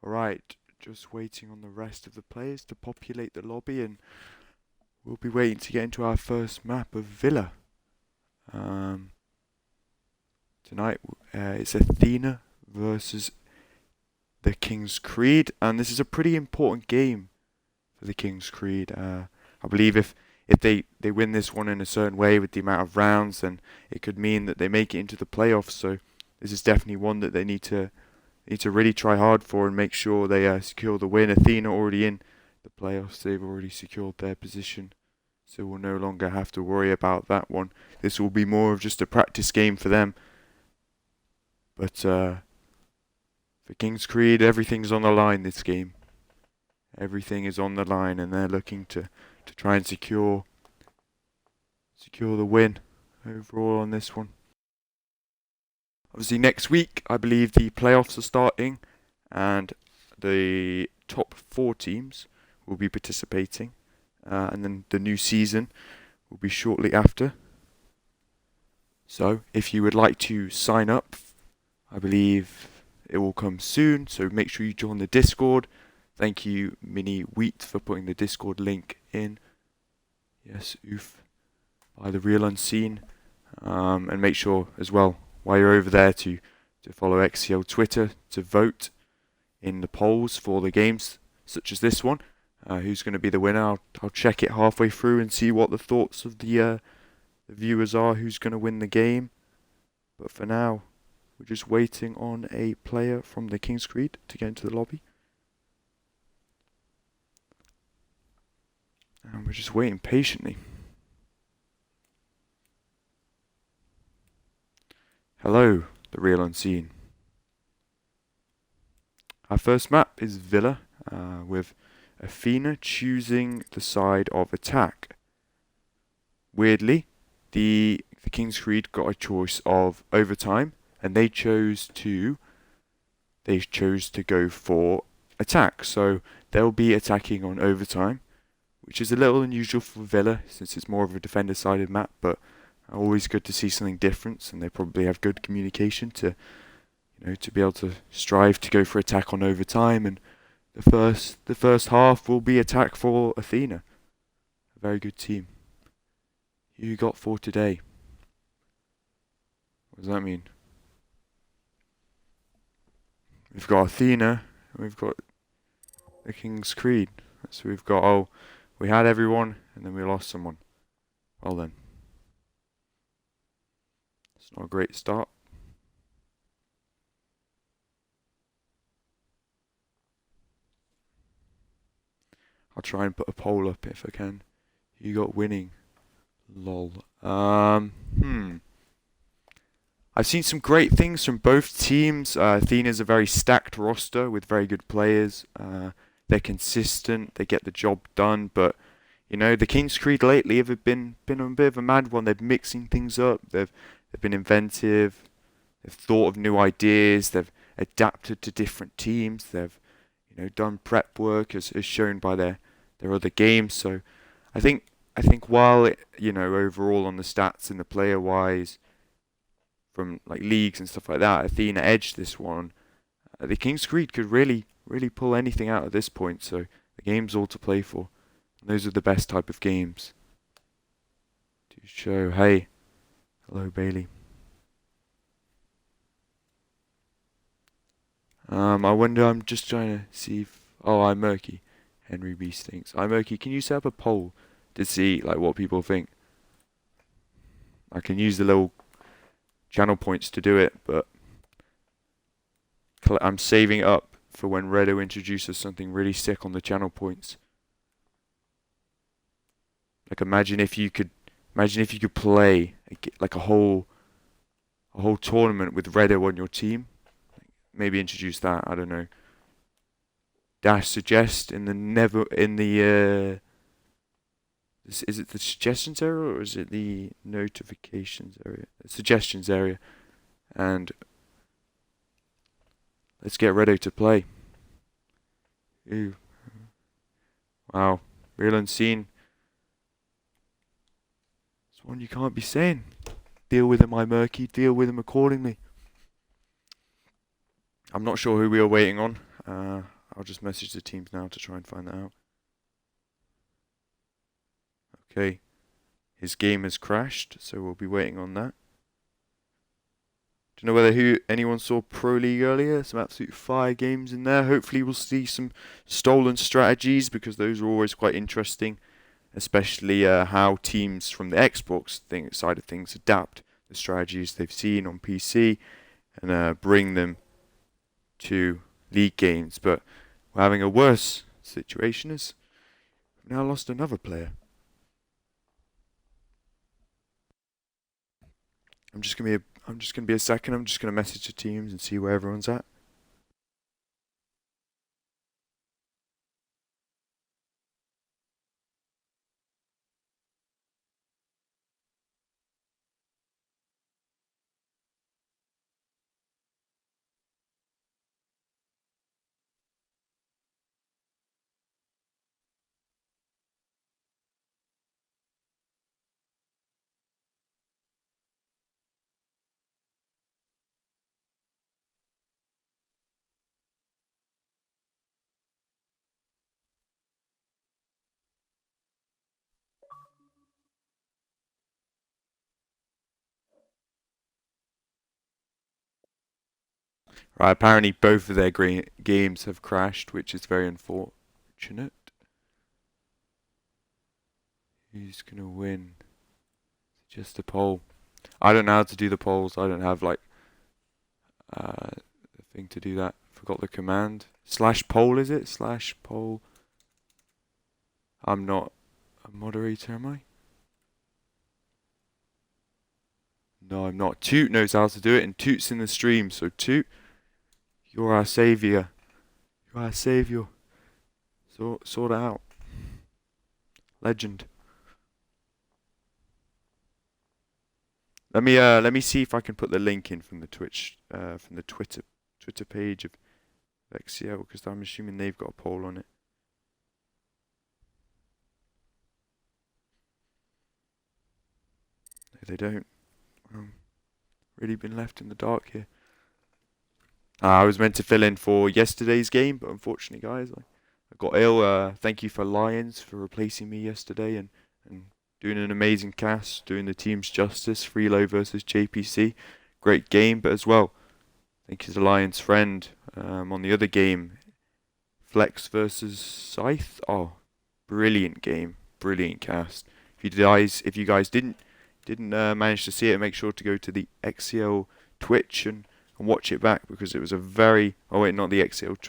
Alright, just waiting on the rest of the players to populate the lobby, and we'll be waiting to get into our first map of Villa. Um, Tonight it's Athena versus the King's Creed, and this is a pretty important game for the King's Creed. I believe if they win this one in a certain way with the amount of rounds, then it could mean that they make it into the playoffs. So this is definitely one that they need to really try hard for and make sure they secure the win. Athena already in the playoffs; they've already secured their position, so we'll no longer have to worry about that one. This will be more of just a practice game for them. But for King's Creed, everything's on the line this game. Everything is on the line, and they're looking to try and secure the win overall on this one. Obviously, next week, I believe the playoffs are starting, and the top 4 teams will be participating, and then the new season will be shortly after. So, if you would like to sign up, I believe it will come soon, so make sure you join the Discord. Thank you, Mini Wheat, for putting the Discord link in. Yes, oof, by the Real Unseen. And make sure as well, while you're over there, to follow XCL Twitter to vote in the polls for the games such as this one. Who's going to be the winner? I'll check it halfway through and see what the thoughts of the viewers are, who's going to win the game. But for now, we're just waiting on a player from the King's Creed to get into the lobby. And we're just waiting patiently. Hello, the Real Unseen. Our first map is Villa, with Athena choosing the side of attack. Weirdly, the King's Creed got a choice of overtime, and they chose to go for attack. So they'll be attacking on overtime, which is a little unusual for Villa since it's more of a defender-sided map, but always good to see something different, and they probably have good communication to be able to strive to go for attack on overtime. And the first half will be attack for Athena. A very good team. Who you got for today? What does that mean? We've got Athena, and we've got the King's Creed. So we've got, we had everyone, and then we lost someone. Well then. It's not a great start. I'll try and put a poll up if I can. You got winning. Lol. I've seen some great things from both teams. Athena's a very stacked roster with very good players. They're consistent. They get the job done. But the King's Creed lately have been on a bit of a mad one. They're mixing things up. They've been inventive. They've thought of new ideas. They've adapted to different teams. They've done prep work as shown by their other games. So I think while overall on the stats and the player wise from like leagues and stuff like that, Athena edged this one. The King's Creed could really pull anything out at this point. So the game's all to play for. And those are the best type of games to show. Hey, hello Bailey. I wonder. I'm just trying to see if. Oh, I'm Murky. Henry B stinks. I'm Murky. Can you set up a poll to see like what people think? I can use the little channel points to do it, but I'm saving it up for when Redo introduces something really sick on the channel points. Like imagine if you could play like a whole tournament with Redo on your team. Maybe introduce that. I don't know. Dash suggest in the is it the suggestions area or is it the notifications area? Suggestions area. And let's get ready to play. Ooh. Wow. Real Unseen. It's one you can't be saying. Deal with him, my Murky. Deal with him accordingly. I'm not sure who we are waiting on. I'll just message the teams now to try and find that out. Okay. His game has crashed, so we'll be waiting on that. Don't know whether anyone saw Pro League earlier. Some absolute fire games in there. Hopefully we'll see some stolen strategies because those are always quite interesting, especially how teams from the Xbox side of things adapt the strategies they've seen on PC and bring them to league games. But we're having a worse situation as we've now lost another player. I'm just gonna be a second. I'm just gonna message the teams and see where everyone's at. Right, apparently both of their games have crashed, which is very unfortunate. Who's gonna win? Just a poll. I don't know how to do the polls. I don't have like the thing to do that. Forgot the command. /poll is it? /poll. I'm not a moderator, am I? No, I'm not. Toot knows how to do it, and Toot's in the stream. So Toot, you're our savior. You're our savior. Sort it out. Legend. Let me see if I can put the link in from the Twitter page of XCL, because I'm assuming they've got a poll on it. No, they don't. Really been left in the dark here. I was meant to fill in for yesterday's game, but unfortunately, guys, I got ill. Thank you for Lions for replacing me yesterday and doing an amazing cast, doing the team's justice. Freelo versus JPC, great game, but as well, thank you to Lions friend on the other game, Flex versus Scythe. Oh, brilliant game, brilliant cast. If you guys didn't manage to see it, make sure to go to the XCL Twitch and watch it back, because it was a very... Oh wait, not the XCL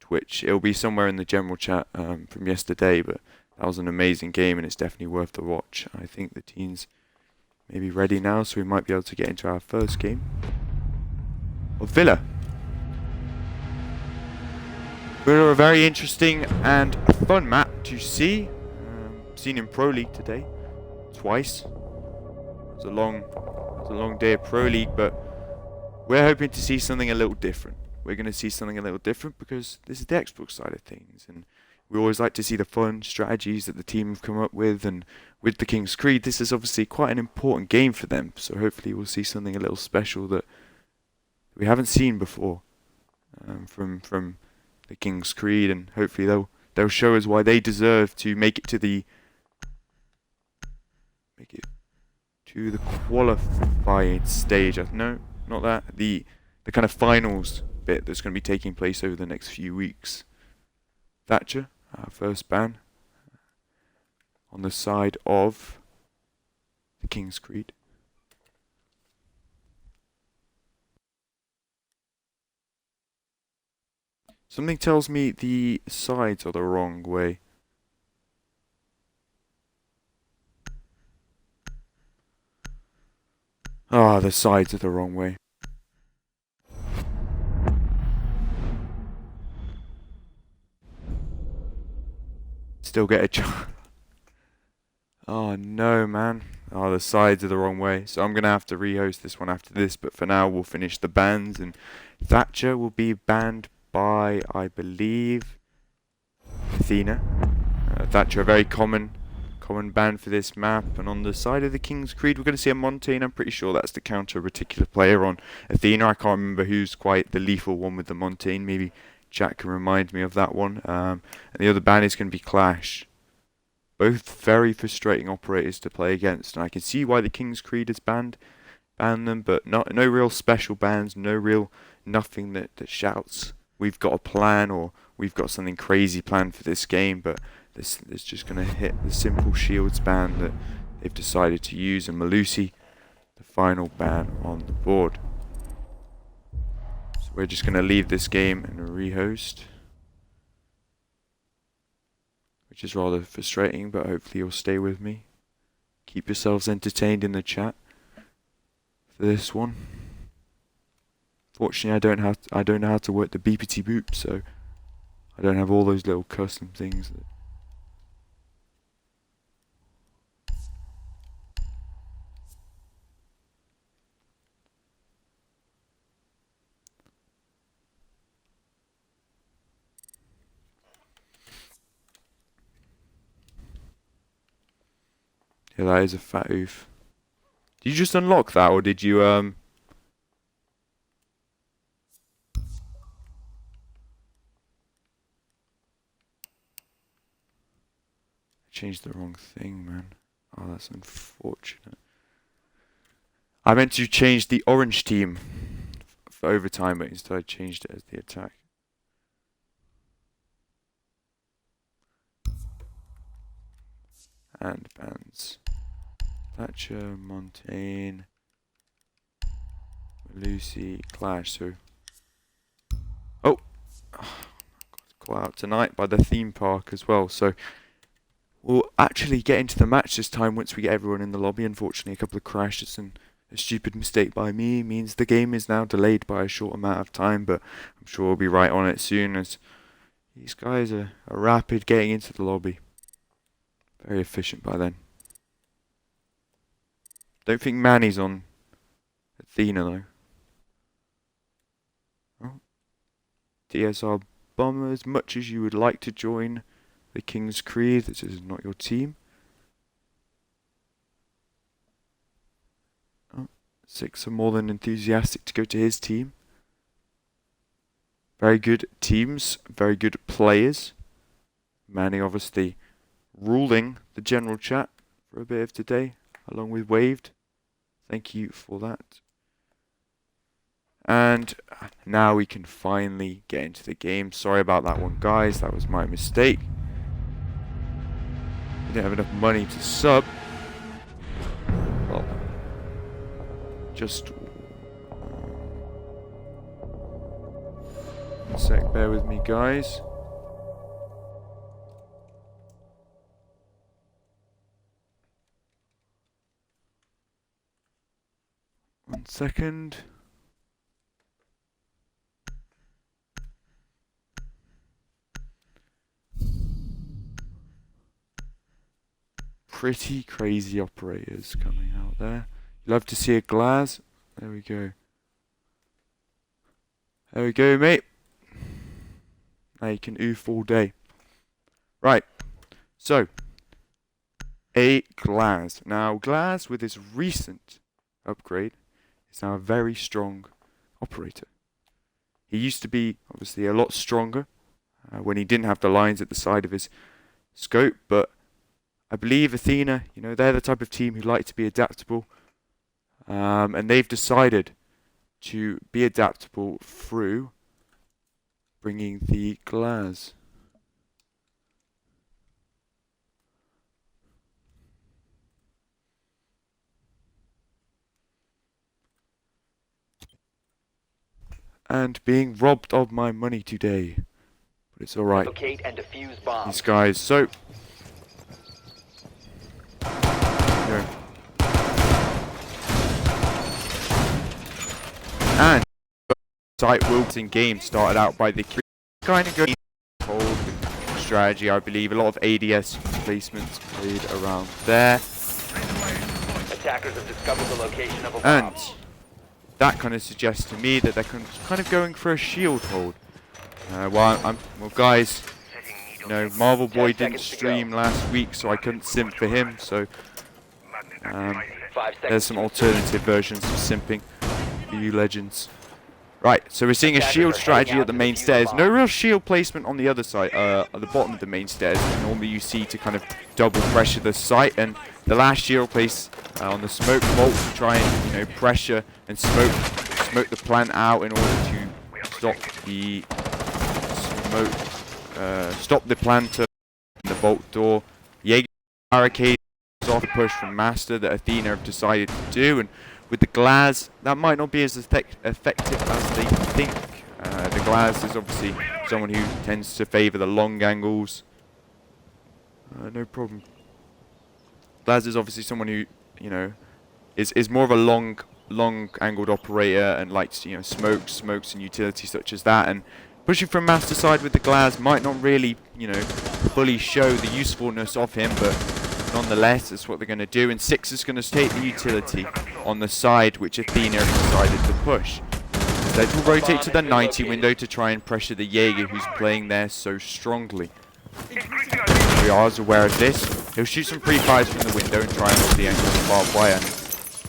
Twitch. It'll be somewhere in the general chat from yesterday, but that was an amazing game and it's definitely worth the watch. I think the team's maybe ready now, so we might be able to get into our first game of Villa. Villa are a very interesting and fun map to see. Seen in Pro League today, twice. It was a long day of Pro League, but we're hoping to see something a little different. We're going to see something a little different because this is the Xbox side of things, and we always like to see the fun strategies that the team have come up with. And with the King's Creed, this is obviously quite an important game for them, so hopefully we'll see something a little special that we haven't seen before from the King's Creed, and hopefully they'll show us why they deserve to make it to the qualified stage. No, not that. The kind of finals bit that's going to be taking place over the next few weeks. Thatcher, our first ban, on the side of the King's Creed. Something tells me the sides are the wrong way. Ah, the sides are the wrong way. Still get a chance. Oh no, man. Oh, the sides are the wrong way. So I'm going to have to rehost this one after this. But for now, we'll finish the bans. And Thatcher will be banned by, I believe, Athena. Thatcher, a very common Common ban for this map, and on the side of the King's Creed we're going to see a Montaigne. I'm pretty sure that's the counter reticular player on Athena. I can't remember who's quite the lethal one with the Montaigne. Maybe Jack can remind me of that one. And the other ban is going to be Clash. Both very frustrating operators to play against, and I can see why the King's Creed has banned them, but no real special bans, no real nothing that shouts we've got a plan or we've got something crazy planned for this game. But this is just going to hit the simple shields ban that they've decided to use, and Malusi, the final ban on the board. So we're just going to leave this game and rehost, which is rather frustrating, but hopefully you'll stay with me. Keep yourselves entertained in the chat for this one. Fortunately, I don't know how to work the beepity boop, so I don't have all those little custom things that yeah, that is a fat oof. Did you just unlock that, or did you changed the wrong thing, man. Oh, that's unfortunate. I meant to change the orange team for overtime, but instead I changed it as the attack. And bans. Thatcher, Montaigne, Lucy, Clash. So, oh, call out tonight by the theme park as well. So we'll actually get into the match this time once we get everyone in the lobby. Unfortunately, a couple of crashes and a stupid mistake by me means the game is now delayed by a short amount of time, but I'm sure we'll be right on it soon, as these guys are rapid getting into the lobby. Very efficient by then. Don't think Manny's on Athena though. Oh. DSR Bomber, as much as you would like to join the King's Creed, this is not your team. Oh. Six are more than enthusiastic to go to his team. Very good teams, very good players. Manny obviously ruling the general chat for a bit of today, along with Waved. Thank you for that. And now we can finally get into the game. Sorry about that one, guys. That was my mistake. We didn't have enough money to sub. Well, just one sec, bear with me, guys. One second. Pretty crazy operators coming out there. Love to see a glass. There we go. There we go, mate. Now you can oof all day. Right. So, a glass. Now, glass with this recent upgrade is now a very strong operator. He used to be obviously a lot stronger when he didn't have the lines at the side of his scope, but I believe Athena, you know, they're the type of team who like to be adaptable, and they've decided to be adaptable through bringing the glass. And being robbed of my money today, but it's alright. Locate and defuse bombs. These guys, so here. And site wilting game started out by the kind of good cold strategy, I believe. A lot of ADS placements played around there. Attackers have discovered the location of a bomb. And that kind of suggests to me that they're kind of going for a shield hold. Well, guys, You know, Marvel 10 Boy didn't seconds to stream go. last week, so I couldn't simp for him. So 5 there's seconds some to alternative versions of simping for you legends. Right, so we're seeing a Attackers shield are strategy heading at the out to main defuse the stairs. bomb. No real shield placement on the other side, at the bottom of the main stairs. Normally you see to kind of double pressure the site, and the last shield place on the smoke vault to try and, you know, pressure and smoke the plant out in order to stop the smoke, stop the planter in the vault door. Jaeger barricade off the push from Master that Athena have decided to do, and with the Glaz, that might not be as effective as they think. The Glaz is obviously someone who tends to favour the long angles. No problem. Glaz is obviously someone who, you know, is more of a long angled operator and likes, you know, smokes and utilities such as that. And pushing from Master side with the Glaz might not really, you know, fully show the usefulness of him, but nonetheless, that's what they're going to do. And 6 is going to take the utility on the side which Athena have decided to push. Instead, we'll rotate to the 90 window to try and pressure the Jaeger who's playing there so strongly. We are aware of this. He'll shoot some pre-fires from the window and try and hold the angle of the barbed wire.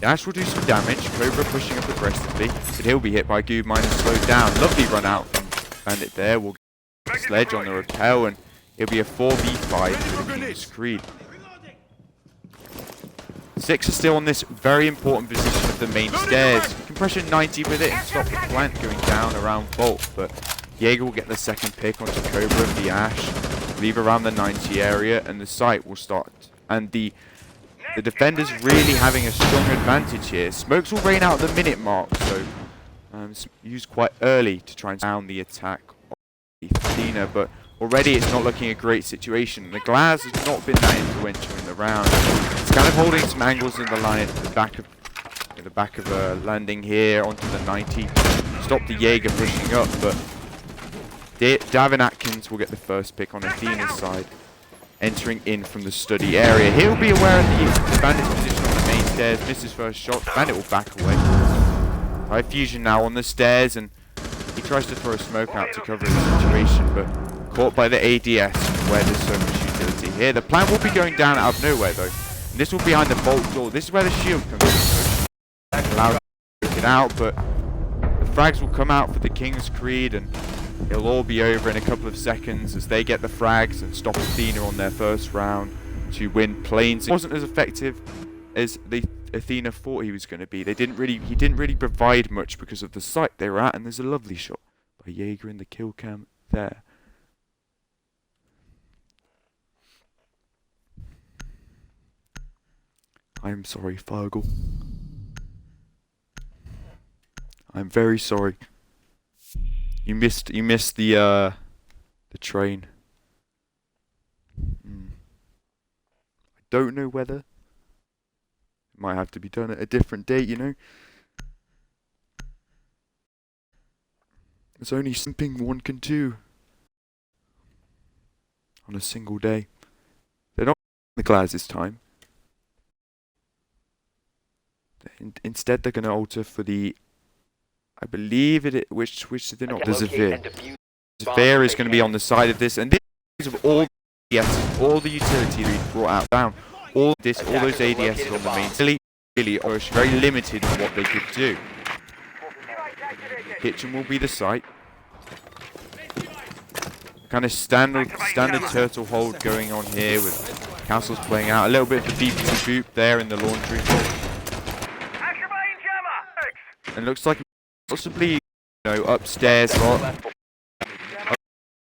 The Ash will do some damage. Cobra pushing up aggressively, but he'll be hit by Goob Mine and slowed down. Lovely run out from Bandit there. We'll get Sledge on the rappel, and it'll be a 4v5 for the King's Creed. 6 are still on this very important position of the main stairs. You can pressure 90 with it and stop the plant going down around Vault, but Jaeger will get the second pick onto Cobra of the Ash, leave around the 90 area, and the site will start. And the defenders really having a strong advantage here. Smokes will rain out at the minute mark, so used quite early to try and down the attack of Athena, but already it's not looking a great situation. The Glaz has not been that influential in the round. It's kind of holding some angles in the line at the back of a landing here onto the 90. Stop the Jaeger pushing up, but Davin Atkins will get the first pick on Athena's side, entering in from the study area. He'll be aware of the Bandit's position on the main stairs, misses first shot. Bandit will back away. High fusion now on the stairs, and he tries to throw a smoke out to cover the situation, but caught by the ADS where there's so much utility here. The plant will be going down out of nowhere though, and this will be behind the vault door. This is where the shield comes in, so allowed to break it out, but the frags will come out for the King's Creed, and it'll all be over in a couple of seconds as they get the frags and stop Athena on their first round to win planes. It wasn't as effective as the Athena thought he was going to be. He didn't really provide much because of the site they were at, and there's a lovely shot by Jaeger in the kill cam there. I'm sorry, Fargle. I'm very sorry. You missed the train. I don't know whether it might have to be done at a different date, you know. There's only something one can do on a single day. They're not the Glaz this time. Instead, they're going to alter for the, I believe it, which did they not? The Zephyr. Zephyr is going to be on the side of this, and this is of all the ADS, all the utility that we brought out down, all those ADS on the main. Really are very limited in what they could do. Kitchen will be the site. Kind of standard turtle hold going on here with Castles playing out. A little bit of the BPT boop there in the laundry. And looks like possibly, you know, upstairs.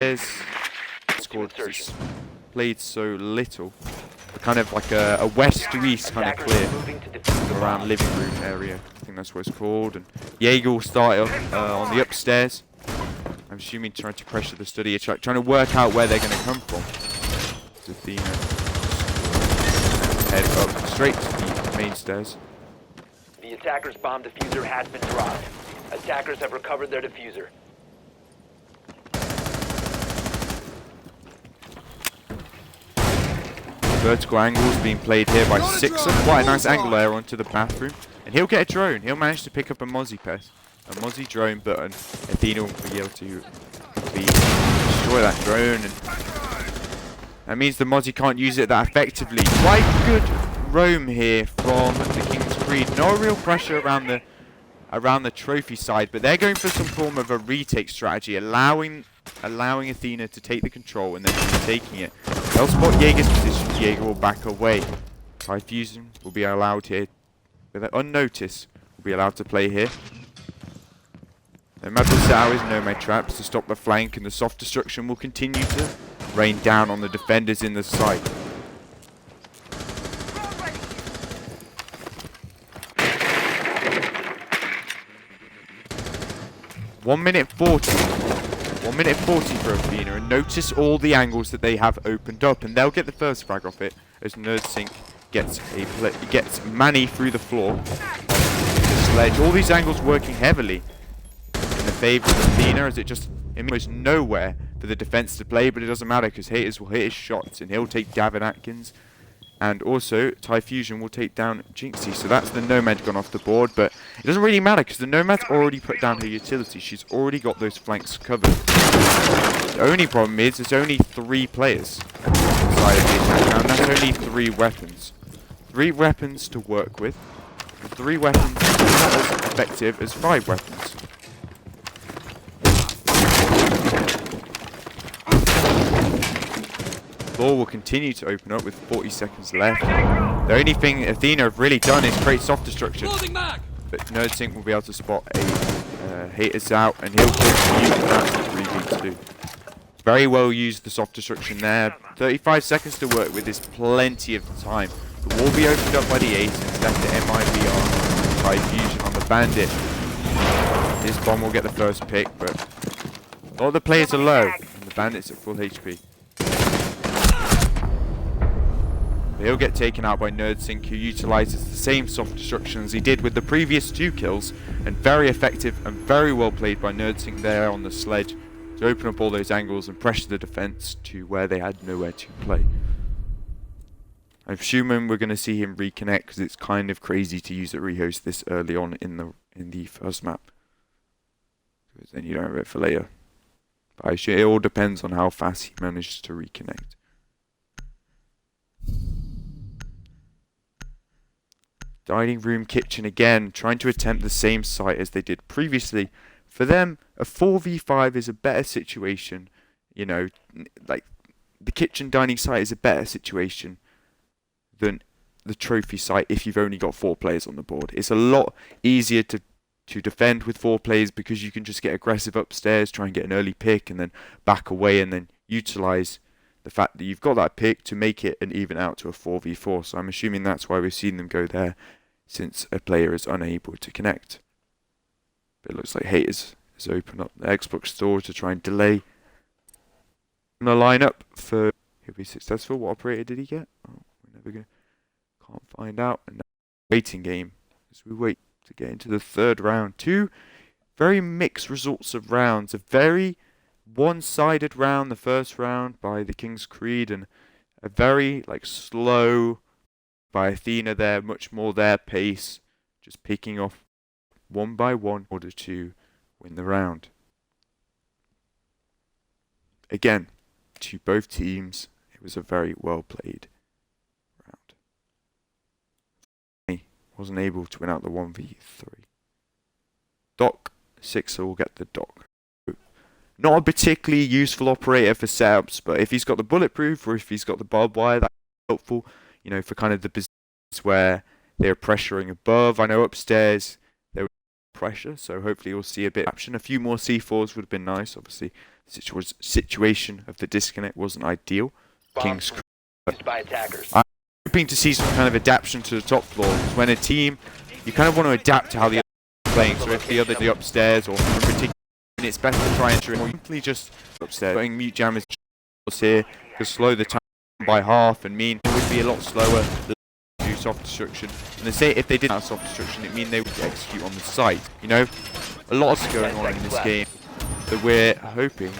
Upstairs scored just played so little. Kind of like a west to east kind of clear around living room area. I think that's what it's called. And Jaeger will start on the upstairs. I'm assuming trying to pressure the study, trying to work out where they're going to come from. Athena head up straight to the main stairs. The attacker's bomb diffuser has been dropped. Attackers have recovered their diffuser. Vertical angles being played here by Sixer. Quite a nice angle there onto the bathroom. And he'll get a drone. He'll manage to pick up a Mozzie pet. A Mozzie drone button. Athena will be able to destroy that drone. And That means the Mozzie can't use it that effectively. Quite good roam here from the King's Creed. No real pressure around the trophy side, but they're going for some form of a retake strategy, allowing Athena to take the control and then retaking it. They'll spot Jaeger's position. Jaeger will back away. Tyfusion will be allowed here, with unnoticed, will be allowed to play here. Nomad will set out his Nomad traps to stop the flank, and the soft destruction will continue to rain down on the defenders in the site. One minute 40 for Athena, and notice all the angles that they have opened up, and they'll get the first frag off it as Nerdsync gets Manny through the floor. The sledge, all these angles working heavily in the favour of Athena, as it almost nowhere for the defense to play, but it doesn't matter because Haters will hit his shots, and he'll take Gavin Atkins, and also Tyfusion will take down Jinxie. So that's the Nomad gone off the board, but it doesn't really matter because the Nomad's already put down her utility. She's already got those flanks covered. The only problem is there's only 3 players inside of this round. That's only 3 weapons. 3 weapons to work with. 3 weapons not as effective as 5 weapons. Floor will continue to open up with 40 seconds left. The only thing Athena have really done is create soft destruction. But Nerdsync will be able to spot a Haters out, and he'll continue to that 3v2. Very well used the soft destruction there. 35 seconds to work with is plenty of time. The wall will be opened up by the Ace and left to MIB on Tyfusion on the Bandit. This bomb will get the first pick, but all the players are low, and the Bandit's at full HP. He'll get taken out by Nerdsync, who utilises the same soft destruction as he did with the previous 2 kills, and very effective and very well played by Nerdsync there on the sledge to open up all those angles and pressure the defence to where they had nowhere to play. I'm assuming we're going to see him reconnect because it's kind of crazy to use a rehost this early on in the first map, because then you don't have it for later. But it all depends on how fast he manages to reconnect. Dining room, kitchen again, trying to attempt the same site as they did previously. For them, a 4v5 is a better situation. You know, like the kitchen dining site is a better situation than the trophy site if you've only got 4 players on the board. It's a lot easier to defend with 4 players because you can just get aggressive upstairs, try and get an early pick, and then back away and then utilise the fact that you've got that pick to make it and even out to a 4v4. So I'm assuming that's why we've seen them go there, since a player is unable to connect. But it looks like Haters has opened up the Xbox store to try and delay the lineup for he'll be successful. What operator did he get? Oh, we're never gonna can't find out. And now waiting game as we wait to get into the 3rd round. 2 very mixed results of rounds. A very one-sided round, the first round by the King's Creed, and a very slow by Athena there, much more their pace, just picking off one by one in order to win the round. Again, to both teams, it was a very well played round. He wasn't able to win out the 1v3. Doc, Sixer will get the Doc. Not a particularly useful operator for setups, but if he's got the bulletproof or if he's got the barbed wire, that's helpful, you know, for kind of the business where they're pressuring above. I know upstairs there was pressure, so hopefully we'll see a bit of action. A few more C4s would have been nice. Obviously, the situation of the disconnect wasn't ideal. King's by attackers. I'm hoping to see some kind of adaptation to the top floor, because when a team, you kind of want to adapt to how the other is playing. So if the upstairs, or in particular, it's better to try and simply just upstairs. Putting mute jammers here to slow the time by half and mean it would be a lot slower to do soft destruction. And they say if they did have soft destruction, it mean they would execute on the site. You know, a lot is going on in this game that we're hoping.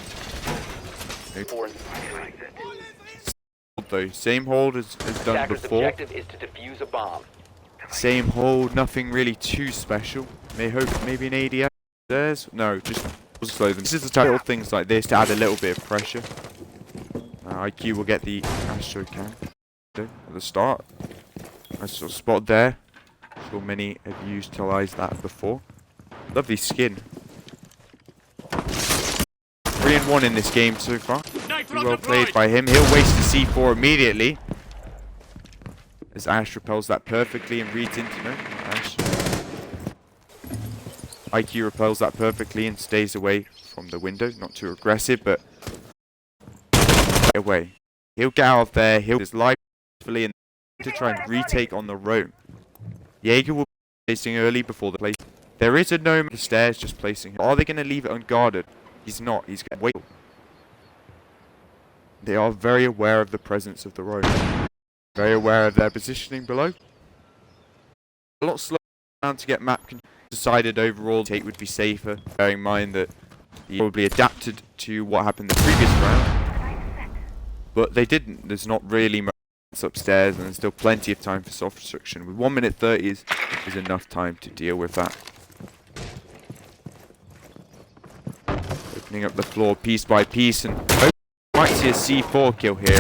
Though same hold as done Attacker's before. objective is to defuse a bomb. Same hold, nothing really too special. Maybe an AD upstairs. No, just slow them. This is the type of things like this to add a little bit of pressure. IQ will get the Astro Cam at the start. Nice little spot there. I'm sure many have utilised that before. Lovely skin. 3-1 in this game so far. Well played by him. He'll waste the C4 immediately. As Ash repels that perfectly and reads into no. Ash. IQ repels that perfectly and stays away from the window. Not too aggressive, but away. He'll get out of there. He'll just live and to try and retake on the roam. Jaeger will be placing early before the place. There is a gnome on the stairs just placing him. Are they going to leave it unguarded? He's not. He's going to wait. They are very aware of the presence of the roam. Very aware of their positioning below. A lot slower down to get map decided overall. Take would be safer, bearing in mind that he probably adapted to what happened the previous round. But they didn't. There's not really much upstairs, and there's still plenty of time for soft destruction. With 1 minute 30 is enough time to deal with that. Opening up the floor piece by piece, and might see a C4 kill here.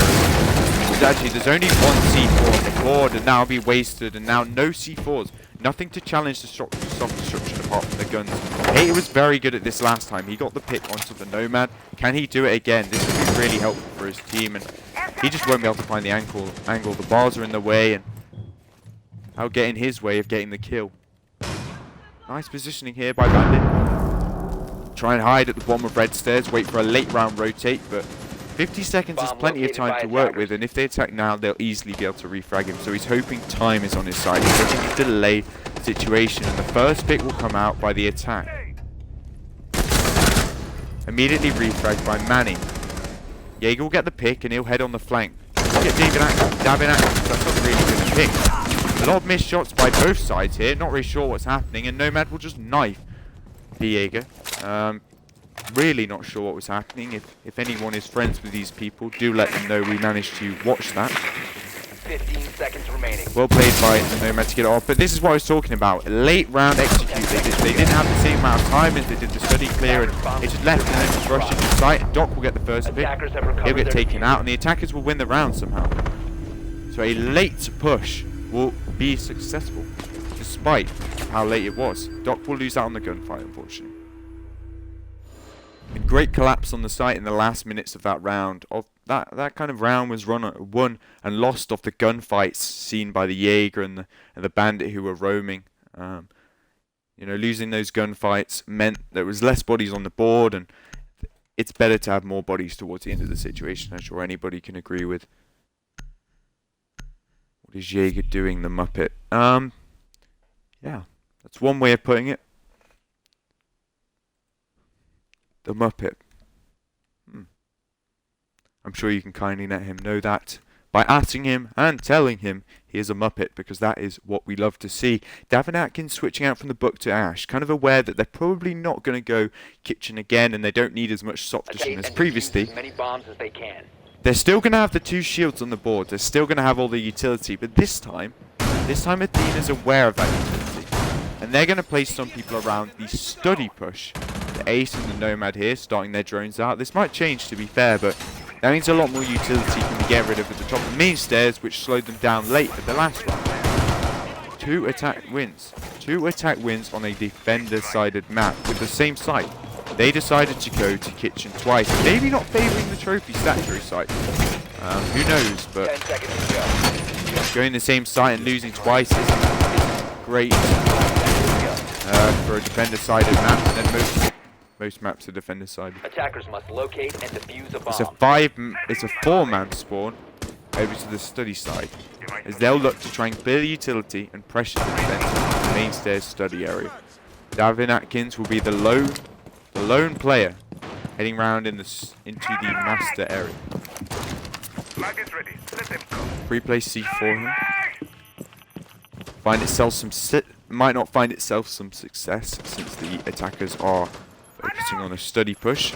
Actually, there's only one C4 on the board, and now be wasted, and now no C4s. Nothing to challenge the soft destruction apart from the guns. Hater was very good at this last time. He got the pick onto the Nomad. Can he do it again? This would be really helpful for his team, and he just won't be able to find the angle. The bars are in the way, and I'll get in his way of getting the kill. Nice positioning here by Bandit. Try and hide at the bottom of red stairs, wait for a late round rotate, but 50 seconds is plenty of time to work with, and if they attack now, they'll easily be able to refrag him. So he's hoping time is on his side. He's hoping a delayed situation, and the first pick will come out by the attack. Immediately refragged by Manny. Jaeger will get the pick, and he'll head on the flank. Get David Atkins, that's not really good to pick. A lot of missed shots by both sides here, not really sure what's happening, and Nomad will just knife the Jaeger. Really not sure what was happening. If anyone is friends with these people, do let them know we managed to watch that. 15 seconds remaining. Well played by the Nomad to get it off, but this is what I was talking about. Late round execute. They didn't have the same amount of time as they did the study clear, and it just left and then just rushed into sight, and Doc will get the first pick. He'll get taken out, and the attackers will win the round somehow. So a late push will be successful, despite how late it was. Doc will lose out on the gunfight, unfortunately. A great collapse on the site in the last minutes of that round. That kind of round was won and lost off the gunfights seen by the Jaeger and the Bandit who were roaming. You know, losing those gunfights meant there was less bodies on the board, and it's better to have more bodies towards the end of the situation. I'm sure anybody can agree with. What is Jaeger doing, the Muppet? Yeah, that's one way of putting it. The Muppet. I'm sure you can kindly let him know that by asking him and telling him he is a Muppet, because that is what we love to see. David Atkins switching out from the book to Ash, kind of aware that they're probably not going to go kitchen again, and they don't need as much soft position as previously. As many bombs as they can. They're still going to have the 2 shields on the board. They're still going to have all the utility, but this time Athena's aware of that utility, and they're going to place some people around the study push. The Ace and the Nomad here starting their drones out. This might change, to be fair, but that means a lot more utility can be get rid of at the top of the main stairs, which slowed them down late at the last round. 2 attack wins. 2 attack wins on a defender-sided map with the same site. They decided to go to kitchen twice. Maybe not favouring the trophy statue site. Who knows, but 10 seconds to go. going the same site and losing twice isn't great for a defender-sided map. And then most maps are defender-sided. Attackers must locate and defuse a bomb. It's a 4-man spawn over to the study side, as they'll look to try and clear the utility and pressure the defense into the main stairs study area. David Atkins will be the lone player heading round into the master area. Pre-place C4 here. Might not find itself some success, since the attackers are focusing on a study push,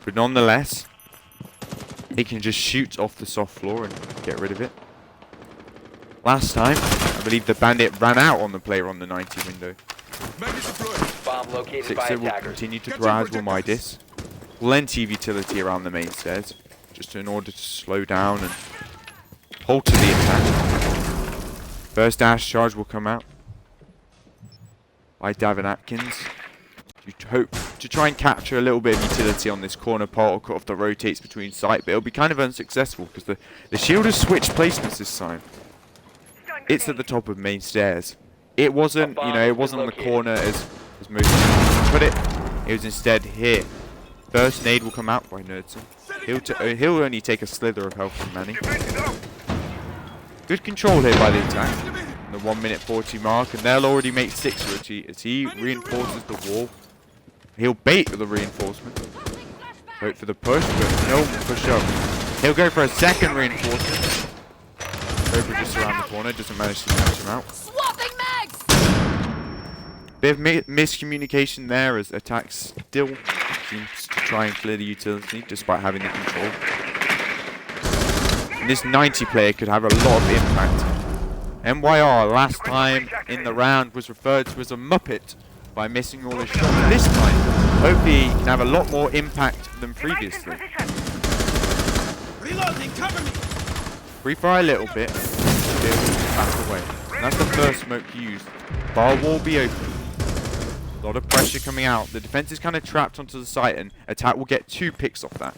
but nonetheless it can just shoot off the soft floor and get rid of it. Last time, I believe the Bandit ran out on the player on the 90 window. Bomb located by Sixer will attackers. continue to gradual Midas. Plenty of utility around the main stairs. just in order to slow down and halter the attack. First dash charge will come out by Davin Atkins. You hope to try and capture a little bit of utility on this corner part or cut off the rotates between site, but it'll be kind of unsuccessful because the shield has switched placements this time. It's at the top of main stairs. It wasn't, you know, it wasn't on the corner as most people put it. It was instead here. First nade will come out by Nerdson. He'll only take a slither of health from Manny. Good control here by the attack. The 1 minute 40 mark, and they'll already make 6 as he reinforces the wall. He'll bait with the reinforcement. Wait for the push, but no push up. He'll go for a second reinforcement. Cobra just around the corner, doesn't manage to catch him out. Swapping mags! Bit of miscommunication there as attack still seems to try and clear the utility despite having the control. And this 90 player could have a lot of impact. MYR last time in the round was referred to as a Muppet by missing all his shots. This time, hopefully he can have a lot more impact than previously. Reloading, cover me! Free fire a little bit, back away. And that's the first smoke used. Bar wall be open. A lot of pressure coming out. The defense is kind of trapped onto the site, and attack will get 2 picks off that.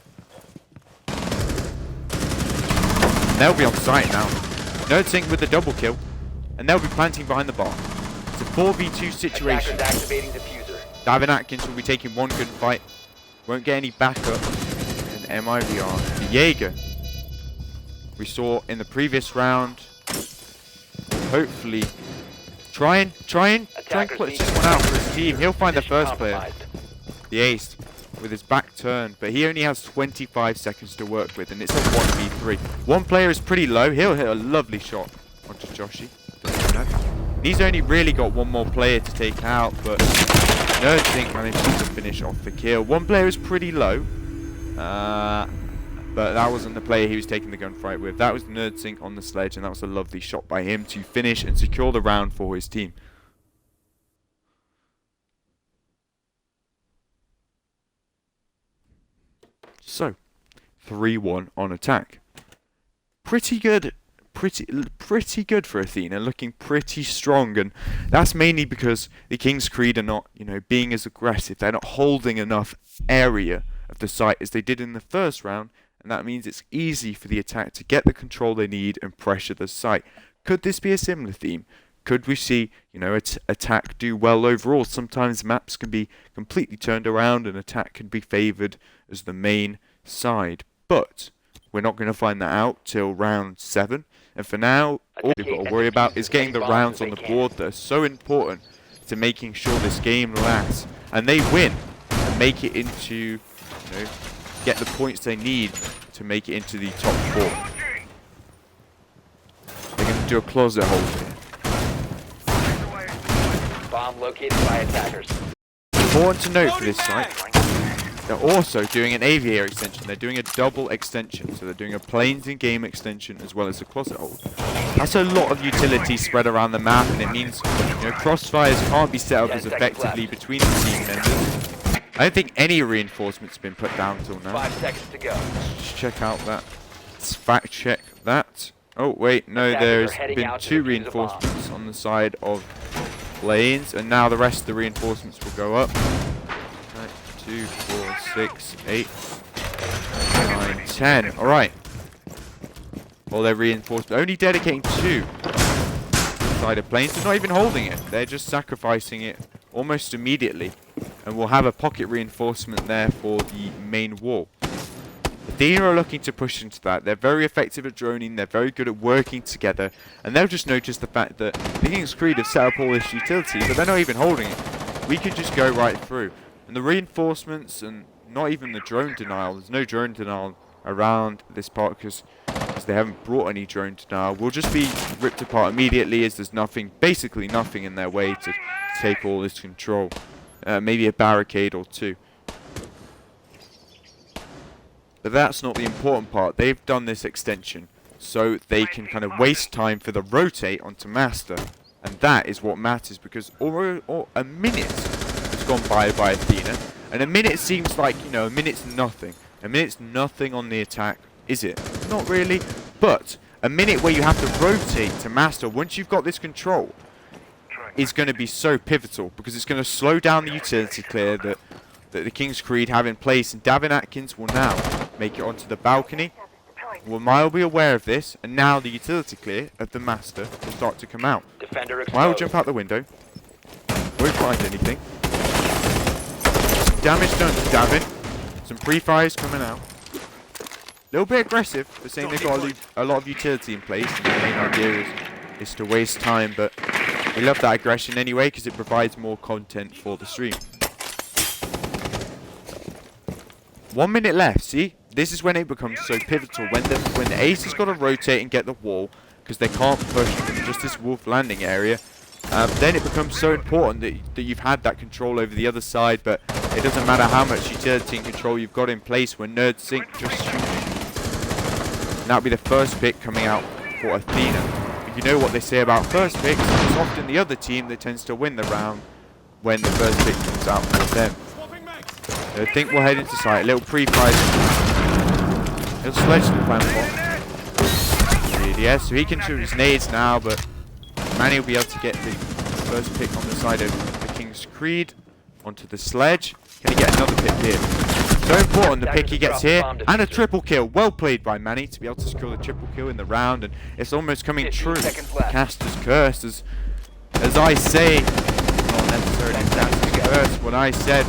And they'll be on site now. Nerdsync with the double kill, and they'll be planting behind the bar. It's a 4v2 situation. Davin Atkins will be taking one good fight. Won't get any backup. And MIVR, the Jaeger, we saw in the previous round. Hopefully, try and clutch this one out for his team. He'll find the first player, the ace, with his back turned, but he only has 25 seconds to work with, and it's a 1v3. One player is pretty low. He'll hit a lovely shot onto Joshi. He's only really got one more player to take out, but Nerdsync managed to finish off the kill. One player is pretty low, but that wasn't the player he was taking the gunfight with. That was Nerdsync on the sledge, and that was a lovely shot by him to finish and secure the round for his team. So, 3-1 on attack. Pretty good. Pretty good for Athena, looking pretty strong, and that's mainly because the King's Creed are not, you know, being as aggressive. They're not holding enough area of the site as they did in the first round, and that means it's easy for the attack to get the control they need and pressure the site. Could this be a similar theme? Could we see, you know, attack do well overall? Sometimes maps can be completely turned around and attack can be favoured as the main side, but we're not going to find that out till round 7. And for now, all we've got to worry about is getting the rounds on the board that are so important to making sure this game lasts. And they win and make it into, you know, get the points they need to make it into the top 4. They're going to do a closet hold here. Bomb located by attackers. Important to note for this site, they're also doing an aviator extension. They're doing a double extension. So they're doing a planes in game extension as well as a closet hold. That's a lot of utility spread around the map, and it means, you know, crossfires can't be set up as effectively between the team members. I don't think any reinforcements have been put down till now. 5 seconds to go. Let's check out that. Let's fact check that. Oh wait, no, there's been 2 reinforcements on the side of planes, and now the rest of the reinforcements will go up. 2, 4, 6, 8, 9, 10. Alright. Well, they're reinforced. Only dedicating 2 side of planes. They're not even holding it. They're just sacrificing it almost immediately. And we'll have a pocket reinforcement there for the main wall. Athena are looking to push into that. They're very effective at droning. They're very good at working together. And they'll just notice the fact that the King's Creed have set up all this utility, but they're not even holding it. We could just go right through. And the reinforcements, and not even the drone denial, there's no drone denial around this part because they haven't brought any drone denial, will just be ripped apart immediately as there's nothing, basically nothing in their way to take all this control. Maybe a barricade or 2. But that's not the important part. They've done this extension so they can kind of waste time for the rotate onto Master. And that is what matters, because a minute has gone by Athena, and a minute seems like, you know, a minute's nothing. A minute's nothing on the attack is it? Not really. But a minute where you have to rotate to master, once you've got this control, is going to be so pivotal, because it's going to slow down the utility clear that the King's Creed have in place, and Davin Atkins will now make it onto the balcony. Well, Mile will be aware of this, and now the utility clear of the master will start to come out. Defender exposed. Mile will jump out the window. Won't find anything. Damage done to Davin. Some pre-fires coming out. A little bit aggressive, but saying they've got a lot of utility in place. And the main idea is to waste time, but we love that aggression anyway, because it provides more content for the stream. 1 minute left, see? This is when it becomes so pivotal. When the ace has got to rotate and get the wall, because they can't push from just this wolf landing area, then it becomes so important that you've had that control over the other side, but it doesn't matter how much utility and control you've got in place when Nerd Sync just shoots. And that'll be the first pick coming out for Athena. But you know what they say about first picks, it's often the other team that tends to win the round when the first pick comes out for them. I think we'll head into site. A little pre-prize. Little sledge to the platform. Yeah, so he can shoot his nades now, but Manny will be able to get the first pick on the side of the King's Creed onto the sledge. Can he get another pick here? So important, the pick he gets here, and a triple kill. Well played by Manny to be able to score the triple kill in the round, and it's almost coming true. Caster's curse, as I say, not necessarily Caster's curse. What I said,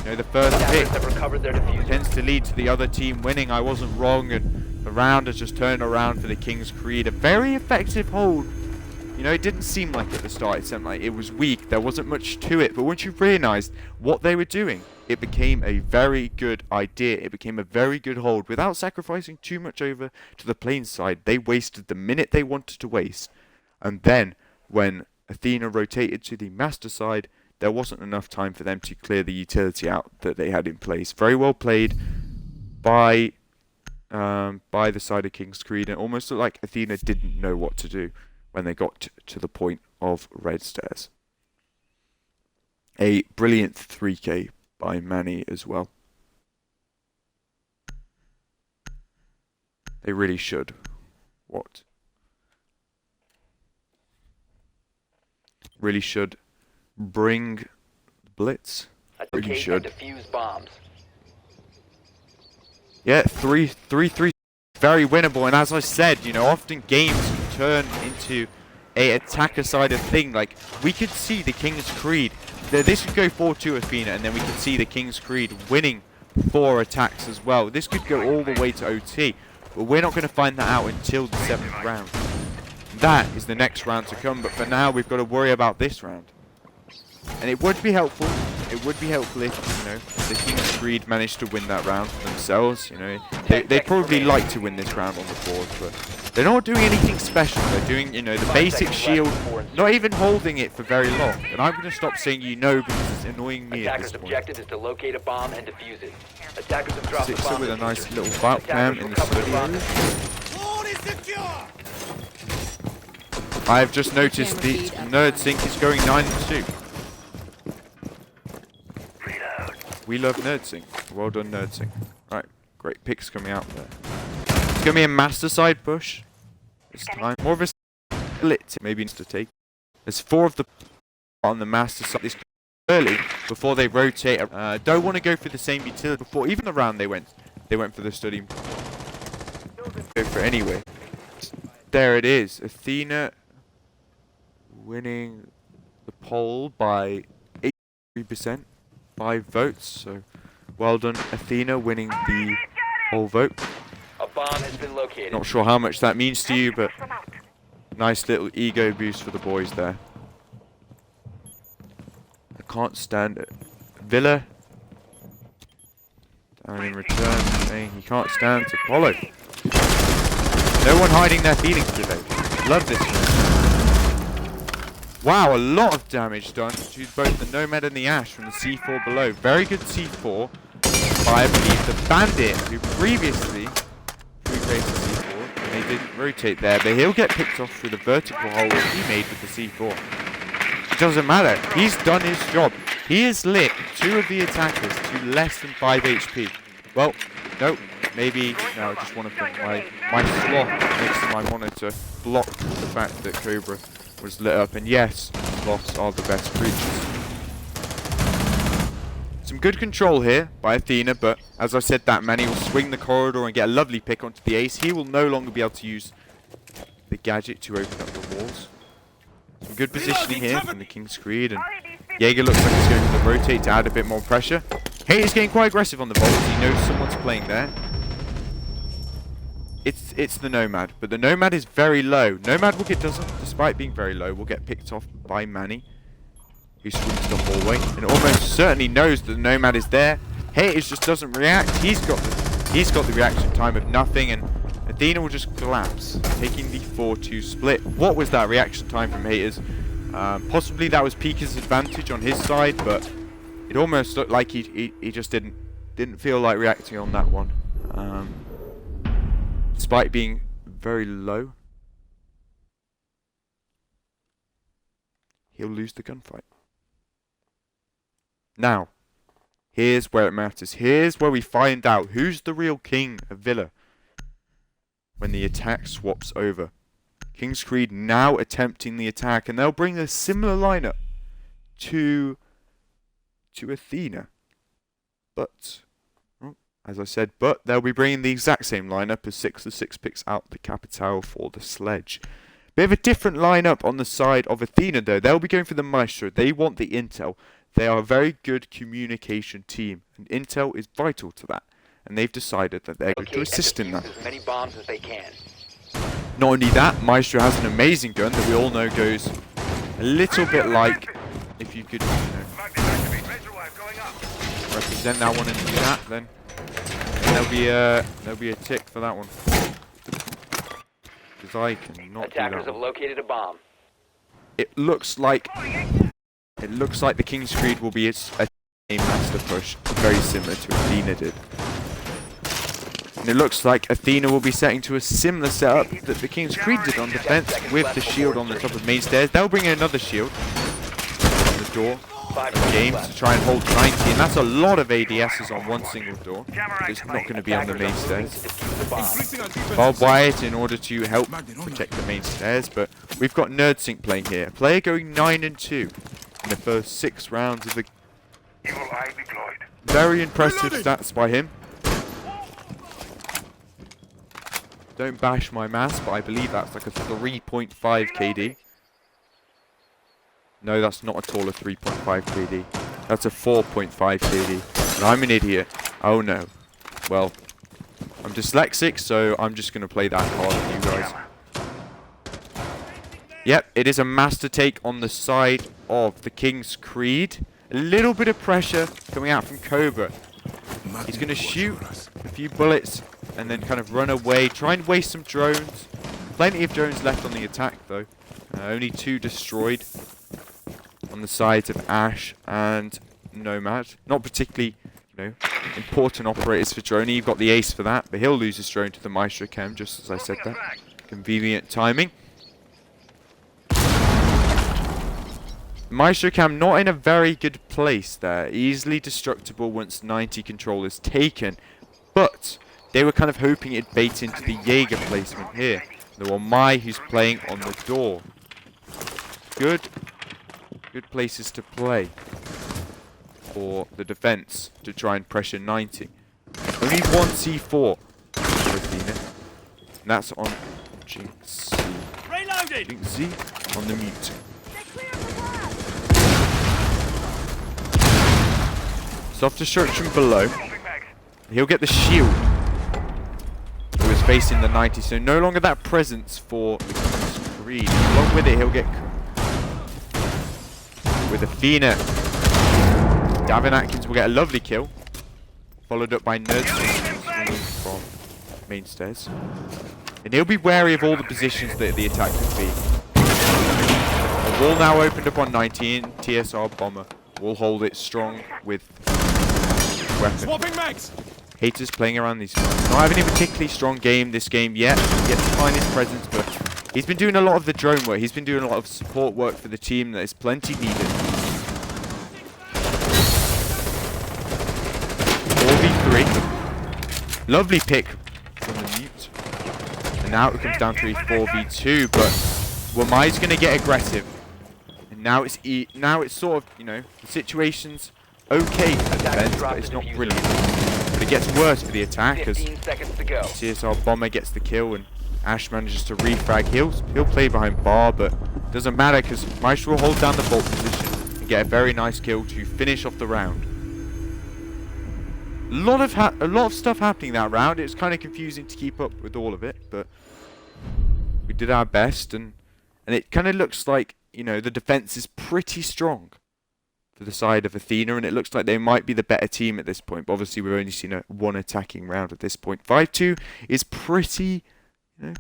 you know, the first pick tends to lead to the other team winning. I wasn't wrong, and the round has just turned around for the King's Creed. A very effective hold. You know, it didn't seem like at the start, it seemed like it was weak, there wasn't much to it, but once you realised what they were doing, it became a very good idea. It became a very good hold without sacrificing too much over to the plane side. They wasted the minute they wanted to waste, and then when Athena rotated to the master side, there wasn't enough time for them to clear the utility out that they had in place. Very well played by the side of King's Creed, and it almost looked like Athena didn't know what to do when they got to the point of red stairs. A brilliant 3K by Manny as well. They really should. What? Really should bring blitz. Really should. Defuse bombs. Yeah, 3-3. Very winnable, and as I said, you know, often games can turn into a attacker side of thing. Like, we could see the King's Creed. This could go 4-2 Athena, and then we could see the King's Creed winning 4 attacks as well. This could go all the way to OT, but we're not going to find that out until the 7th round. That is the next round to come, but for now we've got to worry about this round. And it would be helpful. It would be helpful if, you know, the King's Creed managed to win that round for themselves. You know, they'd probably like to win this round on the board, but they're not doing anything special. They're doing, you know, the basic shield, not even holding it for very long. And I'm going to stop saying you know because it's annoying me at this Attacker's point. objective is to locate a bomb and defuse it. Attackers have dropped the Sits bomb with a diffuser. nice little bout cam in the study area. I've just noticed the Nerd Sync is going 9-2. We love Nerd Sync. Well done, Nerd Sync. Right, great picks coming out there. It's going to be a master side push this time. More of a split, maybe to take. There's 4 of the on the master side this early before they rotate. Don't want to go for the same utility before even the round they went for the study. Go for it anyway. There it is. Athena winning the poll by 83%. 5 votes, so well done Athena winning the whole vote. A bomb has been located. Not sure how much that means to you, but nice little ego boost for the boys there. I can't stand it. Villa down in return saying he can't stand Apollo. No one hiding their feelings today. Love this one. Wow, a lot of damage done to both the Nomad and the Ash from the C4 below. Very good C4 by, I believe, the Bandit, who previously pre-created C4, and they didn't rotate there, but he'll get picked off through the vertical hole that he made with the C4. It doesn't matter. He's done his job. He has lit 2 of the attackers to less than 5 HP. Well, no, Maybe, no, just one of them. My slot next to my monitor blocked the fact that Cobra was lit up. And yes, sloths are the best creatures. Some good control here by Athena, but as I said, that man, he will swing the corridor and get a lovely pick onto the ace. He will no longer be able to use the gadget to open up the walls. Some good positioning here from the King's Creed, and Jaeger looks like he's going for the rotate to add a bit more pressure. Hater's getting quite aggressive on the vault. He knows someone's playing there. It's the Nomad, but the Nomad is very low. Nomad will get, despite being very low, will get picked off by Manny, who swings the hallway and almost certainly knows that the Nomad is there. Haters just doesn't react. He's got the reaction time of nothing, and Athena will just collapse, taking the 4-2 split. What was that reaction time from Haters? Possibly that was Pika's advantage on his side, but it almost looked like he just didn't feel like reacting on that one. Despite being very low, he'll lose the gunfight. Now, here's where it matters. Here's where we find out who's the real king of Villa when the attack swaps over. King's Creed now attempting the attack, and they'll bring a similar lineup to Athena. But, well, as I said, they'll be bringing the exact same lineup as 6 of 6 picks out the Capital for the sledge. Bit of a different lineup on the side of Athena, though. They'll be going for the Maestro. They want the intel. They are a very good communication team, and intel is vital to that. And they've decided that they're going to assist in that. As many bombs as they can. Not only that, Maestro has an amazing gun that we all know goes a little bit like, if you could, represent that one in the chat, then there'll be a tick for that one. Because I cannot do Attackers that have one. located a bomb. It looks like the King's Creed will be a master push, very similar to Athena did. And it looks like Athena will be setting to a similar setup that the King's Creed did on defense, with the shield on the top of main stairs. They'll bring in another shield on the door of games to try and hold 90, and that's a lot of ADSs on one single door. It's not going to be on the main stairs. Barbed wire in order to help protect the main stairs, but we've got NerdSync playing here. A player going 9-2 in the first 6 rounds of the... Very impressive stats by him. Don't bash my maths, but I believe that's like a 3.5 KD. No, that's not at all a 3.5 KD. That's a 4.5 KD. And I'm an idiot. Oh no. Well, I'm dyslexic, so I'm just going to play that card with you guys. Yep, it is a master take on the side of the King's Creed. A little bit of pressure coming out from Cobra. He's going to shoot a few bullets and then kind of run away. Try and waste some drones. Plenty of drones left on the attack, though. Only 2 destroyed on the sides of Ash and Nomad. Not particularly, important operators for drone. You've got the ace for that, but he'll lose his drone to the Maestro Chem, just as I said that. Convenient timing. Maestro Cam not in a very good place there. Easily destructible once 90 control is taken. But they were kind of hoping it'd bait into the Jaeger placement here. There were Mai who's playing on the door. Good places to play for the defense to try and pressure 90. Only 1 C4 for Athena. And that's on Jinx Z. Jinx Z on the mute. Soft destruction below. He'll get the shield. Who is facing the 90, so no longer that presence for the King's Creed. Along with it, he'll get with Athena. Davin Atkins will get a lovely kill, followed up by NerdSync from main stairs. And he'll be wary of all the positions that the attack could be. A wall now opened up on 19. TSR Bomber will hold it strong with weapon. Haters playing around these guys. Not having a particularly strong game this game yet. Yet to find his presence, but he's been doing a lot of the drone work. He's been doing a lot of support work for the team that is plenty needed. 4v3. Lovely pick from the mute. And now it comes down to a 4v2, but Wamai's going to get aggressive. And now it's sort of, you know, the situation's okay for defense, but it's not brilliant. But it gets worse for the attack as 15 seconds to go. CSR Bomber gets the kill and Ash manages to refrag. He'll play behind bar, but it doesn't matter because Maestro will hold down the vault position and get a very nice kill to finish off the round. A lot of stuff happening that round. It was kind of confusing to keep up with all of it, but we did our best, and it kind of looks like, you know, the defense is pretty strong for the side of Athena, and it looks like they might be the better team at this point. But obviously, we've only seen one attacking round at this point. 5-2 is pretty, you know,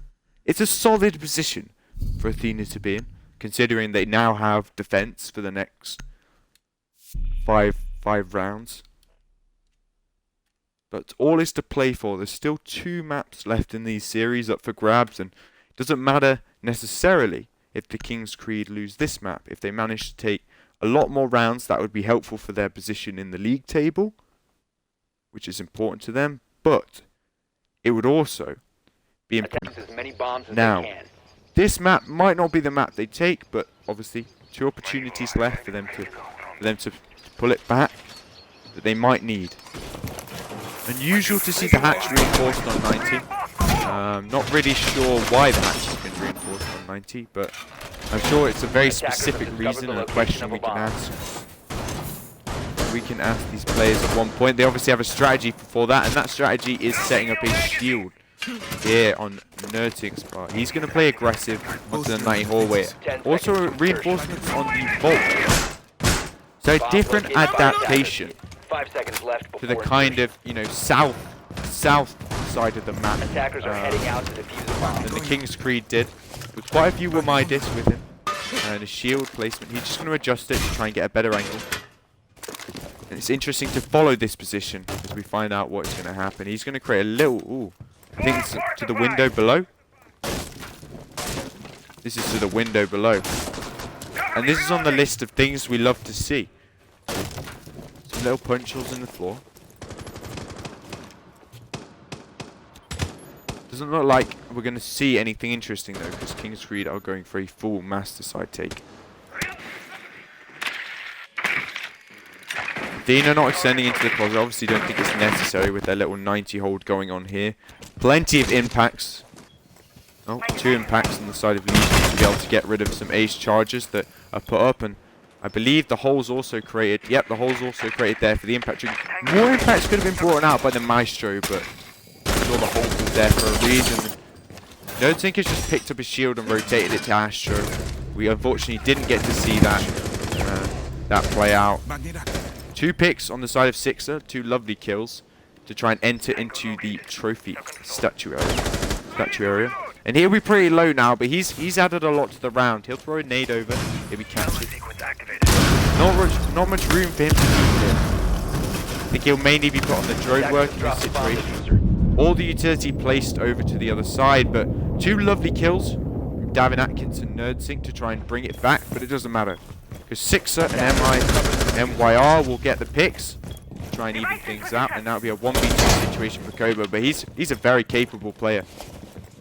it's a solid position for Athena to be in, considering they now have defense for the next five rounds. But all is to play for. There's still 2 maps left in these series up for grabs, and it doesn't matter necessarily if the King's Creed lose this map. If they manage to take a lot more rounds, that would be helpful for their position in the league table, which is important to them. But it would also be important. Attack as many bombs as Now, they can. this map might not be the map they take, but obviously 2 opportunities left for them to pull it back that they might need. Unusual to see the hatch reinforced on 90. Not really sure why the hatch has been reinforced on 90, but I'm sure it's a very specific reason and a question we can ask. We can ask these players at one point. They obviously have a strategy for that, and that strategy is setting up a shield here on Nerdting's part. He's going to play aggressive onto the 90 hallway. Also reinforcements on the vault. So a different adaptation 5 seconds left to the before kind of, you know, south side of the map attackers are heading out to defuse a bomb. than the King's Creed did. With quite a few Wamai with him and a shield placement. He's just going to adjust it to try and get a better angle. And it's interesting to follow this position as we find out what's going to happen. He's going to create a little, ooh, I think it's to the window below. This is to the window below. And this is on the list of things we love to see. Some little punch holes in the floor. Doesn't look like we're going to see anything interesting though, because King's Creed are going for a full master side take. Athena not extending into the closet. Obviously don't think it's necessary with their little 90 hold going on here. Plenty of impacts. Oh, 2 impacts on the side of Legion to be able to get rid of some ace charges that are put up, and I believe the hole's also created. Yep, the hole's also created there for the impact. More impacts could have been brought out by the Maestro, but I'm sure the hole was there for a reason. Nerdtink has just picked up his shield and rotated it to Astro. We unfortunately didn't get to see that play out. 2 picks on the side of Sixer, 2 lovely kills to try and enter into the trophy statue area. And he'll be pretty low now, but he's added a lot to the round. He'll throw a nade over, he'll be captured. Not much room for him to do here. I think he'll mainly be put on the drone work in this situation. All the utility placed over to the other side, but 2 lovely kills from Davin Atkins and Nerdsync to try and bring it back, but it doesn't matter. Because Sixer and MYR will get the picks, try and even things out, and that'll be a 1v2 situation for Cobra, but he's a very capable player.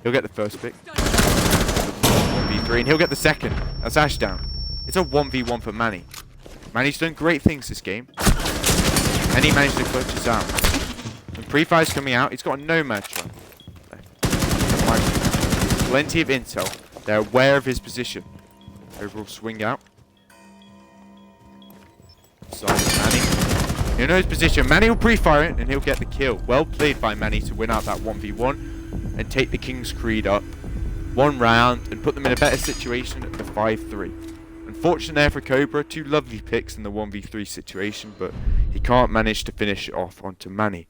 He'll get the first pick. 1v3, and he'll get the second. That's Ash down. It's a 1v1 for Manny. Manny's done great things this game. And he managed to clutch us out. And pre-fire's coming out. He's got a nomad trap. Plenty of intel. They're aware of his position. Overall swing out. Side of Manny. He'll know his position. Manny will pre-fire it, and he'll get the kill. Well played by Manny to win out that 1v1. And take the King's Creed up 1 round and put them in a better situation at the 5-3. Unfortunate there for Cobra, 2 lovely picks in the 1v3 situation, but he can't manage to finish it off onto Manny.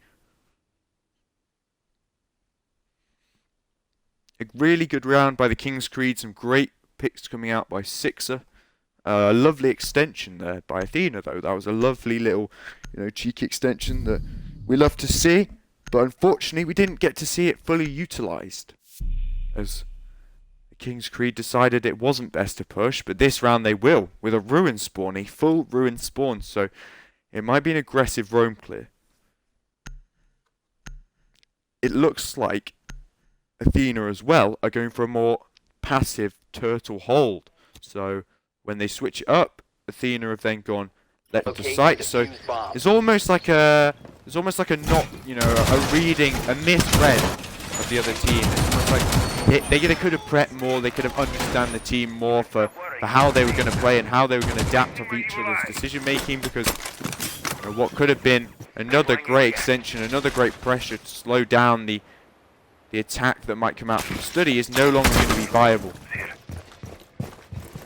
A really good round by the King's Creed, some great picks coming out by Sixer. A lovely extension there by Athena though. That was a lovely little, cheeky extension that we love to see. But unfortunately, we didn't get to see it fully utilised, as the King's Creed decided it wasn't best to push, but this round they will, with a ruin spawn, a full ruin spawn, so it might be an aggressive roam clear. it looks like Athena as well are going for a more passive turtle hold. So when they switch it up, Athena have then gone left to Locate site. and So defuse bomb. it's almost like a not, you know, a reading, a misread of the other team. It's almost like they could have prepped more. They could have understand the team more for how they were going to play and how they were going to adapt to each other's decision making. Because you know, what could have been another great extension, another great pressure to slow down the attack that might come out from study is no longer going to be viable.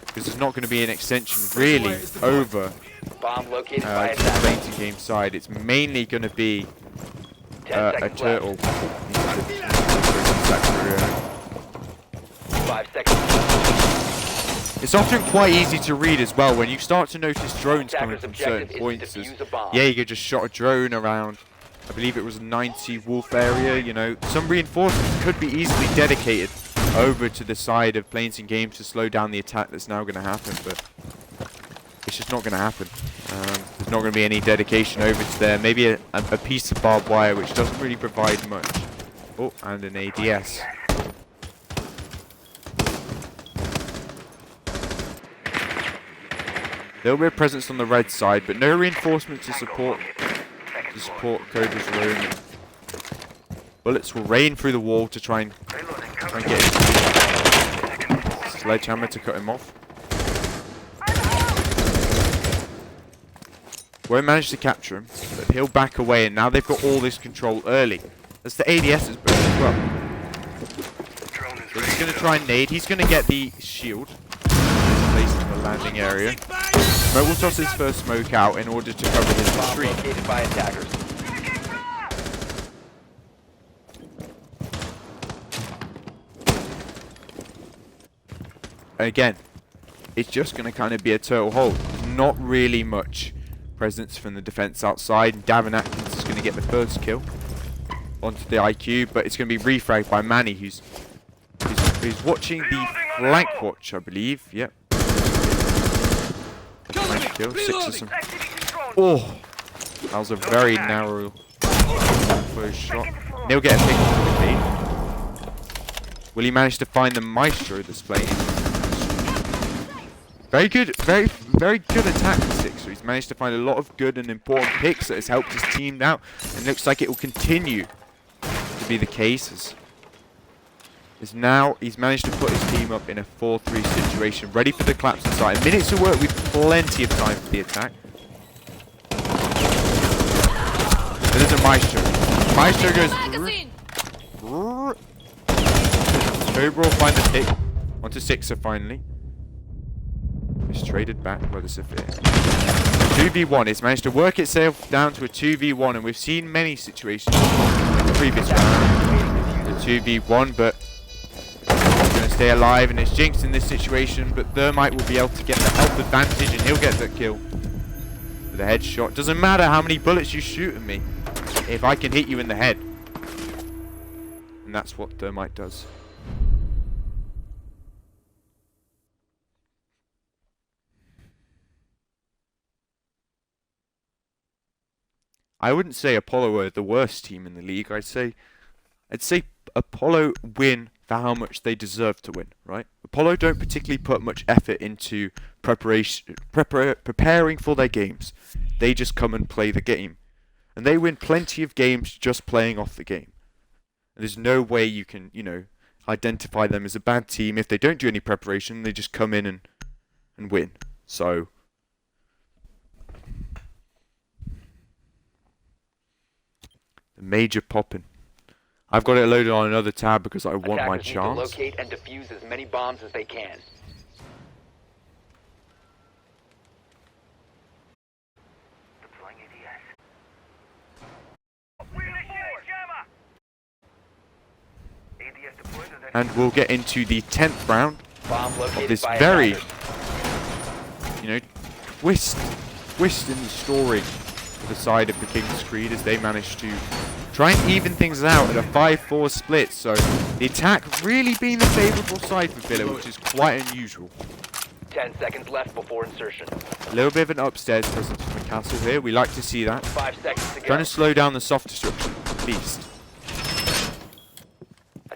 Because there's not going to be an extension really over Bomb located by the attackers. Plainton game side. It's mainly going to be 10 a seconds turtle. left. 5 seconds. It's often quite easy to read as well when you start to notice drones coming Attacker's from objective certain is points. to As defuse a bomb. Jaeger just shot a drone around, I believe it was 90 wolf area. You know, some reinforcements could be easily dedicated over to the side of Plainton Games to slow down the attack that's now going to happen, but it's just not going to happen. There's not going to be any dedication over to there. Maybe a piece of barbed wire, which doesn't really provide much. Oh, and an ADS. Little bit of presence on the red side, but no reinforcements to support Cobra's room. And bullets will rain through the wall to try and get sledgehammer to cut him off. Won't manage to capture him, but he'll back away, and now they've got all this control early. That's the ADS's burn as well. So he's going to try and nade. He's going to get the shield placed in the landing area. Smoke will toss his first smoke out in order to cover his Bomb retreat. located by attackers. Again, it's just going to kind of be a turtle hold. There's not really much presence from the defense outside. And Davin Atkins is going to get the first kill onto the IQ, but it's going to be refragged by Manny, who's watching the flank watch, I believe. Yep. Nice kill. 6 of some. Oh, that was a very narrow close shot. And he'll get a pick for the lead. Will he manage to find the Maestro that's playing? Very good, very good attack for 6. So he's managed to find a lot of good and important picks that has helped his team out, and looks like it will continue to be the case. As now he's managed to put his team up in a 4-3 situation, ready for the collapse inside. Minutes to work with plenty of time for the attack. There's a Maestro. Maestro goes. Magazine. Cobra will find the pick onto 6er finally. It's traded back by the Sophia. 2v1. It's managed to work itself down to a 2v1, and we've seen many situations in the previous round. The 2v1, but he's going to stay alive, and it's Jinx in this situation, but Thermite will be able to get the health advantage, and he'll get the kill with a headshot. Doesn't matter how many bullets you shoot at me, if I can hit you in the head. And that's what Thermite does. I wouldn't say Apollo are the worst team in the league. I'd say Apollo win for how much they deserve to win, right? Apollo don't particularly put much effort into preparing for their games. They just come and play the game. And they win plenty of games just playing off the game. And there's no way you can, you know, identify them as a bad team if they don't do any preparation. They just come in and win. So the major popping. I've got it loaded on another tab because I want my Attackers need to chance. locate and defuse as many bombs as they can. And we'll get into the 10th round Bomb of located this by very, attackers. you know, twist in the story for the side of the King's Creed as they manage to try and even things out at a 5-4 split. So the attack really being the favourable side for Villa, which is quite unusual. 10 seconds left before insertion. A little bit of an upstairs presence from the castle here. We like to see that. 5 seconds to go. Trying to slow down the soft destruction, at least.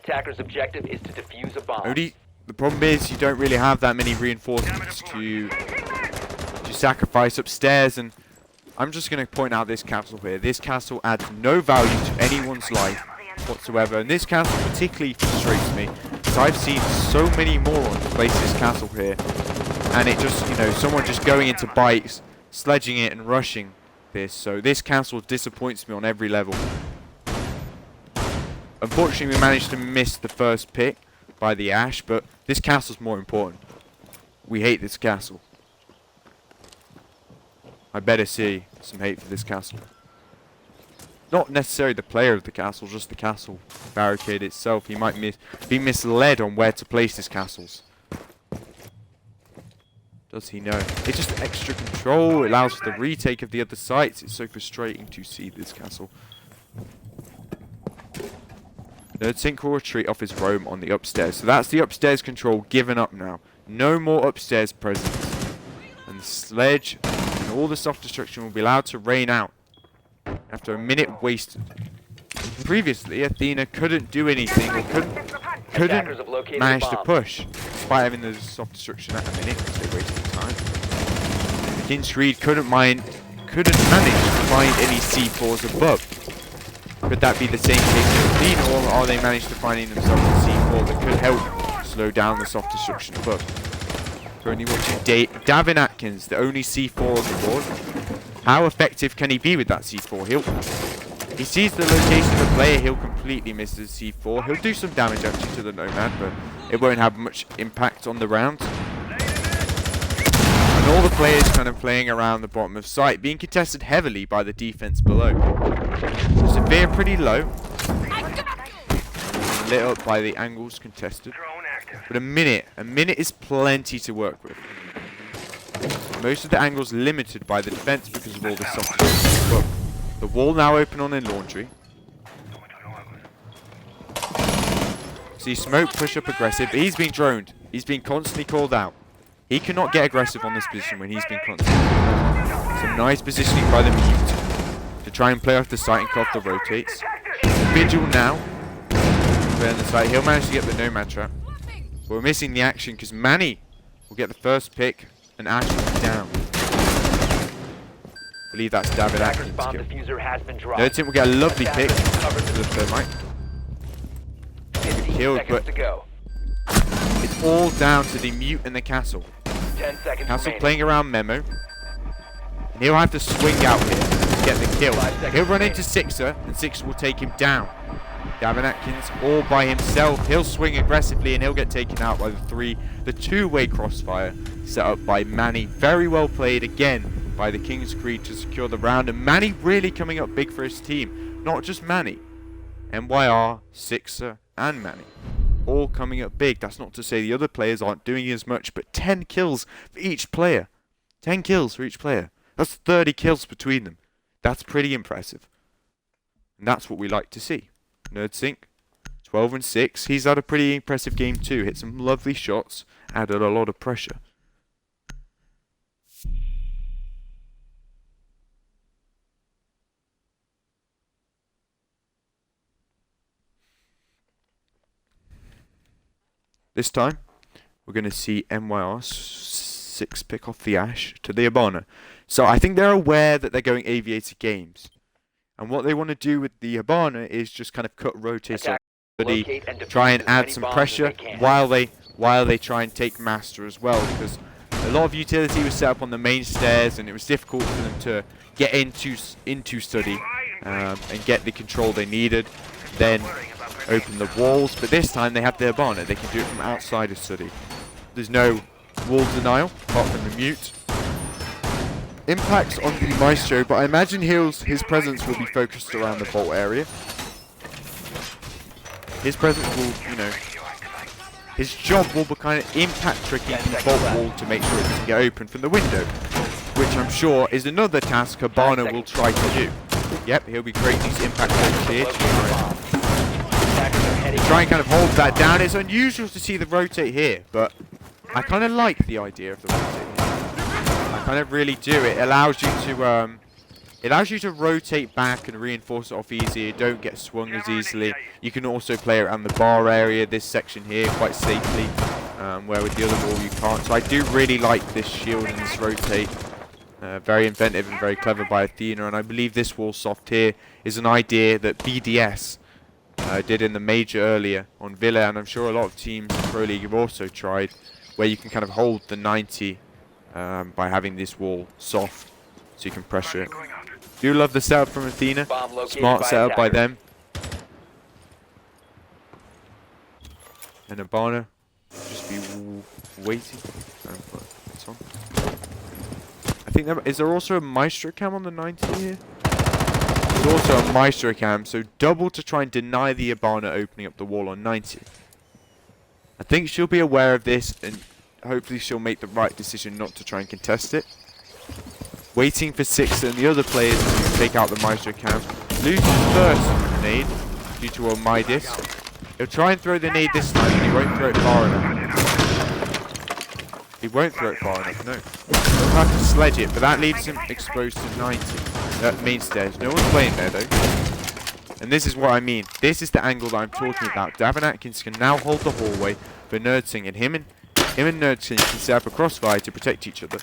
Attacker's objective is to defuse a bomb. The problem is you don't really have that many reinforcements to sacrifice upstairs, and I'm just going to point out this castle here. This castle adds no value to anyone's life whatsoever, and this castle particularly frustrates me because I've seen so many morons place this castle here, and it just, someone just going into bikes, sledging it and rushing this. So this castle disappoints me on every level. Unfortunately, we managed to miss the first pick by the Ash, but this castle's more important. We hate this castle. I better see some hate for this castle. Not necessarily the player of the castle, just the castle barricade itself. He might be misled on where to place his castles. Does he know? It's just extra control. It allows for the retake of the other sites. It's so frustrating to see this castle. NerdSync will retreat off his roam on the upstairs. So that's the upstairs control given up now. No more upstairs presence. And the sledge and all the soft destruction will be allowed to rain out after a minute wasted. Previously, Athena couldn't do anything, or couldn't manage to push, despite having the soft destruction at a minute because they wasted time. The King's Creed couldn't manage to find any C4s above. Could that be the same case with Athena, or are they managed to finding themselves a C4 that could help slow down the soft destruction above? Currently watching Davin Atkins, the only C4 on the board. How effective can he be with that C4? He sees the location of the player, he'll completely miss the C4. He'll do some damage actually to the Nomad, but it won't have much impact on the round. And all the players kind of playing around the bottom of site, being contested heavily by the defense below. Severe pretty low. Lit up by the angles contested. But a minute is plenty to work with. Most of the angles limited by the defense because of all the soft. Look, the wall now open on in laundry. See smoke push up aggressive, but he's being droned. He's being constantly called out. He cannot get aggressive on this position when he's been constantly called out. Some nice positioning by the mute to try and play off the site and cut off the rotates. Vigil now. Play on the site. He'll manage to get the Nomad trap. But we're missing the action because Manny will get the first pick and Ash will be down. I believe that's David Atkins' kill. NerdSync will get a lovely pick to the thermite. Killed, but it's all down to the mute and the castle. Castle playing around Memo. And he'll have to swing out here to get the kill. He'll run into Sixer, and Sixer will take him down. Davin Atkins all by himself. He'll swing aggressively and he'll get taken out by the two-way crossfire set up by Manny. Very well played again by the King's Creed to secure the round. And Manny really coming up big for his team. Not just Manny. MYR, Sixer and Manny. All coming up big. That's not to say the other players aren't doing as much, but 10 kills for each player. 10 kills for each player. That's 30 kills between them. That's pretty impressive. And that's what we like to see. NerdSync, 12 and 6. He's had a pretty impressive game too. Hit some lovely shots, added a lot of pressure. This time, we're going to see MYR 6 pick off the Ash to the Abana. So I think they're aware that they're going Aviator games. And what they want to do with the Habana is just kind of cut rotates off, try and add some pressure while they try and take Master as well, because a lot of utility was set up on the main stairs and it was difficult for them to get into study and get the control they needed, then open the walls. But this time they have the Habana, they can do it from outside of study. There's no wall denial apart from the mute. Impacts on the Maestro, but I imagine his presence will be focused around the vault area. His presence will, his job will be kind of impact tricking the vault wall to make sure it doesn't get open from the window, which I'm sure is another task Habana will try to do. Yep, he'll be creating these impact tricks here to try and kind of hold that down. It's unusual to see the rotate here, but I kind of like the idea of the rotate. I kind of really do. It allows you to It allows you to rotate back and reinforce it off easier. You don't get swung as easily. You can also play around the bar area, this section here, quite safely, where with the other wall you can't. So I do really like this shield and this rotate. Very inventive and very clever by Athena, and I believe this wall soft here is an idea that BDS did in the major earlier on Villa, and I'm sure a lot of teams in Pro League have also tried, where you can kind of hold the 90 by having this wall soft, so you can pressure it. Do love the setup from Athena. Bomb located Smart by setup by attacker. them. And Abana just be waiting. It's on. I think is there also a Maestro cam on the 90 here? There's also a Maestro cam, so double to try and deny the Abana opening up the wall on 90. I think she'll be aware of this, and hopefully she'll make the right decision not to try and contest it. Waiting for Six and the other players to take out the Maestro cam. Loses first nade due to a Midas. He'll try and throw the nade this time, and he won't throw it far enough. He won't throw it far enough, no. He'll have to sledge it, but that leaves him exposed to 90. Main stairs. No one's playing there, though. And this is what I mean. This is the angle that I'm talking about. Davin Atkins can now hold the hallway for Nerdsing, and him and Nerdsing can set up a crossfire to protect each other.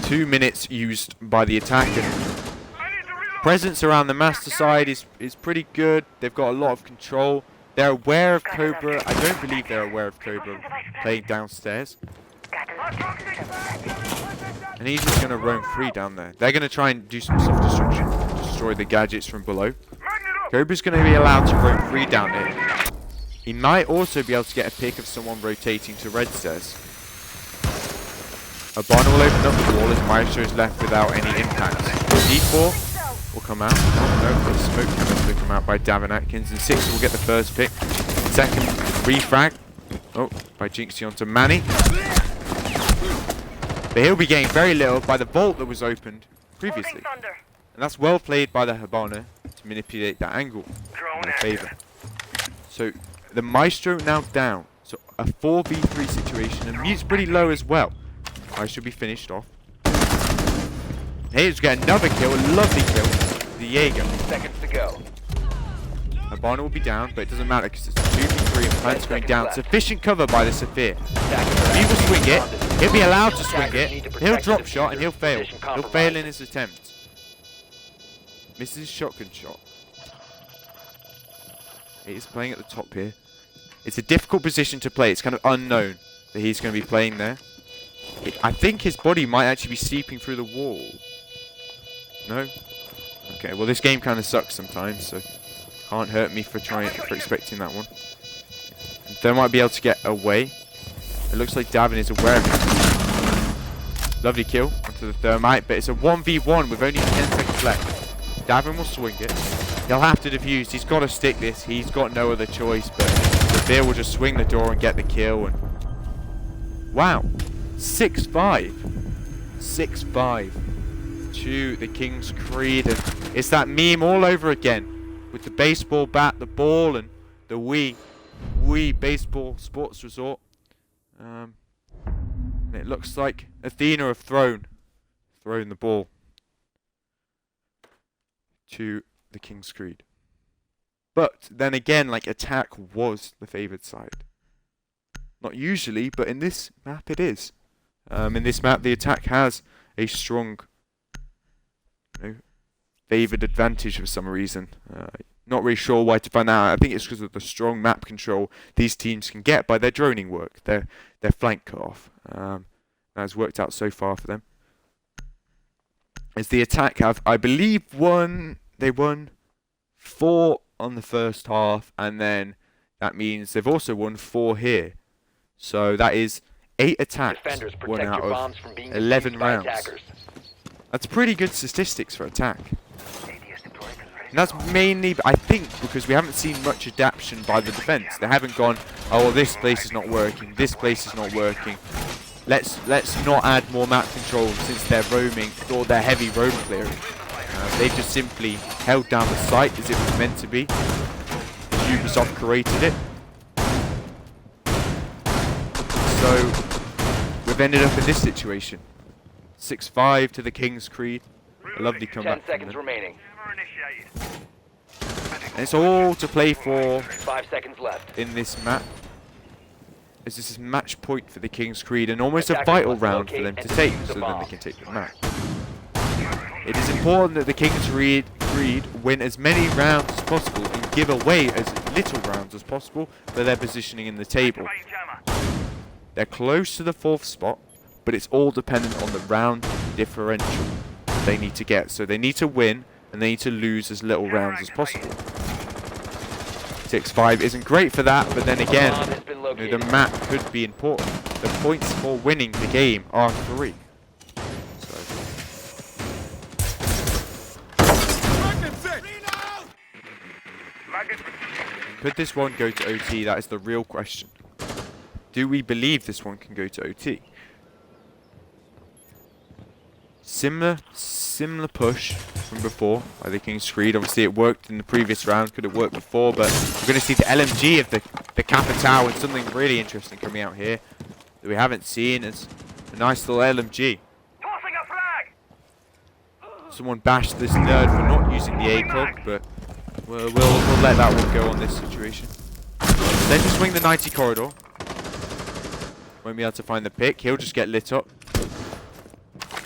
2 minutes used by the attacker. Presence around the master side is pretty good. They've got a lot of control. They're aware of Cobra. I don't believe they're aware of Cobra playing downstairs. And he's just going to roam free down there. They're going to try and do some self-destruction. Destroy the gadgets from below. Cobra's going to be allowed to roam free down there. He might also be able to get a pick of someone rotating to red stairs. Abana will open up the wall as Maestro is left without any impact. D4 will come out. Oh no, the smoke chemist will come out by Davin Atkins, and Six will get the first pick. Second refrag. Oh, by Jinxie onto Manny. But he'll be getting very little by the vault that was opened previously. And that's well played by the Habana to manipulate that angle in their favour. So the Maestro now down. So a 4v3 situation, and Mute's pretty low as well. I should be finished off. Here's get another kill, a lovely kill. The Jaeger. Seconds to go. Habana will be down, but it doesn't matter because it's a 2v3 and Plant's going down. Sufficient cover by the Saphir. He will swing it. He'll be allowed to swing it. He'll drop shot and he'll fail. He'll fail in his attempt. Misses his shotgun shot. He is playing at the top here. It's a difficult position to play. It's kind of unknown that he's going to be playing there. I think his body might actually be seeping through the wall. No? Okay, well this game kind of sucks sometimes, so can't hurt me for expecting that one. They might be able to get away. It looks like Davin is aware of it. Lovely kill onto the thermite, but it's a 1v1 with only 10 seconds left. Davin will swing it. He'll have to defuse. He's got to stick this. He's got no other choice, but the Beer will just swing the door and get the kill. And wow. 6-5. 6-5 to the King's Creed. And it's that meme all over again. With the baseball bat, the ball, and the Wii Baseball Sports Resort. And it looks like Athena have thrown the ball to the King's Creed. But then again, like, attack was the favoured side. Not usually, but in this map it is. In this map, the attack has a strong, favoured advantage for some reason. Not really sure why to find out. I think it's because of the strong map control these teams can get by their droning work, their flank cut-off. That has worked out so far for them. As the attack have, I believe, they won 4 on the first half, and then that means they've also won 4 here. So that is 8 attacks won out of 11 rounds. That's pretty good statistics for attack. And that's mainly, I think, because we haven't seen much adaptation by the defense. They haven't gone, oh, well, this place is not working, this place is not working. Let's not add more map control since they're roaming, or they're heavy roam clearing. They've just simply held down the site as it was meant to be. Ubisoft created it. So we've ended up in this situation. 6-5 to the King's Creed. A lovely 10 comeback from seconds them. remaining. And it's all to play for 5 seconds left. in this map. As this is match point for the King's Creed and almost a Attackers vital must round for locate them to and take, defuse the so then they bomb. can take the map. It is important that the King's Creed win as many rounds as possible and give away as little rounds as possible for their positioning in the table. They're close to the 4th spot, but it's all dependent on the round differential they need to get. So they need to win and they need to lose as little rounds as possible. 6-5 isn't great for that, but then again, Bomb has been you know, located. the map could be important. The points for winning the game are 3. So could this one go to OT? That is the real question. Do we believe this one can go to OT? Similar push from before by the King's Creed. Obviously it worked in the previous round. Could have worked before, but we're going to see the LMG of the Capitao and something really interesting coming out here that we haven't seen. It's a nice little LMG. Tossing a flag! Someone bashed this nerd for not using the ACOG, but we'll let that one go on this situation. Then just swing the 90 corridor. Won't be able to find the pick. He'll just get lit up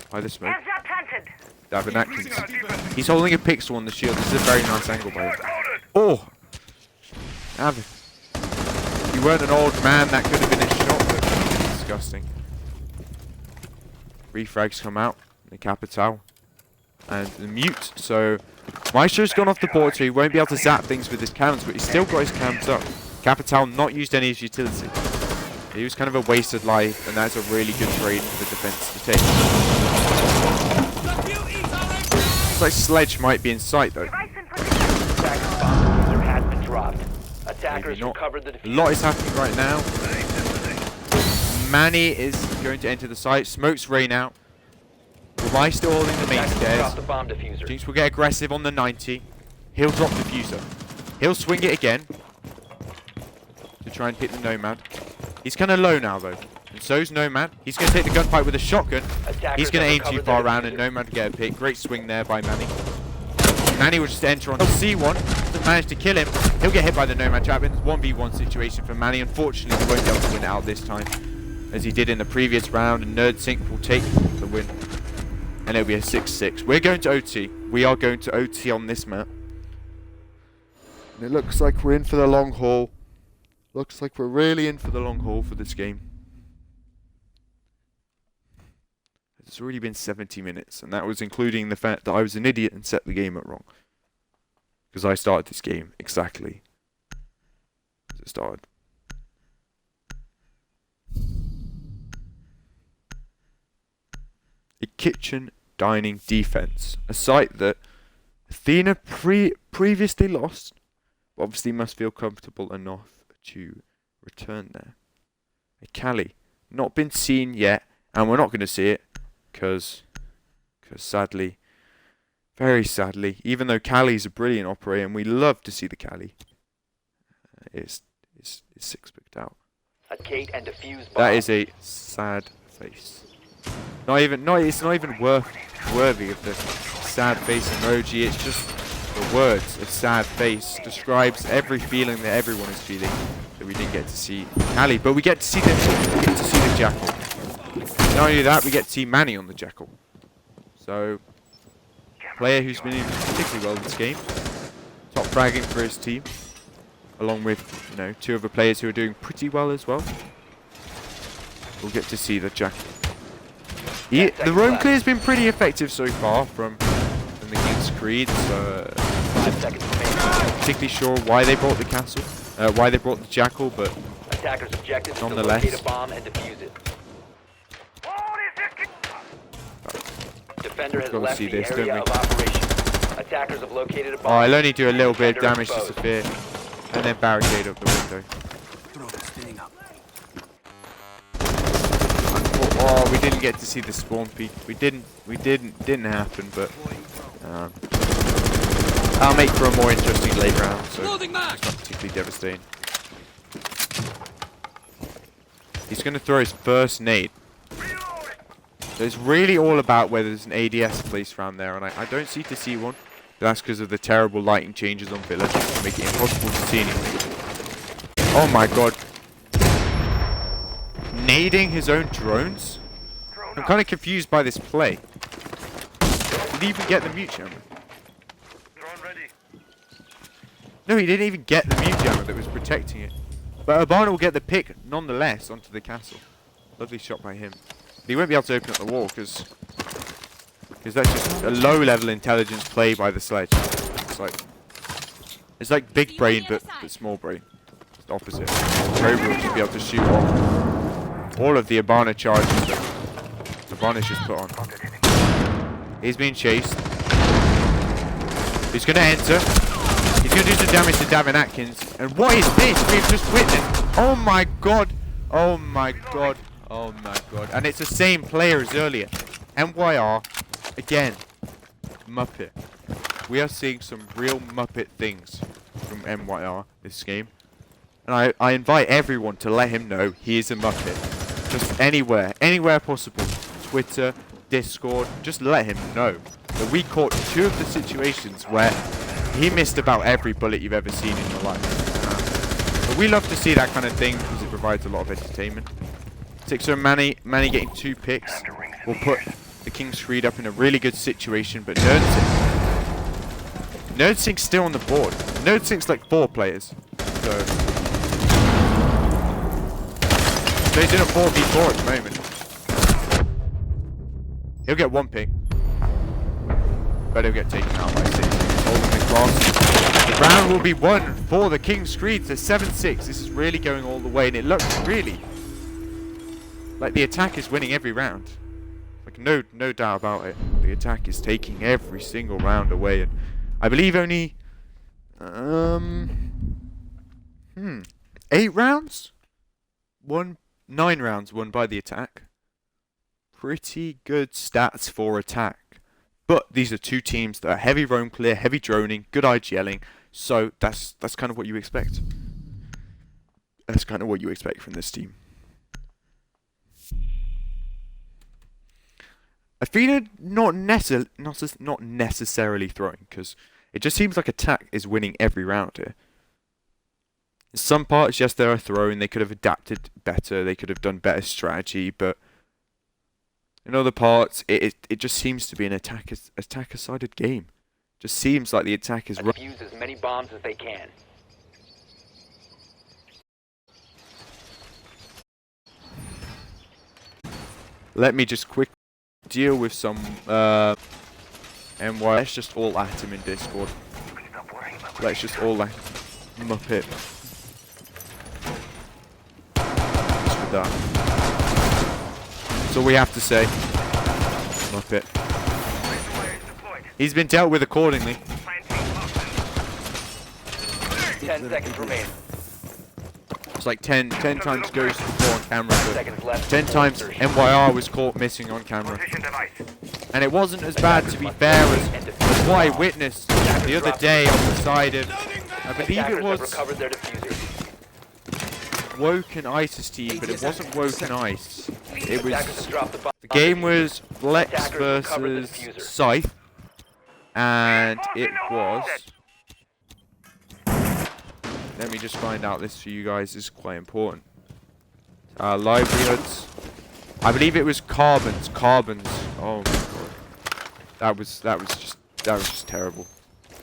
by the smoke. Heads up planted! Davin Atkins. He's holding a pixel on the shield. This is a very nice angle by him. Oh! Davin. If you weren't an old man, that could have been a shot, but it's disgusting. 3 frags come out. The Capitao. And the mute. So, Maestro's gone off the board, so he won't be able to zap things with his cams, but he's still got his cams up. Capitao not used any of his utility. He was kind of a wasted life, and that's a really good trade for the defense to take. Looks like Sledge might be in sight, though. Attackers bomb diffuser has been dropped. Attackers Maybe not. recovered the A diffuser. lot is happening right now. Manny is going to enter the site. Smoke's rain out. Why still holding the main Attackers stairs? dropped the bomb diffuser. Jinx will get aggressive on the 90. He'll drop diffuser. He'll swing it again to try and hit the Nomad. He's kind of low now, though. And so's Nomad. He's going to take the gunfight with a shotgun. Attackers He's going to have aim too recovered far their around and diffuser. Nomad to get a pick. Great swing there by Manny. Manny will just enter on C1. Doesn't manage to kill him. He'll get hit by the Nomad trap. It's a 1v1 situation for Manny. Unfortunately, he won't be able to win it out this time, as he did in the previous round. And Nerd Sync will take the win. And it'll be a 6-6. We're going to OT. We are going to OT on this map. And it looks like we're in for the long haul. Looks like we're really in for the long haul for this game. It's already been 70 minutes, and that was including the fact that I was an idiot and set the game up wrong. Because I started this game exactly as it started. A kitchen dining defense, a site that Athena previously lost, but obviously must feel comfortable enough to return there. A Cali, not been seen yet, and we're not going to see it, because sadly, very sadly, even though Cali's a brilliant operator and we love to see the Cali, it's 6 picked out. Locate and defuse bomb. That is a sad face. It's not even worthy of the sad face emoji. It's just the words. A sad face describes every feeling that everyone is feeling that we didn't get to see Cali, but we get to see the Jackal. Not only that, we get to see Manny on the Jackal. So, player who's been doing particularly well in this game. Top fragging for his team, along with 2 other players who are doing pretty well as well. We'll get to see the Jackal. The roam clear has been pretty effective so far from the King's Creed, so 5 seconds remaining. not particularly sure why they brought the castle, why they brought the Jackal, but Attackers' objective is to Nonetheless. locate a bomb and defuse it. Defender has Gotta left see the this, area don't of operation. Attackers have located a bomb. I'll only do a little bit of Defender damage to exposed. Sophia, and then barricade up the window. Oh, we didn't get to see the spawn peak. Didn't happen, but I'll make for a more interesting late round, so it's not particularly devastating. He's going to throw his first nade. So it's really all about whether there's an ADS placed around there, and I don't seem to see one. But that's because of the terrible lighting changes on Villa, to make it impossible to see anything. Oh my god. Nading his own drones? I'm kind of confused by this play. Did he even get the mute jammer? No, he didn't even get the mute jammer that was protecting it. But Urbana will get the pick nonetheless onto the castle. Lovely shot by him. But he won't be able to open up the wall because that's just a low-level intelligence play by the sledge. It's like big brain but small brain. It's the opposite. Cobra will just be able to shoot off all of the Urbana charges that Urbana's just put on. He's being chased. He's going to enter. He's going to do some damage to Davin Atkins. And what is this we've just witnessed? Oh my god. Oh my god. Oh my god. And it's the same player as earlier. MYR. Again. Muppet. We are seeing some real Muppet things from MYR this game. And I invite everyone to let him know he is a Muppet. Just anywhere. Anywhere possible. Twitter. Discord. Just let him know that we caught 2 of the situations where he missed about every bullet you've ever seen in your life. But we love to see that kind of thing because it provides a lot of entertainment. Sixer and Manny getting 2 picks will put the King's Creed up in a really good situation, but Nerdsink's still on the board. Nerdsink's like 4 players. So he's in a 4v4 at the moment. He'll get 1 pick. But he'll get taken out by 6. Holding the cross. The round will be won for the King's Creed to 7-6. This is really going all the way, and it looks really like the attack is winning every round. Like no doubt about it. The attack is taking every single round away, and I believe only 8 rounds? 9 rounds won by the attack. Pretty good stats for attack. But these are 2 teams that are heavy roam clear, heavy droning, good IGLing, so that's kind of what you expect. That's kind of what you expect from this team. Athena not necessarily throwing, because it just seems like attack is winning every round here. In some parts, yes, they are throwing, they could have adapted better, they could have done better strategy, but in other parts, it just seems to be an attacker-sided game. Just seems like the attack is defuse as many bombs as they can. Let me just quick deal with some MY. Let's just all at him in Discord. Let's just all at Muppet. Just with that. That's all we have to say. Muppet. He's been dealt with accordingly. 10 seconds remain. It's like 10 times Ghost was caught on camera, but 10 times MYR was caught missing on camera. And it wasn't as bad, to be fair, as what I witnessed the other day on the side of, I believe it was Woken Ice's team, but it wasn't Woken Ice. It was, the game was Flex versus Scythe, and it was, let me just find out this for you guys, this is quite important. Livelihoods, I believe it was Carbons, oh my god, that was just terrible.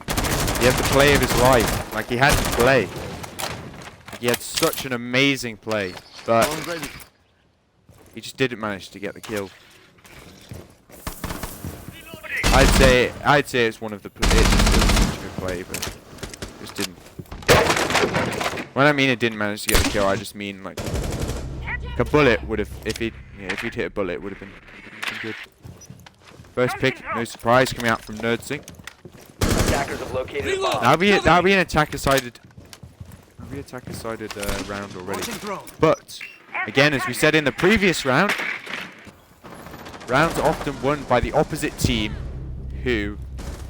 He had the play of his life, like he had to play. He had such an amazing play, but he just didn't manage to get the kill. I'd say it's one of the. It was such a good play, but just didn't. When I mean it didn't manage to get the kill, I just mean like a bullet would have, if he'd hit a bullet, it would have been good. First pick, no surprise, coming out from Nerdsink. Attackers have located a bomb. That'll be an attacker-sided. Round already. But again, as we said in the previous round, rounds are often won by the opposite team, who,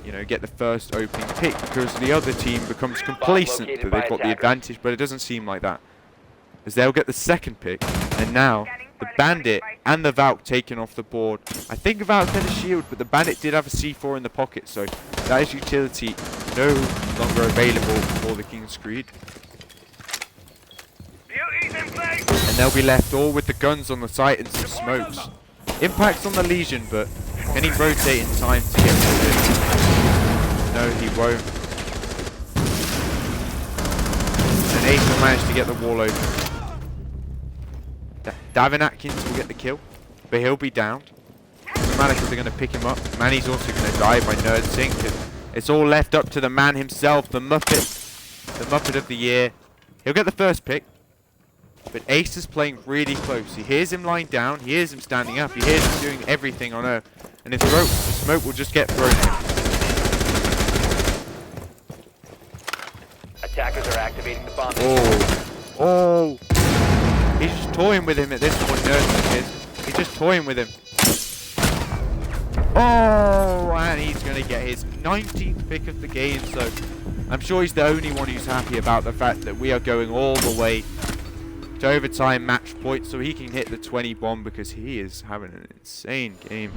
you know, get the first opening pick because the other team becomes complacent that they've got the advantage. But it doesn't seem like that, as they'll get the second pick, and now the Bandit and the Valk taken off the board. I think Valk had a shield, but the Bandit did have a C4 in the pocket, so that is utility no longer available for the King's Creed. And they'll be left all with the guns on the site and some smokes. Impact's on the Legion, but can he rotate in time to get rid of it? No, he won't. And Ace will manage to get the wall open. Davin Atkins will get the kill, but he'll be downed. The Manacles are going to pick him up. Manny's also going to die by Nerd Sync. It's all left up to the man himself, the Muppet of the year. He'll get the first pick, but Ace is playing really close. He hears him lying down, he hears him standing up, he hears him doing everything on Earth, and the smoke will just get thrown in. Attackers are activating the bomb. Oh! He's just toying with him at this point, Nerd is. He's just toying with him. Oh, and he's going to get his 19th pick of the game, so I'm sure he's the only one who's happy about the fact that we are going all the way to overtime match point so he can hit the 20 bomb, because he is having an insane game.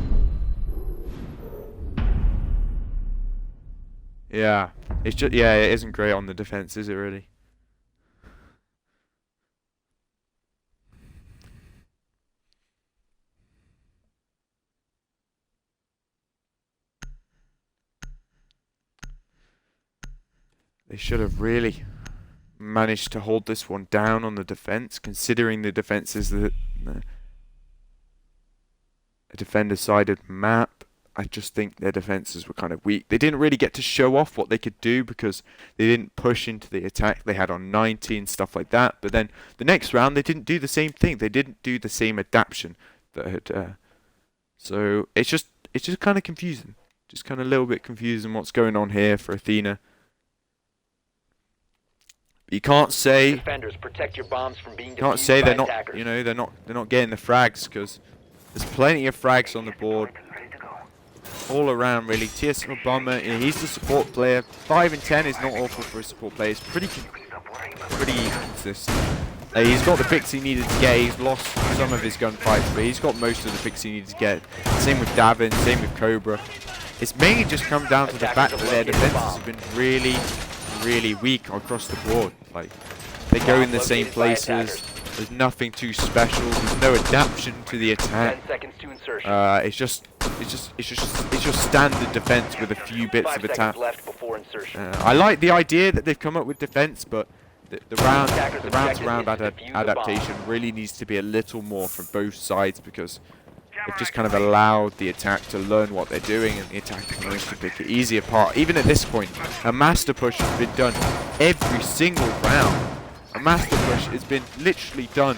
Yeah, it's just, yeah, it isn't great on the defense, is it really? They should have really managed to hold this one down on the defense, considering the defense is a defender-sided map. I just think their defenses were kind of weak. They didn't really get to show off what they could do because they didn't push into the attack they had on 90 and stuff like that. But then the next round, they didn't do the same thing. They didn't do the same adaptation that had. So it's just kind of confusing. Just kind of a little bit confusing what's going on here for Athena. You can't say Defenders, protect your bombs from being can't defused say by they're not, attackers. you know, they're not getting the frags, because there's plenty of frags on the board all around really. TS Obama, he's the support player. 5 and 10 is not awful for a support player. It's pretty consistent. He's got the picks he needed to get. He's lost some of his gunfights, but he's got most of the picks he needed to get. Same with Davin, same with Cobra. It's mainly just come down to the fact that their defenses have been really weak across the board. Like, they go in the same places. There's nothing too special. There's no adaptation to the attack. 10 seconds to insertion. It's just standard defense with a few bits 5 of seconds attack. left before insertion. I like the idea that they've come up with defense, but the round Attackers' to round objective is to defuse the adaptation really needs to be a little more from both sides, because they've just kind of allowed the attack to learn what they're doing, and the attack has managed to pick it easy apart. Even at this point, a master push has been done every single round. A master push has been literally done,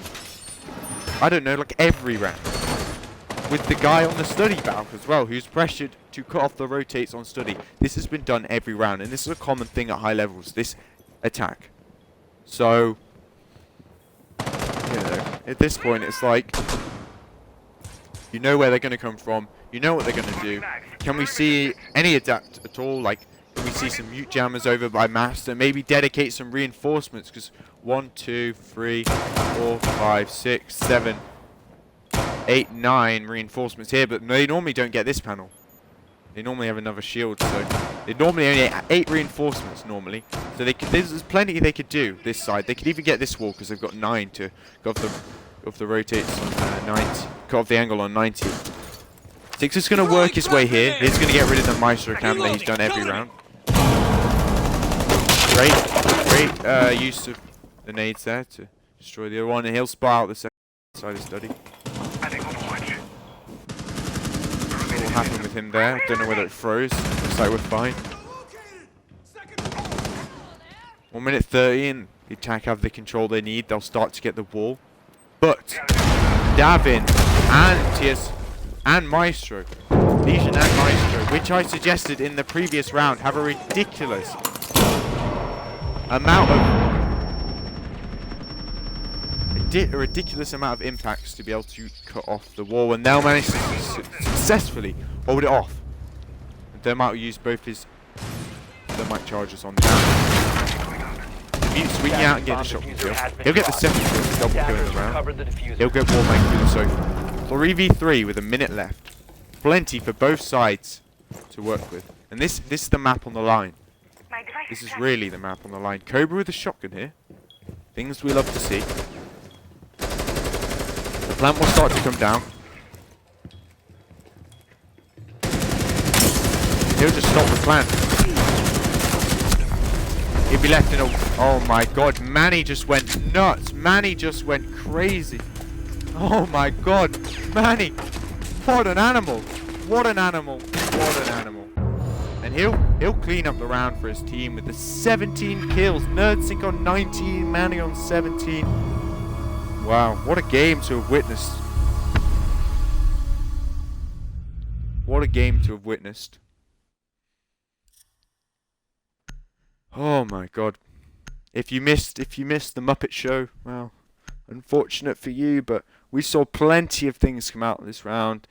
I don't know, like every round. With the guy on the study valve as well, who's pressured to cut off the rotates on study. This has been done every round, and this is a common thing at high levels, this attack. So, you know, at this point it's like, you know where they're going to come from, you know what they're going to do. Can we see any adapt at all? Like, can we see some mute jammers over by Master? Maybe dedicate some reinforcements, because 1, 2, 3, 4, 5, 6, 7, 8, 9 reinforcements here, but they normally don't get this panel. They normally have another shield, so they normally only get 8 reinforcements normally. So there's plenty they could do this side. They could even get this wall, because they've got 9 to go off the rotates on 90, cut off the angle on 90. Six is going to work his way here. He's going to get rid of the Maestro camp that he's done every round. Great use of the nades there to destroy the other one, and he'll spy out the second side of study. What will happen with him there? Don't know whether it froze. Looks like we're fine. 1 minute 30 and the attack have the control they need. They'll start to get the wall. But Davin and TS and Maestro, Legion and Maestro, which I suggested in the previous round, have a ridiculous amount of impacts to be able to cut off the wall, and they'll manage to successfully hold it off. They might use both his thermite charges on down. swing out and get a shotgun kill. He'll get the second kill, the double kill in the round. Recovered the diffuser. He'll get more bang through the sofa. 3v3 with a minute left. Plenty for both sides to work with. And this is the map on the line. This is really the map on the line. Cobra with a shotgun here. Things we love to see. The plant will start to come down. He'll just stop the plant. He'll be left in a... Oh my god, Manny just went nuts. Manny just went crazy. Oh my god, Manny. What an animal. What an animal. What an animal. And he'll clean up the round for his team with the 17 kills. NerdSync on 19, Manny on 17. Wow, what a game to have witnessed. What a game to have witnessed. Oh my god. If you missed the Muppet Show, well, unfortunate for you, but we saw plenty of things come out of this round.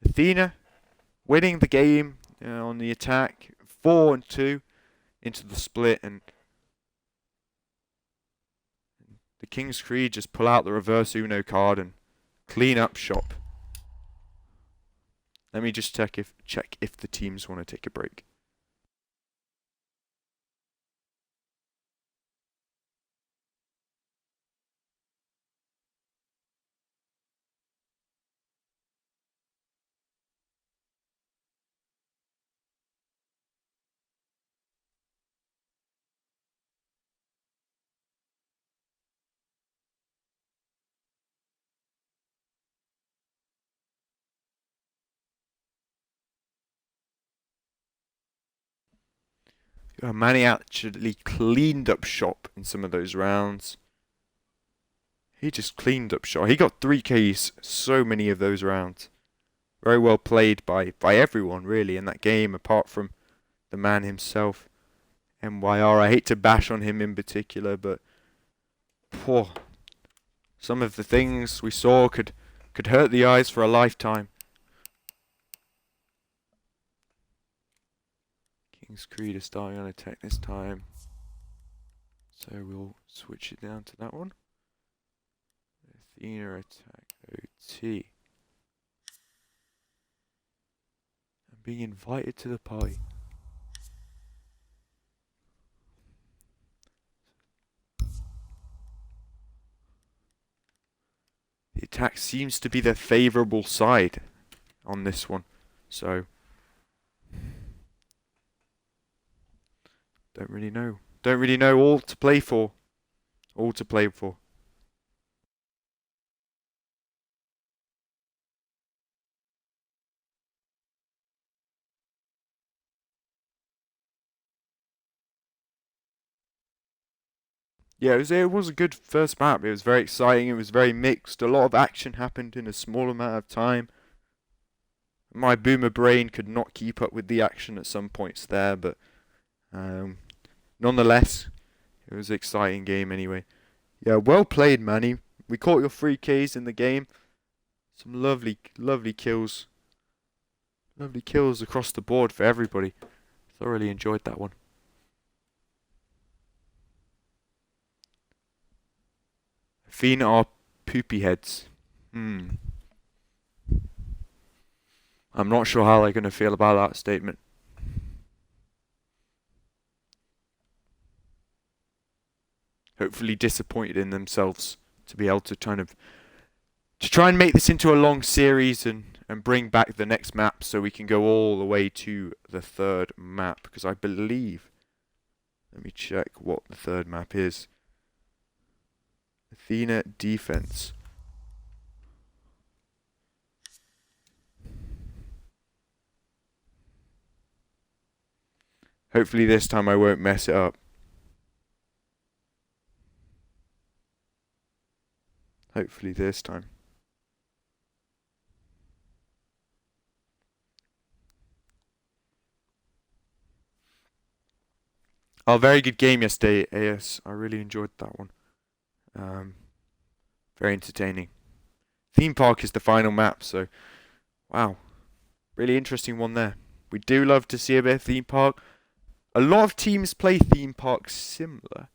Athena winning the game on the attack, 4-2 into the split, and the King's Creed just pull out the reverse Uno card and clean up shop. Let me just check if the teams want to take a break. Manny actually cleaned up shop in some of those rounds. He just cleaned up shop. He got 3 Ks so many of those rounds. Very well played by everyone really in that game, apart from the man himself, MYR. I hate to bash on him in particular, but poor. Some of the things we saw could hurt the eyes for a lifetime. King's Creed is starting on attack this time, so we'll switch it down to that one. Athena attack OT. I'm being invited to the party. The attack seems to be the favourable side on this one, so don't really know. Don't really know all to play for. All to play for. Yeah, it was a good first map. It was very exciting. It was very mixed. A lot of action happened in a small amount of time. My boomer brain could not keep up with the action at some points there, but nonetheless, it was an exciting game anyway. Yeah, well played, Manny. We caught your 3 Ks in the game. Some lovely, lovely kills. Lovely kills across the board for everybody. Thoroughly enjoyed that one. Athena are poopy heads. I'm not sure how they're going to feel about that statement. Hopefully disappointed in themselves to be able to try and make this into a long series and bring back the next map so we can go all the way to the 3rd map, because I believe, let me check what the 3rd map is. Athena defense. Hopefully this time I won't mess it up. Hopefully this time. Oh, very good game yesterday, AS. I really enjoyed that one. Very entertaining. Theme Park is the final map, so wow. Really interesting one there. We do love to see a bit of Theme Park. A lot of teams play Theme Park similar.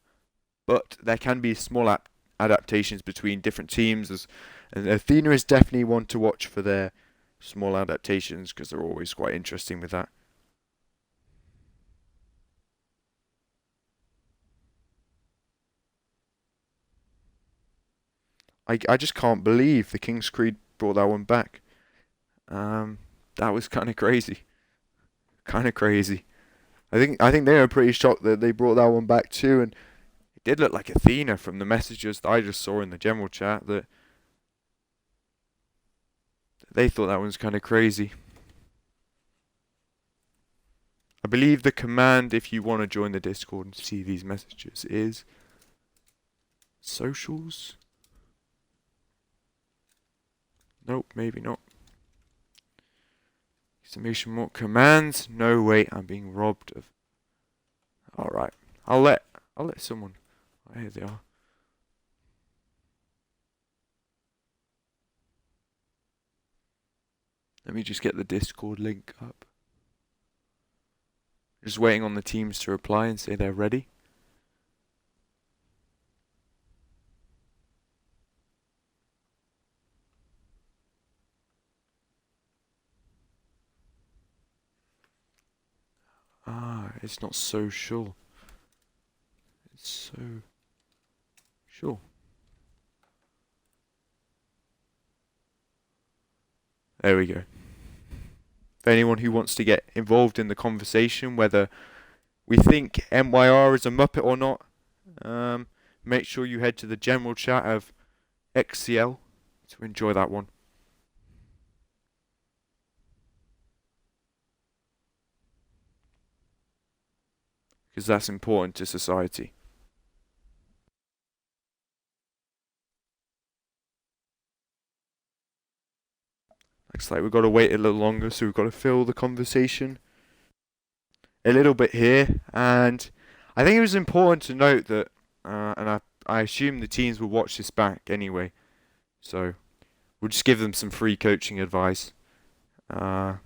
but there can be small adaptations between different teams. And Athena is definitely one to watch for their small adaptations because they're always quite interesting with that. I just can't believe the King's Creed brought that one back. That was kind of crazy. Kind of crazy. I think they were pretty shocked that they brought that one back too, and it did look like Athena from the messages that I just saw in the general chat that they thought that one was kind of crazy. I believe the command, if you want to join the Discord and see these messages, is socials. Nope, maybe not. Exclamation mark commands. No, wait, I'm being robbed of. All right, I'll let someone. Oh, here they are. Let me just get the Discord link up. Just waiting on the teams to reply and say they're ready. Ah, it's not social. It's so sure. There we go. For anyone who wants to get involved in the conversation, whether we think MYR is a Muppet or not, make sure you head to the general chat of XCL to enjoy that one. Because that's important to society. Looks like we've got to wait a little longer, so we've got to fill the conversation a little bit here. And I think it was important to note that, and I assume the teams will watch this back anyway, so we'll just give them some free coaching advice. I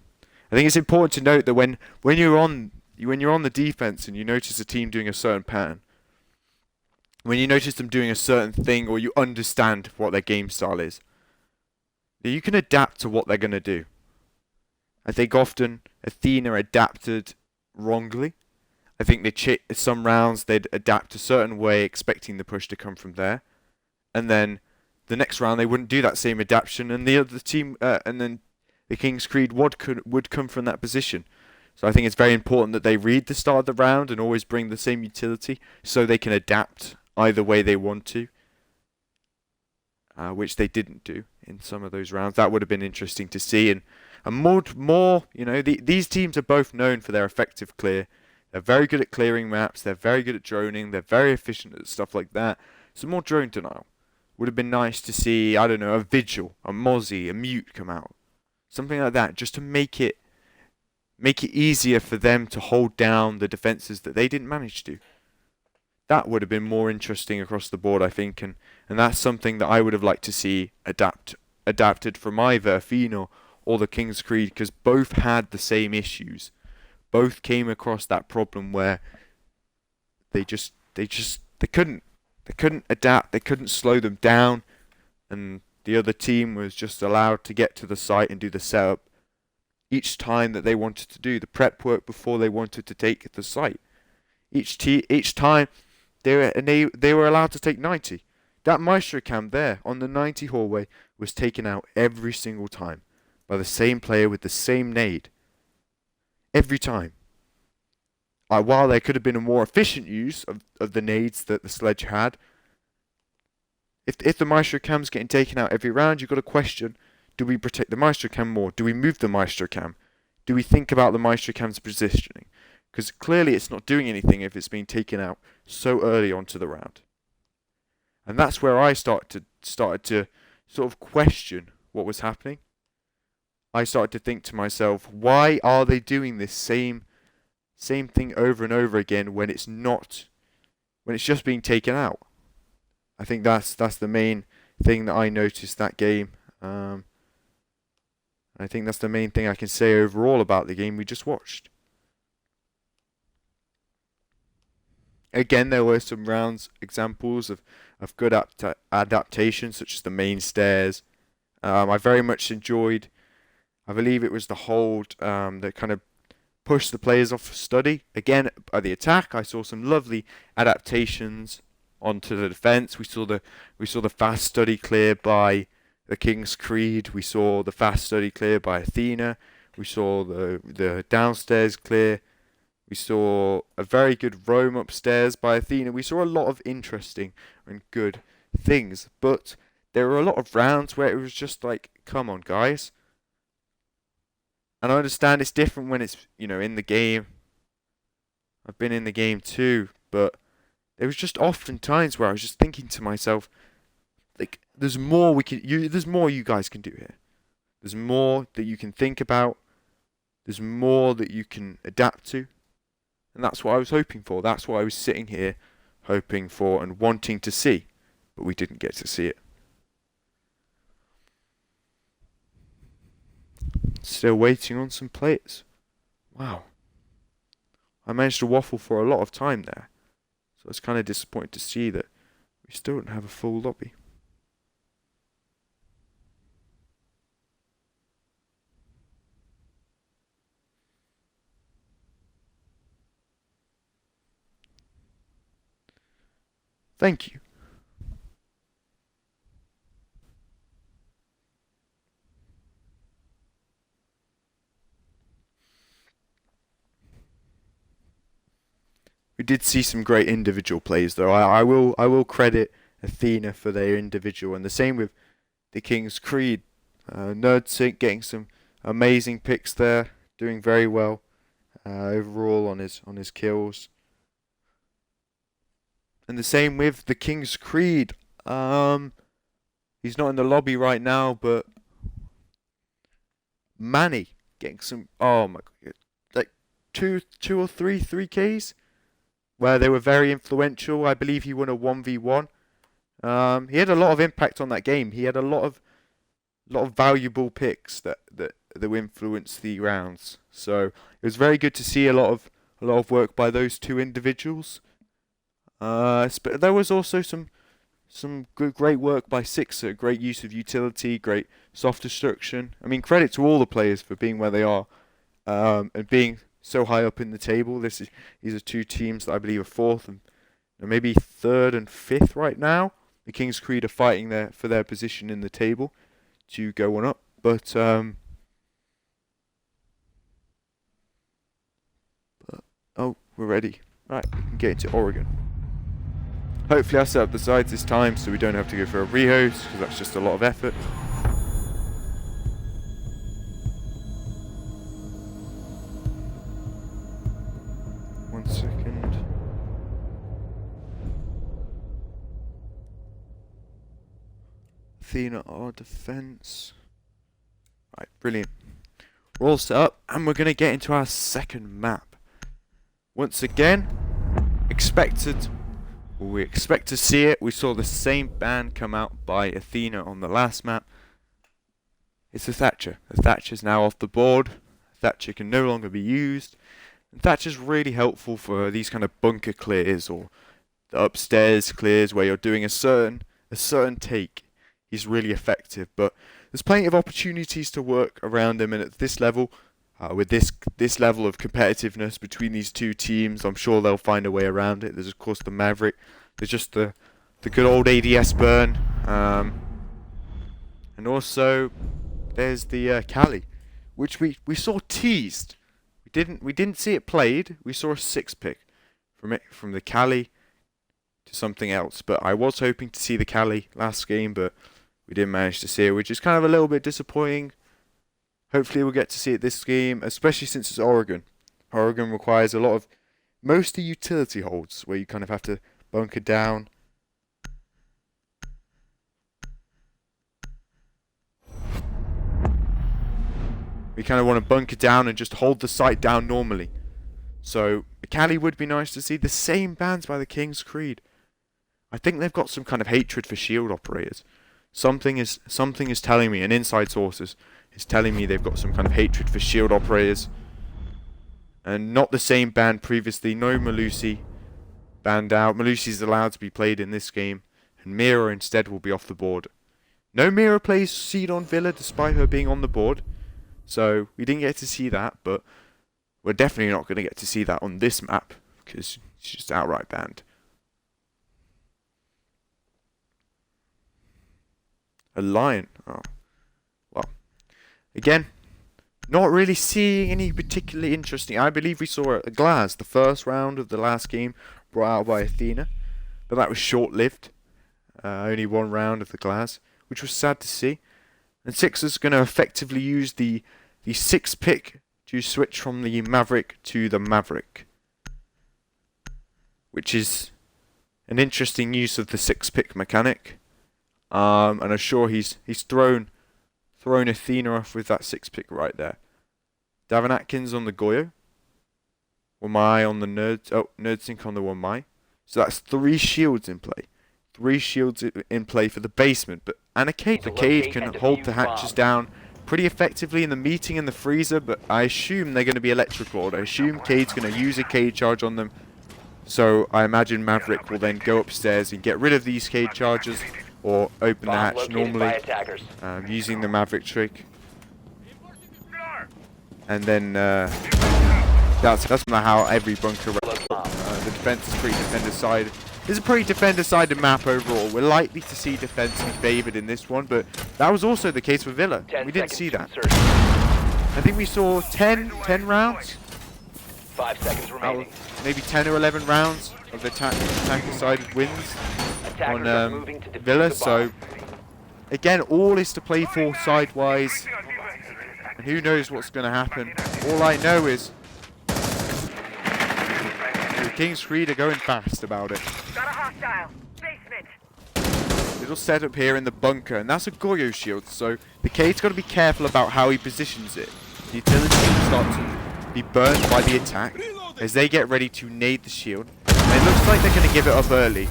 think it's important to note that when you're on the defense and you notice a team doing a certain pattern, when you notice them doing a certain thing or you understand what their game style is, you can adapt to what they're going to do. I think often Athena adapted wrongly. I think some rounds they'd adapt a certain way, expecting the push to come from there, and then the next round they wouldn't do that same adaptation, and the other team, and then the King's Creed would come from that position. So I think it's very important that they read the start of the round and always bring the same utility, so they can adapt either way they want to, which they didn't do in some of those rounds. That would have been interesting to see, and more, these teams are both known for their effective clear. They're very good at clearing maps. They're very good at droning. They're very efficient at stuff like that. Some more drone denial. Would have been nice to see, I don't know, a Vigil, a Mozzie, a Mute come out. Something like that, just to make it easier for them to hold down the defenses that they didn't manage to. That would have been more interesting across the board, I think, and that's something that I would have liked to see adapted from either Athena or the King's Creed, because both had the same issues. Both came across that problem where they couldn't adapt, they couldn't slow them down, and the other team was just allowed to get to the site and do the setup each time that they wanted to do the prep work before they wanted to take the site. Each time they were allowed to take 90. That Maestro cam there on the 90 hallway was taken out every single time by the same player with the same nade. Every time. While there could have been a more efficient use of the nades that the sledge had, if the Maestro cam's getting taken out every round, you've got to question, do we protect the Maestro cam more? Do we move the Maestro cam? Do we think about the Maestro cam's positioning? Because clearly it's not doing anything if it's being taken out so early onto the round. And that's where I started to sort of question what was happening. I started to think to myself, why are they doing this same thing over and over again when it's just being taken out? I think that's the main thing that I noticed that game. I think that's the main thing I can say overall about the game we just watched. Again, there were some rounds examples of good adaptations, such as the main stairs. I very much enjoyed, I believe it was the hold that kind of pushed the players off study. Again, by the attack, I saw some lovely adaptations onto the defense. We saw the fast study clear by the King's Creed. We saw the fast study clear by Athena. We saw the downstairs clear. We saw a very good roam upstairs by Athena. We saw a lot of interesting and good things, but there were a lot of rounds where it was just like, come on, guys. And I understand it's different when it's, in the game. I've been in the game too, but there was just often times where I was just thinking to myself, like, there's more there's more you guys can do here. There's more that you can think about. There's more that you can adapt to. And that's what I was hoping for. That's what I was sitting here hoping for and wanting to see. But we didn't get to see it. Still waiting on some players. Wow. I managed to waffle for a lot of time there. So I was kind of disappointed to see that we still don't have a full lobby. Thank you. We did see some great individual plays, though. I will credit Athena for their individual, and the same with the King's Creed. Nerdsync getting some amazing picks there, doing very well overall on his kills. And the same with the King's Creed. He's not in the lobby right now, but Manny getting some, oh my god, like two or three 3Ks where they were very influential. I believe he won a 1v1. He had a lot of impact on that game. He had a lot of valuable picks that influenced the rounds. So it was very good to see a lot of work by those two individuals. But there was also some great work by Sixer, great use of utility, great soft destruction. I mean, credit to all the players for being where they are, and being so high up in the table. These are two teams that I believe are fourth and maybe third and fifth right now. The King's Creed are fighting for their position in the table to go on up, but oh, we're ready. Right, we can get into Oregon. Hopefully I set up the sides this time so we don't have to go for a rehost, because that's just a lot of effort. One second. Athena, our defense. Right, brilliant. We're all set up, and we're going to get into our second map. Once again, we expect to see it. We saw the same ban come out by Athena on the last map. It's a Thatcher. The Thatcher's now off the board. Thatcher can no longer be used. And Thatcher's really helpful for these kind of bunker clears or the upstairs clears where you're doing a certain take. He's really effective, but there's plenty of opportunities to work around him, and at this level, with this level of competitiveness between these two teams, I'm sure they'll find a way around it. There's of course the Maverick. There's just the good old ADS burn, and also there's the Cali, which we saw teased. We didn't see it played. We saw a 6-pick from the Cali to something else. But I was hoping to see the Cali last game, but we didn't manage to see it, which is kind of a little bit disappointing. Hopefully we'll get to see it this game, especially since it's Oregon. Oregon requires mostly utility holds, where you kind of have to bunker down. We kind of want to bunker down and just hold the site down normally. So, Cali would be nice to see. The same bans by the King's Creed. I think they've got some kind of hatred for shield operators. Something is telling me, an inside source is telling me they've got some kind of hatred for shield operators. And not the same ban previously. No Malusi. banned out. Malusi's allowed to be played in this game, and Mira instead will be off the board. No Mira plays Seed on Villa despite her being on the board, so we didn't get to see that, but we're definitely not going to get to see that on this map, because she's just outright banned. A lion. Oh. Well, again, not really seeing any particularly interesting. I believe we saw a Glass, the first round of the last game, brought out by Athena, but that was short-lived. Only one round of the Glass, which was sad to see. And Sixers going to effectively use the 6th pick to switch from the Maverick to the Maverick, which is an interesting use of the 6th pick mechanic. And I'm sure he's thrown Athena off with that 6th pick right there. Davin Atkins on the Goyo. Wamai on the Nerdsync on the Wamai. So that's 3 shields in play. 3 shields in play for the basement. But a Cade. The Cade can hold the hatches down pretty effectively in the meeting and the freezer, but I assume they're going to be electric-lawed. I assume Cade's going to use a Cade charge on them. So I imagine Maverick will then go upstairs and get rid of these Cade charges, or open the hatch normally, using the Maverick trick. And then that's not how every bunker runs. The defense is pretty defender side. This is a pretty defender sided map overall. We're likely to see defense be favoured in this one, but that was also the case for Villa. We didn't see that. I think we saw 10 rounds. 5 seconds remaining. Maybe 10 or 11 rounds of the tanker sided wins on Villa. So again, all is to play for sidewise, and who knows what's going to happen. All I know is the King's Creed are going fast about it. Got a hostile. Basement. Little setup here in the bunker, and that's a Goyo shield, so the Cade's got to be careful about how he positions it. The utility will start to be burned by the attack as they get ready to nade the shield. And it looks like they're going to give it up early.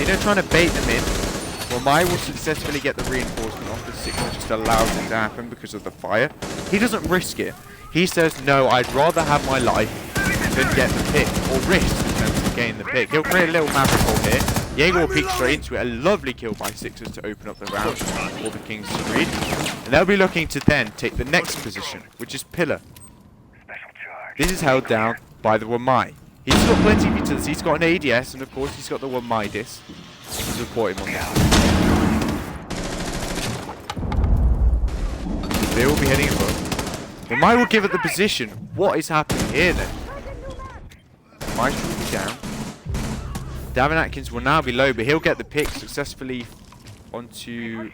They're trying to bait them in. Well, Mai will successfully get the reinforcement off. The Sixer just allows it to happen because of the fire. He doesn't risk it. He says, no, I'd rather have my life than get the pick, or risk in terms of getting the pick. He'll create a little Maverick hole here. Jaeger will peek straight into it. A lovely kill by Sixers to open up the round for the King's Creed. And they'll be looking to then take the next position, which is Pillar. This is held down by the Wamai. He's got plenty of utilities. He's got an ADS, and of course he's got the Wamai disc to support him on that. They will be heading above. Wamai will give it the position. What is happening here then? Wamai will be down. Davin Atkins will now be low, but he'll get the pick successfully onto...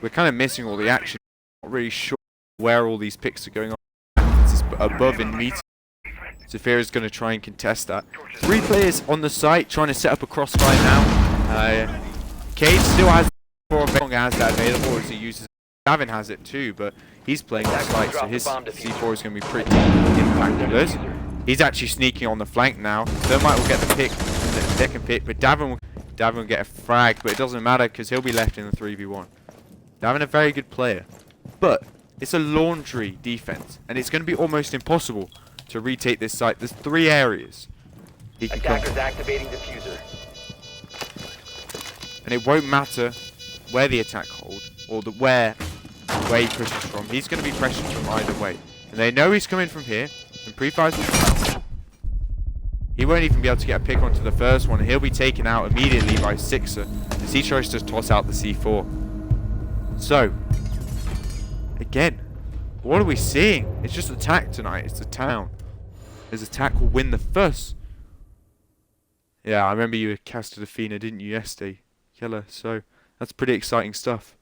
We're kind of missing all the action. Not really sure where all these picks are going on. This is above in meter. Zafir is going to try and contest that. 3 players on the site trying to set up a crossfire now. Cade still has that available as he uses it. Davin has it too, but he's playing on site, so his C4 is going to be pretty impactless. He's actually sneaking on the flank now. Thermite will get the pick, the second pick, but Davin will get a frag, but it doesn't matter because he'll be left in the 3v1. Davin a very good player, but it's a laundry defense, and it's going to be almost impossible to retake this site. There's 3 areas he can come from. Activating diffuser. And it won't matter where the attack hold or where he pushes from. He's going to be pressured from either way. And they know he's coming from here. And pre-fires will. He won't even be able to get a pick onto the first one. He'll be taken out immediately by Sixer as he tries to toss out the C4. So, again, what are we seeing? It's just attack tonight. It's the town. His attack will win the first. Yeah, I remember you casted Athena, didn't you, yesterday, Keller? So that's pretty exciting stuff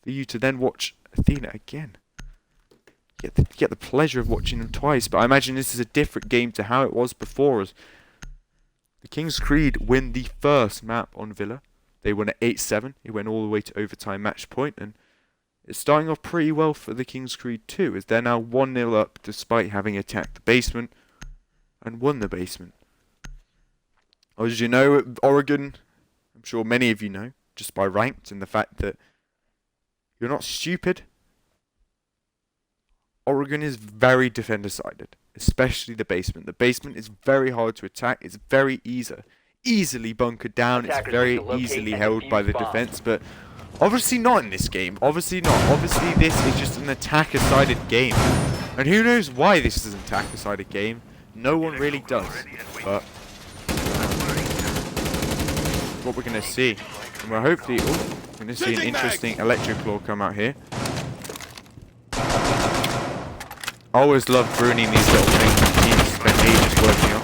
for you to then watch Athena again. Get the pleasure of watching them twice. But I imagine this is a different game to how it was before. As the King's Creed win the first map on Villa. They won at 8-7. It went all the way to overtime match point, and it's starting off pretty well for the King's Creed too, as they're now 1-0 up despite having attacked the basement and won the basement. As you know, Oregon, I'm sure many of you know, just by ranked and the fact that you're not stupid. Oregon is very defender-sided. especially the basement. The basement is very hard to attack. It's very easily bunkered down. It's Attackers very need to locate easily and held by defuse the bombs. defense, but obviously not in this game. Obviously not. Obviously this is just an attacker-sided game. And who knows why this is an attacker-sided game? No one really does. But what we're going to see. And we're hopefully going to see an interesting electric claw come out here. I always love ruining these little things that teams spend ages working on.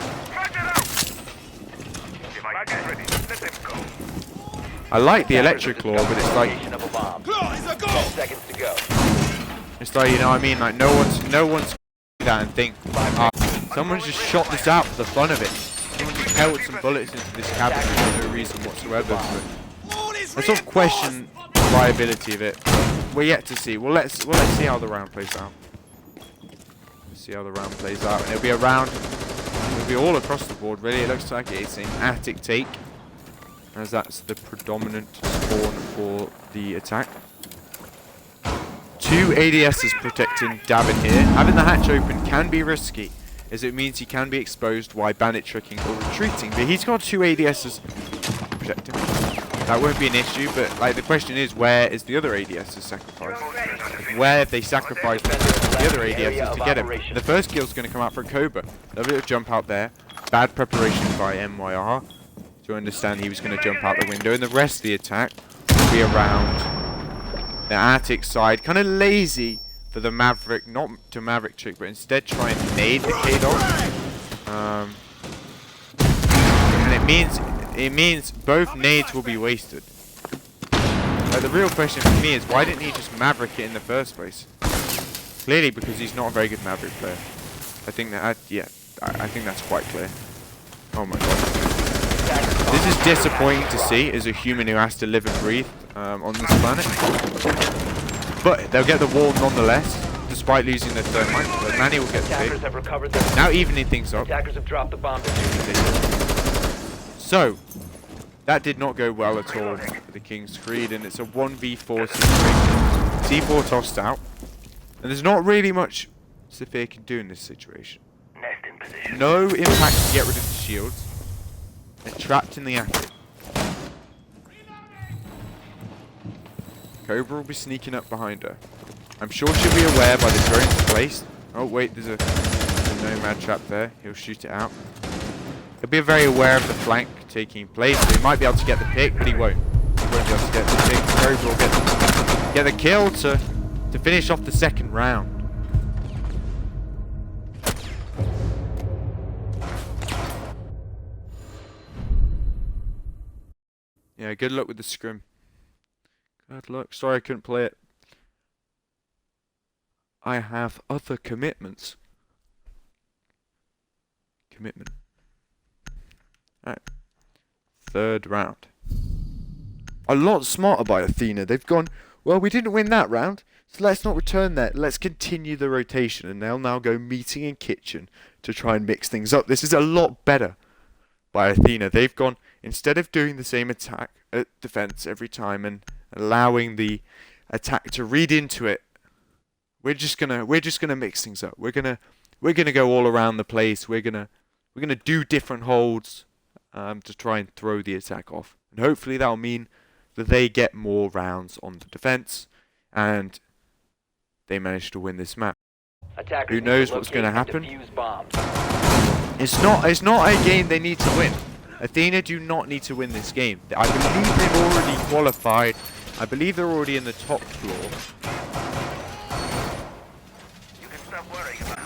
I like the electric claw, but it's like, Location of a bomb. Claw is a go! 10 seconds to go. it's like, you know what I mean? Like no one's do that and think, ah, someone's just shot this out for the fun of it. Someone just pelted some bullets into this cabin for no reason whatsoever. But I sort of question the viability of it. We're yet to see. Well, let's see how the round plays out. Let's see how the round plays out, and it'll be a round. It'll be all across the board. Really, it looks like it's an attic take, as that's the predominant spawn for the attack. 2 ADSs protecting Davin here. Having the hatch open can be risky, as it means he can be exposed while bandit tricking or retreating. But he's got 2 ADSs protecting him. That won't be an issue, but like the question is, where is the other ADSs sacrificed? Where have they sacrificed the other ADSs to get him? The first kill's going to come out for Cobra. Lovely little jump out there. Bad preparation by MYR to understand he was going to jump out the window, and the rest of the attack will be around the attic side. Kind of lazy for the Maverick, not to Maverick trick, but instead try and nade the K-Dog. And it means both nades will be wasted. Like, the real question for me is, why didn't he just Maverick it in the first place? Clearly because he's not a very good Maverick player. I think that, I think that's quite clear. Oh my god. This is disappointing to see as a human who has to live and breathe on this planet. But they'll get the wall nonetheless, despite losing their thermite. But Manny will get the Attackers pick. have recovered their Now evening things up. Attackers have dropped the bomb diffuser. So, that did not go well at all for the King's Creed, and it's a 1v4 situation. C4 tossed out, and there's not really much Sophia can do in this situation. No impact to get rid of the shields. They're trapped in the attic. Cobra will be sneaking up behind her. I'm sure she'll be aware by the drones placed. Oh wait, there's a nomad trap there. He'll shoot it out. He'll be very aware of the flank taking place. So he might be able to get the pick, but he won't. He won't be able to get the pick. Cobra will get the kill to finish off the second round. Yeah, good luck with the scrim. Good luck. Sorry I couldn't play it. I have other commitments. Commitment. Alright. Third round. A lot smarter by Athena. They've gone, well, we didn't win that round, so let's not return that. Let's continue the rotation. And they'll now go meeting in kitchen to try and mix things up. This is a lot better by Athena. They've gone, instead of doing the same attack defense every time and allowing the attack to read into it, we're just gonna mix things up. We're gonna go all around the place. We're gonna do different holds to try and throw the attack off, and hopefully that'll mean that they get more rounds on the defense and they manage to win this map. Attackers Who need to knows what's locate gonna and happen? defuse bombs. It's not a game they need to win. Athena do not need to win this game. I believe they've already qualified. I believe they're already in the top floor. You can stop worrying about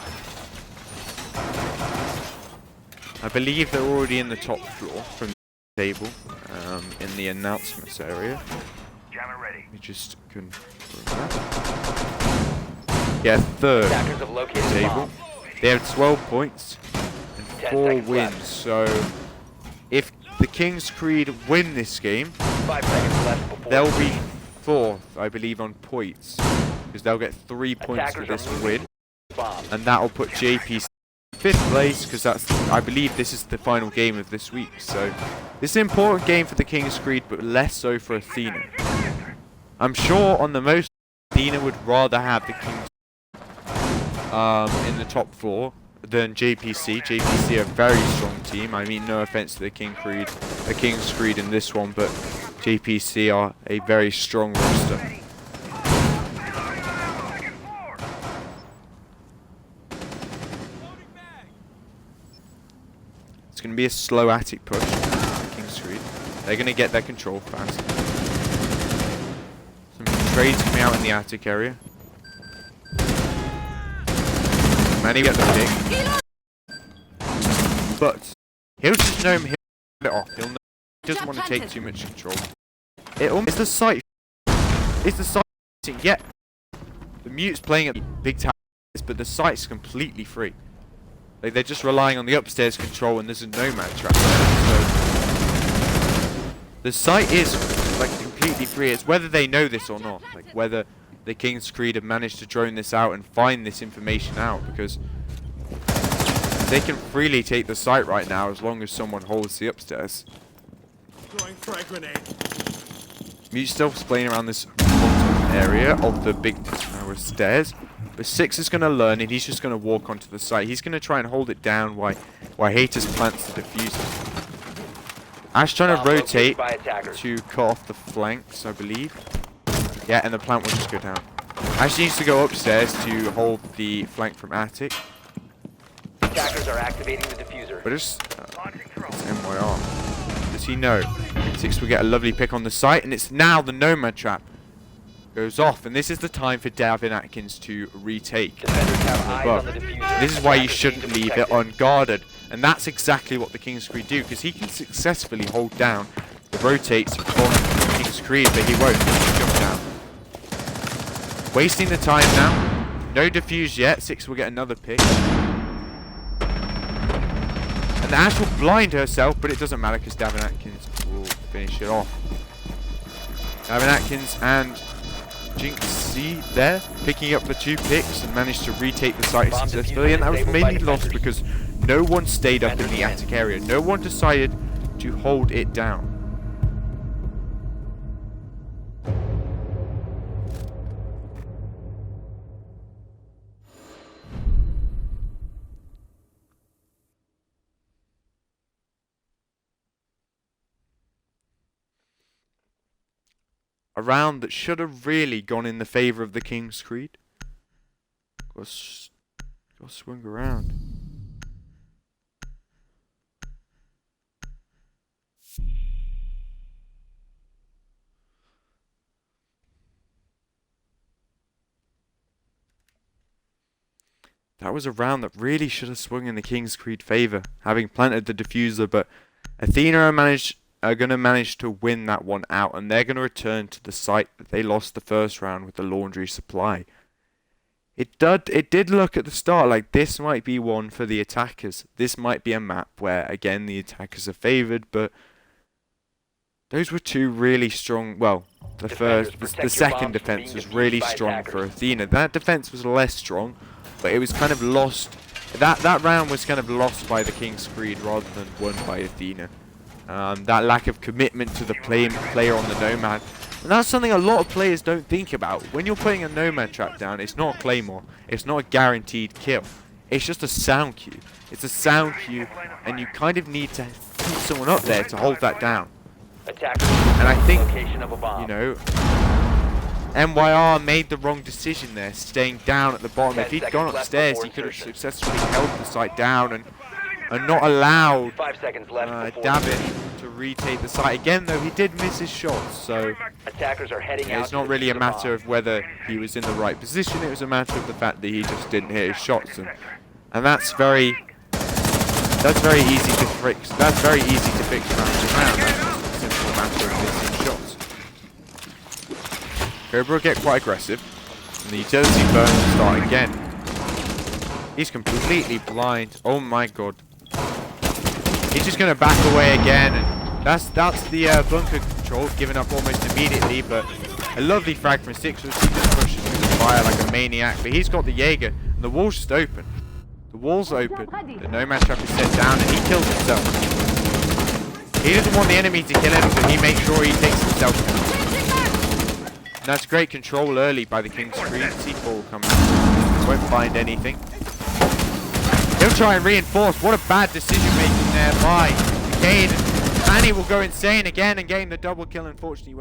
it. I believe they're already in the top floor from the table in the announcements area. Jammer ready. Let me just confirm that. Yeah, third Attackers have located the table. bomb. They have 12 points and 10 4 seconds wins. left. So if the King's Creed win this game, 5 seconds left before they'll be insertion. fourth, I believe, on points, because they'll get 3 points for Attackers this are moving win, bomb. and that'll put JP fifth place, because I believe this is the final game of this week. So this is an important game for the King's Creed, but less so for Athena. I'm sure on the most, Athena would rather have the King's in the top 4 than JPC. JPC are a very strong team. I mean, no offense to the King's Creed in this one, but JPC are a very strong roster. It's going to be a slow attic push. King's Creed. They're going to get their control fast. Some trades coming out in the attic area. Manny get the pick. But he'll just know him. He'll get it off. He'll know he doesn't want to take too much control. It's the site. It's the site. Yeah. The mute's playing at big towers, but the site's completely free. Like, they're just relying on the upstairs control, and there's a nomad trap. So the site is like completely free. It's whether they know this or not. Like whether the King's Creed have managed to drone this out and find this information out, because they can freely take the site right now as long as someone holds the upstairs. Throwing frag grenade. Mute's still playing around this bottom area of the big tower stairs, but Six is going to learn, and he's just going to walk onto the site. He's going to try and hold it down while Haters plants the diffuser. Ash trying to rotate to cut off the flanks, I believe. Yeah, and the plant will just go down. Ash needs to go upstairs to hold the flank from attic. Attackers are activating the diffuser. But it's MYR. Does he know? Six will get a lovely pick on the site, and it's now the nomad trap goes off, and this is the time for Davin Atkins to retake Defenders have eyes on the above. diffuser. This is why you Attackers shouldn't need to leave it protect unguarded, and that's exactly what the King's Creed do, because he can successfully hold down the rotates from King's Creed, but he won't. He'll jump down. Wasting the time now. No defuse yet. Six will get another pick. And the Ash will blind herself, but it doesn't matter because Davin Atkins will finish it off. Davin Atkins and Jinx C there, picking up the 2 picks and managed to retake the site successfully. And that was mainly lost because no one stayed up in the attic area. No one decided to hold it down. A round that should have really gone in the favour of the King's Creed. Got swung around. That was a round that really should have swung in the King's Creed favour, having planted the diffuser, but Athena are going to manage to win that one out, and they're going to return to the site that they lost the first round with the laundry supply. It did look at the start like this might be one for the attackers. This might be a map where, again, the attackers are favoured, but those were 2 really strong, well, the second defence was really strong for Athena. That defence was less strong, but it was kind of lost. That round was kind of lost by the King's Creed rather than won by Athena. That lack of commitment to the player on the Nomad. And that's something a lot of players don't think about. When you're putting a Nomad trap down, it's not a Claymore. It's not a guaranteed kill. It's just a sound cue. It's a sound cue, and you kind of need to put someone up there to hold that down. And I think, you know, MYR made the wrong decision there, staying down at the bottom. If he'd gone upstairs, he could have successfully held the site down and not allowed Davin to retake the site. Again, though, he did miss his shots, so Attackers are heading out. it's not really a matter of whether he was in the right position. It was a matter of the fact that he just didn't hit his shots, and that's very easy to fix. That's very easy to fix round to round. That's just a simple matter of missing shots. Cobra get quite aggressive, and the utility burn will start again. He's completely blind. Oh my god. He's just going to back away again, and that's the bunker control, giving up almost immediately, but a lovely frag from Six, which he just pushes through the fire like a maniac, but he's got the Jaeger, and the wall's just open. The wall's open, the Nomad trap is set down, and he kills himself. He doesn't want the enemy to kill him, so he makes sure he takes himself down. And that's great control early by the King's Creed. C4 will come out. Won't find anything. He'll try and reinforce. What a bad decision making there by Cade. Manny will go insane again and gain the double kill. Unfortunately, he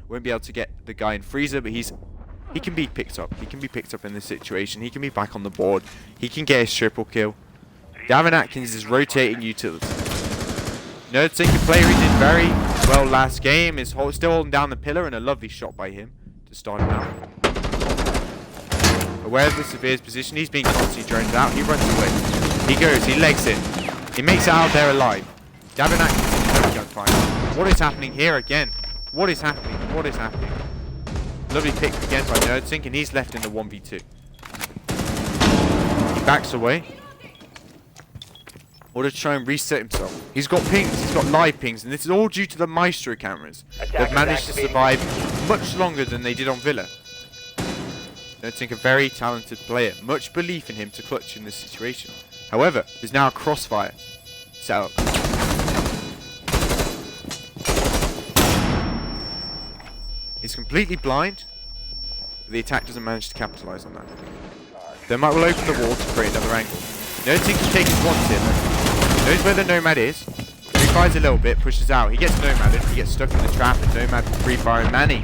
won't be able to get the guy in freezer, but he can be picked up. He can be picked up in this situation. He can be back on the board. He can get his triple kill. Davin Atkins is rotating utility. Nerdsink, a player who did very well last game, is still holding down the pillar, and a lovely shot by him to start him out. Aware of the Severe's position, he's being constantly droned out. He runs away. He goes, he legs it. He makes it out there alive. Davin Atkins is no gunfire. What is happening here again? What is happening? What is happening? Lovely pick again by Nerdsink, and he's left in the 1v2. He backs away. Order to try and reset himself. He's got pings, he's got live pings, and this is all due to the Maestro cameras. They've managed to survive much longer than they did on Villa. Nerdsink, a very talented player. Much belief in him to clutch in this situation. However, there's now a crossfire set up. He's completely blind, but the attack doesn't manage to capitalize on that. Thermite will open the wall to create another angle. Nerdsink can take his one tip. Knows where the Nomad is. He fires a little bit, pushes out. He gets Nomaded. He gets stuck in the trap, and Nomad will free fire Manny.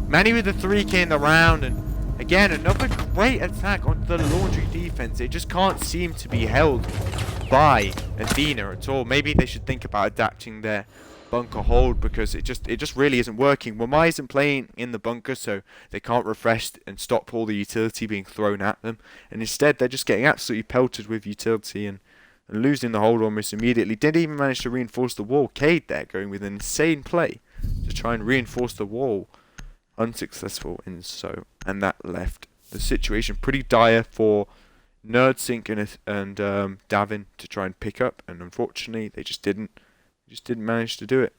Manny with the 3k in the round, and again another great attack onto the laundry defense. It just can't seem to be held by Athena at all. Maybe they should think about adapting their bunker hold, because it just really isn't working. Wamai isn't playing in the bunker, so they can't refresh and stop all the utility being thrown at them, and instead they're just getting absolutely pelted with utility and losing the hold almost immediately. Didn't even manage to reinforce the wall. Cade there going with an insane play to try and reinforce the wall. Unsuccessful in so, and that left the situation pretty dire for Nerdsink and Davin to try and pick up, and unfortunately they just didn't manage to do it.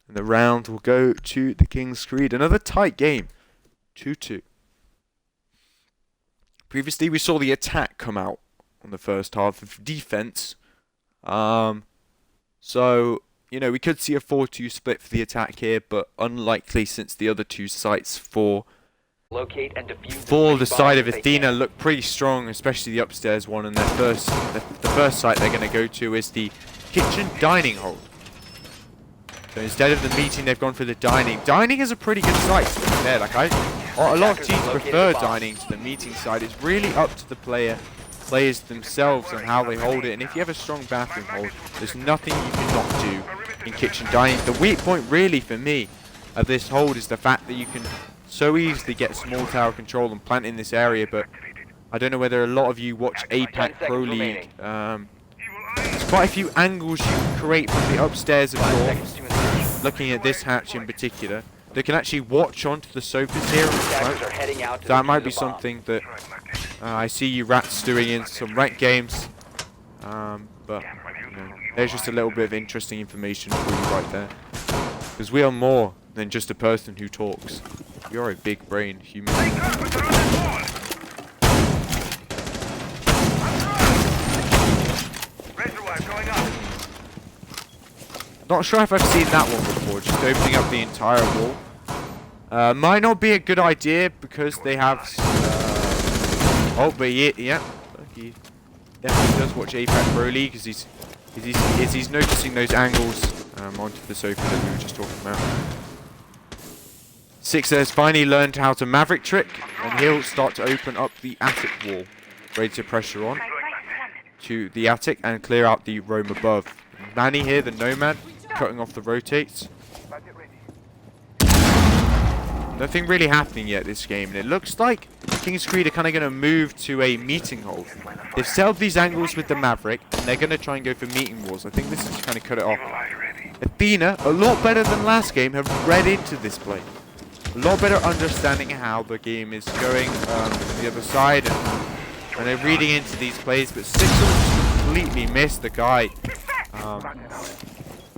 And the round will go to the King's Creed. Another tight game, 2-2. Previously we saw the attack come out on the first half of defense. So, you know, we could see a 4-2 split for the attack here, but unlikely, since the other two sites for the side of Athena look pretty strong, especially the upstairs one, and the first site they're going to go to is the kitchen dining hold. So instead of the meeting, they've gone for the dining. Dining is a pretty good site to be fair. Like a lot of teams prefer dining to the meeting side. It's really up to the players themselves and how they hold it, and if you have a strong bathroom hold, there's nothing you cannot do in kitchen dining. The weak point really for me of this hold is the fact that you can so easily get small tower control and plant in this area, but I don't know whether a lot of you watch APAC Pro League. There's quite a few angles you can create from the upstairs of door, looking at this hatch in particular. They can actually watch onto the sofas here on the front. So that might be something that I see you rats doing in some ranked games. But you know, there's just a little bit of interesting information for you right there. Because we are more than just a person who talks. We are a big brain human. Not sure if I've seen that one before, just opening up the entire wall. Might not be a good idea because they have... oh, but yeah, he definitely does watch APAC Pro League because he's noticing those angles onto the sofa that we were just talking about. Six has finally learned how to Maverick trick, and he'll start to open up the attic wall. Greater pressure on to the attic and clear out the roam above. Manny here, the Nomad, cutting off the rotates. Nothing really happening yet this game, and it looks like King's Creed are kind of going to move to a meeting hold. They've set up these angles with the Maverick, and they're going to try and go for meeting walls. I think this is kind of cut it off. Athena, a lot better than last game, have read into this play. A lot better understanding how the game is going from the other side, and they're reading into these plays, but Sixel completely missed the guy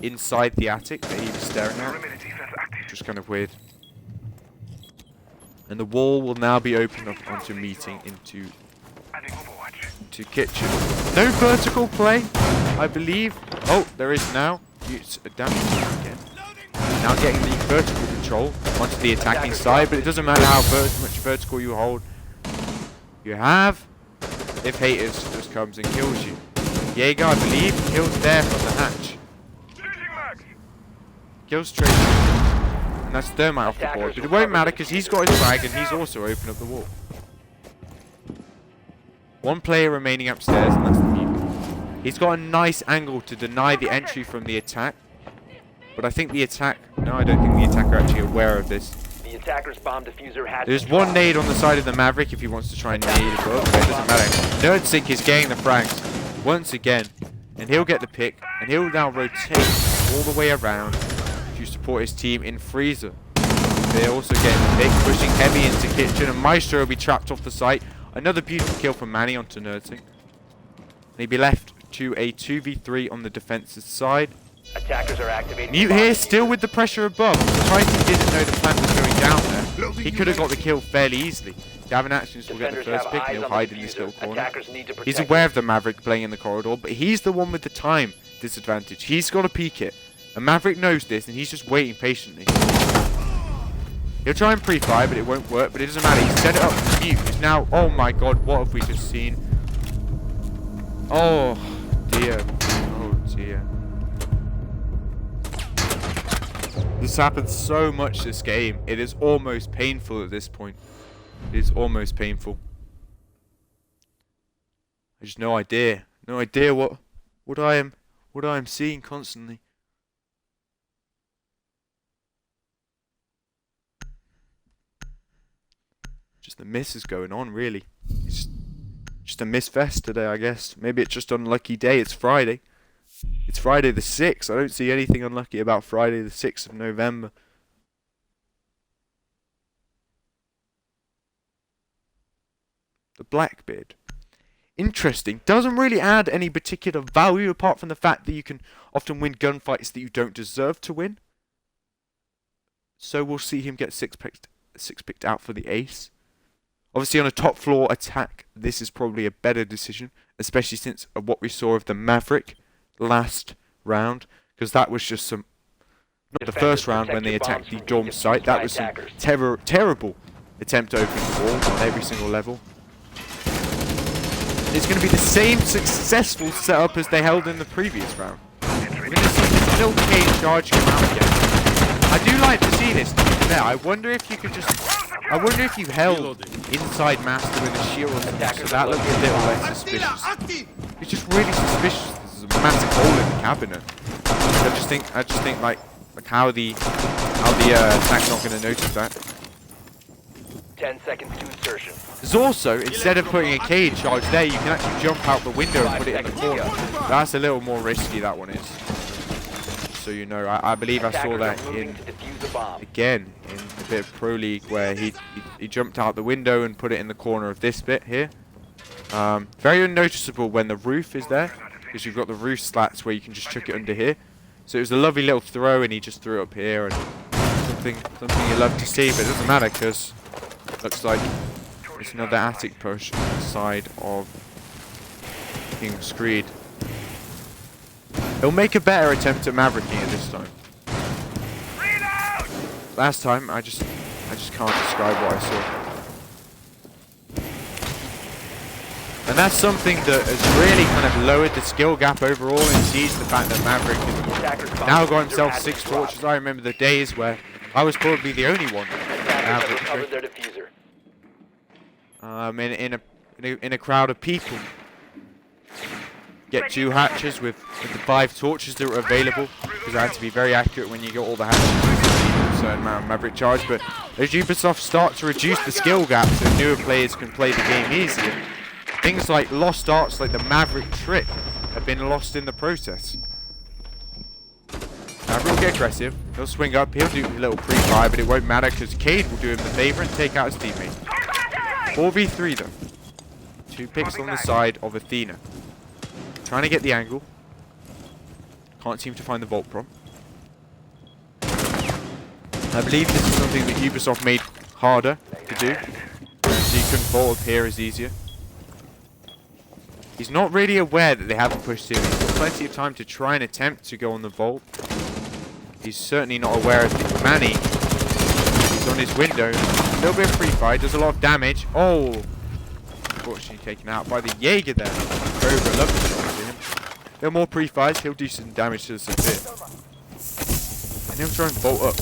inside the attic that he was staring at. Just kind of weird. And the wall will now be opened up onto meeting into kitchen. No vertical play, I believe. Oh, there is now. It's damage again. Now getting the vertical control onto the attacking side, but it doesn't matter how much vertical you hold. You have if Haters just comes and kills you. Jaeger, I believe, kills there from the hatch. Kills straight. And that's Thermite off the board. But it won't matter because he's got his frag and he's also opened up the wall. One player remaining upstairs, and that's the mute. He's got a nice angle to deny the entry from the attack. But I think the attack... No, I don't think the attacker are actually aware of this. The attacker's bomb diffuser has There's been one dropped. nade on the side of the Maverick if he wants to try and nade above, but it doesn't matter. Nerdsink is getting the frags once again, and he'll get the pick, and he'll now rotate all the way around to support his team in Freezer. They're also getting the pick, pushing heavy into Kitchen, and Maestro will be trapped off the site. Another beautiful kill from Manny onto Nerdsink. And he'll be left to a 2v3 on the defense's side. Attackers are activating. Mute the bomb here, diffuser. still with the pressure above. Triton didn't know the plant was going down there. He could have got the kill fairly easily. Gavin Actions will get the Defenders first have pick eyes and he'll on the hide in this diffuser. little corner. Attackers need to He's protect aware it. of the Maverick playing in the corridor, but he's the one with the time disadvantage. He's got to peek it. And Maverick knows this, and he's just waiting patiently. He'll try and pre-fire, but it won't work. But it doesn't matter. He's set it up for Mute. He's now... Oh my god, what have we just seen? Oh dear. Oh dear. This happens so much this game. It is almost painful at this point. It is almost painful. I just no idea what I am seeing constantly. Just the miss is going on, really. It's just a miss fest today, I guess. Maybe it's just an unlucky day. It's Friday. It's Friday the 6th. I don't see anything unlucky about Friday the 6th of November. The Blackbeard. Interesting. Doesn't really add any particular value apart from the fact that you can often win gunfights that you don't deserve to win. So we'll see him get six picked out for the ace. Obviously on a top floor attack, this is probably a better decision, especially since of what we saw of the Maverick last round, because that was just some... Not the first round when they attacked the dorm site, that was some terrible attempt to open the wall on every single level. It's going to be the same successful setup as they held in the previous round. We're going to see this little cage charge come out again. I do like to see this, to be fair. I wonder if you could just... I wonder if you held inside Master with a shield or something, so that looked a little less suspicious. It's just really suspicious. There's a massive hole in the cabinet. I just think like how the attack's not going to notice that. 10 seconds to insertion. There's also, instead of putting a cage charge there, you can actually jump out the window and put it in the corner. That's a little more risky, that one is. So you know, I believe I saw that in, again, in a bit of Pro League where he jumped out the window and put it in the corner of this bit here. Very unnoticeable when the roof is there, because you've got the roof slats where you can just chuck it under here. So it was a lovely little throw and he just threw it up here, and something you love to see, but it doesn't matter because looks like it's another attic push on the side of King Screed. He'll make a better attempt at mavericking it this time. Last time, I just can't describe what I saw. And that's something that has really kind of lowered the skill gap overall in Siege, the fact that Maverick has now got himself 6 torches. I remember the days where I was probably the only one. In a crowd of people. Get 2 hatches with the 5 torches that were available, because I had to be very accurate when you get all the hatches, a certain amount of Maverick charge. But as Ubisoft start to reduce the skill gap so newer players can play the game easier, things like lost arts like the Maverick trick have been lost in the process. Maverick will get aggressive, he'll swing up, he'll do a little pre-fire, but it won't matter because Cade will do him the favour and take out his teammate. 4v3 though. 2 picks on the side of Athena. Trying to get the angle. Can't seem to find the vault prompt. I believe this is something that Ubisoft made harder to do. So you can vault up here is easier. He's not really aware that they haven't pushed him. He's got plenty of time to try and attempt to go on the vault. He's certainly not aware of the Manny. He's on his window. A little bit of free fire, does a lot of damage. Oh! unfortunately taken out by the Jaeger there. Cobra, love the shot to him. No more pre-fires, he'll do some damage to the Sophia. And he'll try and bolt up.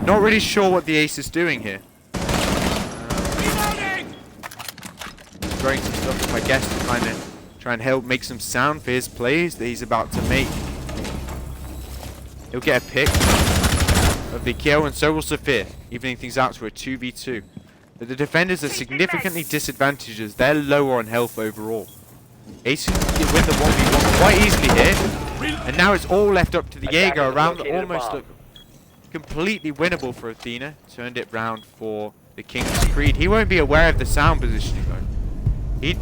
Not really sure what the ace is doing here. Throwing some stuff up, I guess, to kind of try and help make some sound for his plays that he's about to make. He'll get a pick of the kill, and so will Sophia, evening things out to a 2v2. But the defenders are significantly disadvantaged as they're lower on health overall. Ace can win the 1v1 quite easily here, and now it's all left up to the Jaeger around that almost look completely winnable for Athena. Turned it round for the King's Creed. He won't be aware of the sound positioning though. He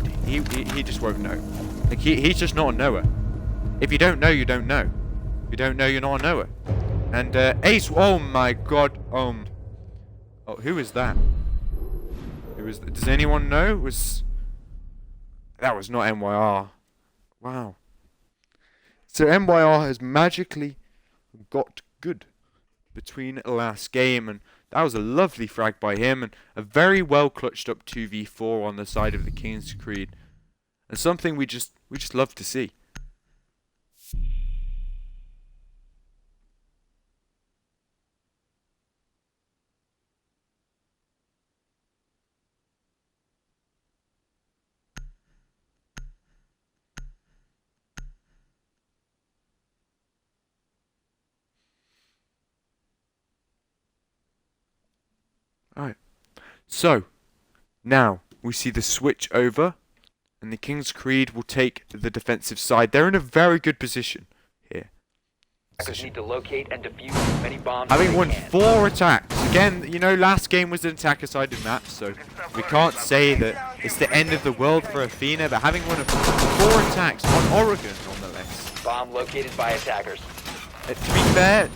just won't know. Like he's just not a knower. If you don't know, you don't know. If you don't know, you're not a knower. And Ace, oh my god, oh, who is that? Does anyone know? That was not MYR. Wow. So MYR has magically got good between last game, and that was a lovely frag by him, and a very well clutched up 2v4 on the side of the King's Creed, and something we just love to see. Alright, so now we see the switch over, and the King's Creed will take the defensive side. They're in a very good position here. Attackers need to locate and defuse as many bombs as Having they won can. 4 attacks. Again, you know, last game was an attacker-sided map, so we can't say that it's the end of the world for Athena, but having won 4 attacks on Oregon, nonetheless. Bomb located by attackers. To be fair,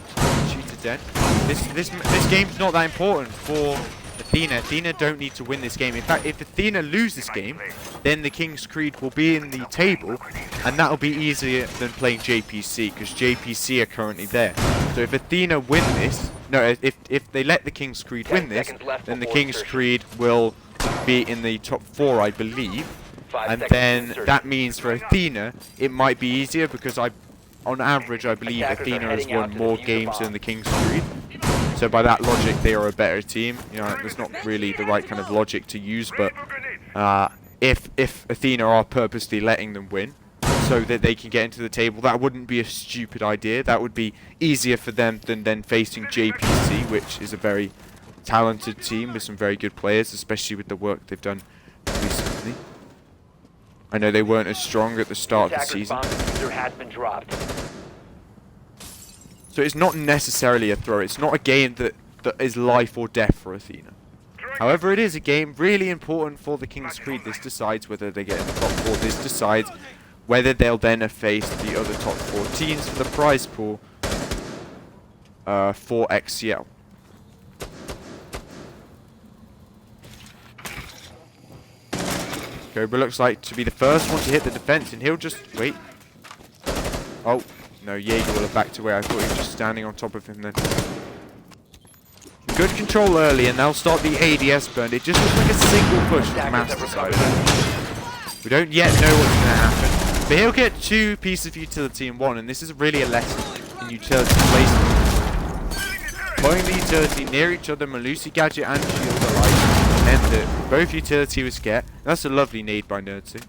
shooter dead. This game's not that important for Athena. Athena don't need to win this game. In fact, if Athena lose this game, then the King's Creed will be in the table, and that'll be easier than playing JPC, because JPC are currently there. So if Athena win this, no, if they let the King's Creed win this, then the King's Creed will be in the top 4, I believe. 5 And seconds then insertion. that means for Athena, it might be easier, because on average, I believe Attackers are Athena has heading out won to more defuse the games bomb. than the King's Creed. So by that logic, they are a better team. You know, that's not really the right kind of logic to use, but if Athena are purposely letting them win so that they can get into the table, that wouldn't be a stupid idea. That would be easier for them than then facing JPC, which is a very talented team with some very good players, especially with the work they've done recently. I know they weren't as strong at the start of the Attackers season. bomb diffuser has been dropped. So it's not necessarily a throw. It's not a game that is life or death for Athena. However, it is a game really important for the King's Creed. This decides whether they get in the top 4. This decides whether they'll then face the other top 4 teams for the prize pool for XCL. Cobra looks like to be the first one to hit the defense, and he'll just wait. Oh. No, Jaeger will have backed away. I thought he was just standing on top of him then. Good control early, and they'll start the ADS burn. It just looks like a single push from the Master side. We don't yet know what's going to happen. But he'll get 2 pieces of utility in 1, and this is really a lesson in utility placement. Putting the utility near each other, Malusi Gadget and Shield alike, meant that both utility was get. That's a lovely nade by Nerdsu.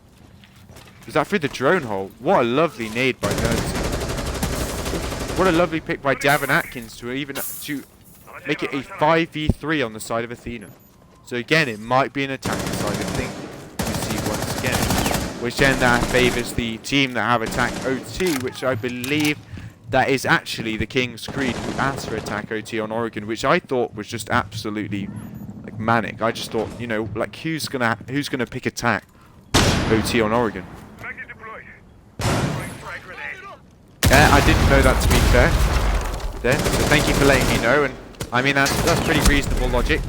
Was that through the drone hole? What a lovely nade by Nerdsu. What a lovely pick by Davin Atkins to make it a 5v3 on the side of Athena. So again, it might be an attacker side of thing we see once again. Which then that favours the team that have attack OT, which I believe that is actually the King's Creed who asked for attack OT on Oregon, which I thought was just absolutely like manic. I just thought, you know, like who's gonna pick attack OT on Oregon? I didn't know that, to be fair. Then, so thank you for letting me know, and I mean that's pretty reasonable logic.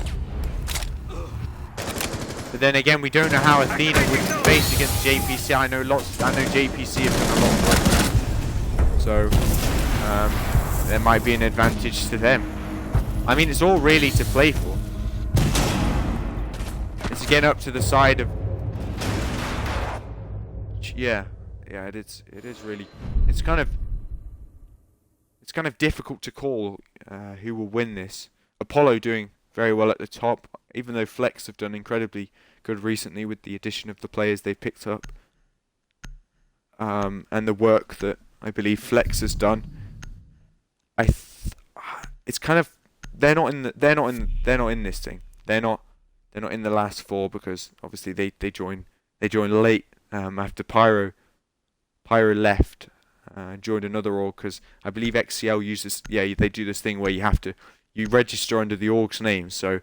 But then again, we don't know how Athena would face against JPC. I know JPC have done a lot of work, so there might be an advantage to them. I mean, it's all really to play for. It's is getting up to the side of... Yeah, it is really... It's kind of difficult to call who will win this. Apollo doing very well at the top, even though Flex have done incredibly good recently with the addition of the players they picked up. And the work that I believe Flex has done. It's kind of... They're not in this thing. They're not in the last four because obviously they join late after Pyro left and joined another org because I believe XCL uses they do this thing where you register under the org's name. So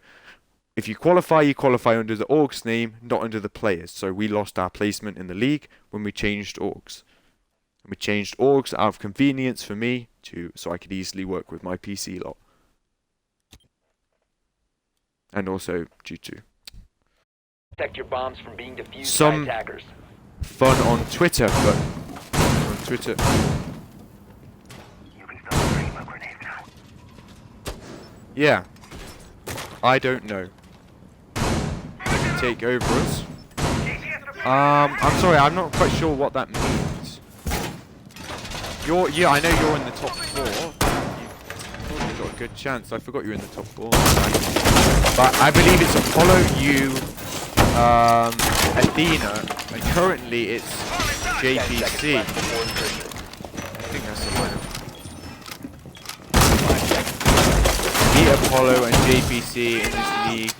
if you qualify under the org's name, not under the players. So we lost our placement in the league when we changed orgs. And we changed orgs out of convenience for me so I could easily work with my PC lot. And also due to Protect your bombs from being defused some by attackers. fun on Twitter, but on Twitter. You can stop worrying about grenades now. Yeah. I don't know. Take over us. I'm sorry, I'm not quite sure what that means. I know you're in the top four. You've got a good chance. I forgot you're in the top four. But I believe it's Apollo, you, Athena, and currently it's JPC. I think that's the lineup. Beat Apollo and JPC in this league.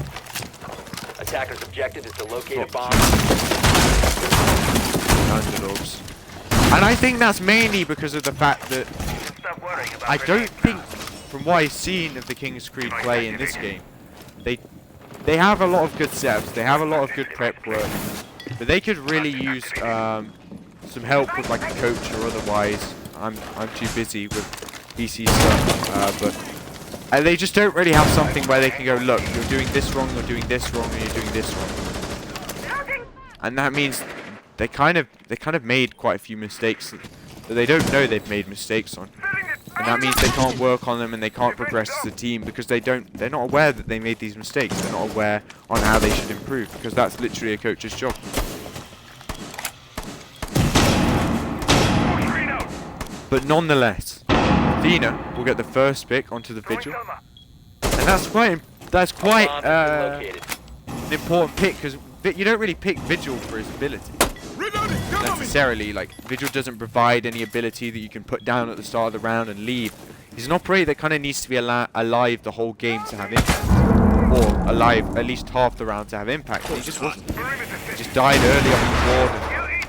Attacker's objective is to locate a bomb. Underdogs. And I think that's mainly because of the fact that Stop worrying about I don't grenades think, now. from what I've seen of the King's Creed play in this game, they have a lot of good setups, they have a lot of good prep work, but they could really use some help with like a coach or otherwise. I'm too busy with PC stuff, but they just don't really have something where they can go, look, you're doing this wrong, you're doing this wrong, and you're doing this wrong. And that means they kind of made quite a few mistakes that they don't know they've made mistakes on. And that means they can't work on them and they can't progress as a team because they're not aware that they made these mistakes. They're not aware on how they should improve because that's literally a coach's job. But nonetheless, Athena will get the first pick onto the Vigil. And that's quite an important pick because you don't really pick Vigil for his ability. Necessarily, like, Vigil doesn't provide any ability that you can put down at the start of the round and leave. He's an operator that kind of needs to be alive the whole game to have impact. Or alive at least half the round to have impact. And he just wasn't. He just died early on the board.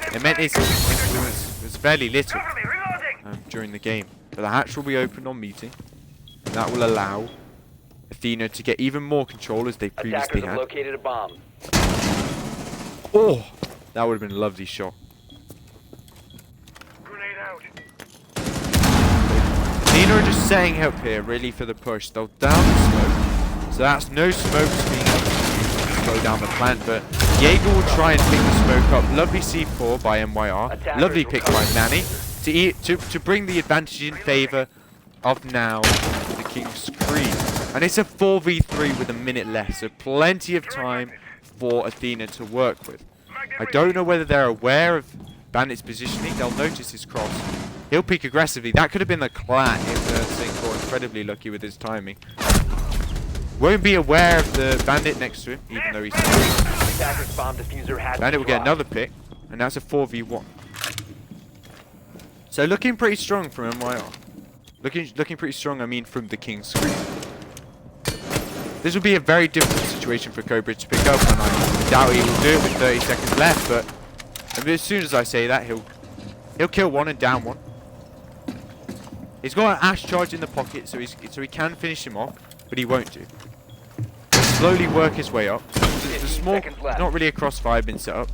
And it meant his influence was fairly little during the game. But the hatch will be opened on meeting. And that will allow Athena to get even more control as they previously Attackers have had. located a bomb. Oh! That would have been a lovely shot. Grenade out. Athena are just setting up here, really, for the push. They'll down the smoke. So that's no smokes being able to slow down the plant, but Jaeger will try and pick the smoke up. Lovely C4 by MYR. Lovely pick by Manny to bring the advantage in favour of now the King's Creed. And it's a 4v3 with a minute left, so plenty of time for Athena to work with. I don't know whether they're aware of Bandit's positioning. They'll notice his cross. He'll peek aggressively. That could have been the clat if Sync were incredibly lucky with his timing. Won't be aware of the Bandit next to him, even though he's... Attacker's bomb diffuser has Bandit will been get another pick, and that's a 4v1. So looking pretty strong from MYR. Looking pretty strong, I mean, from the King's Creed. This will be a very difficult situation for Cobra to pick up, and I doubt he will do it with 30 seconds left, but as soon as I say that, he'll kill one and down one. He's got an Ash charge in the pocket, so he can finish him off, but he won't do. He'll slowly work his way up. It's a small, not really a crossfire been set up.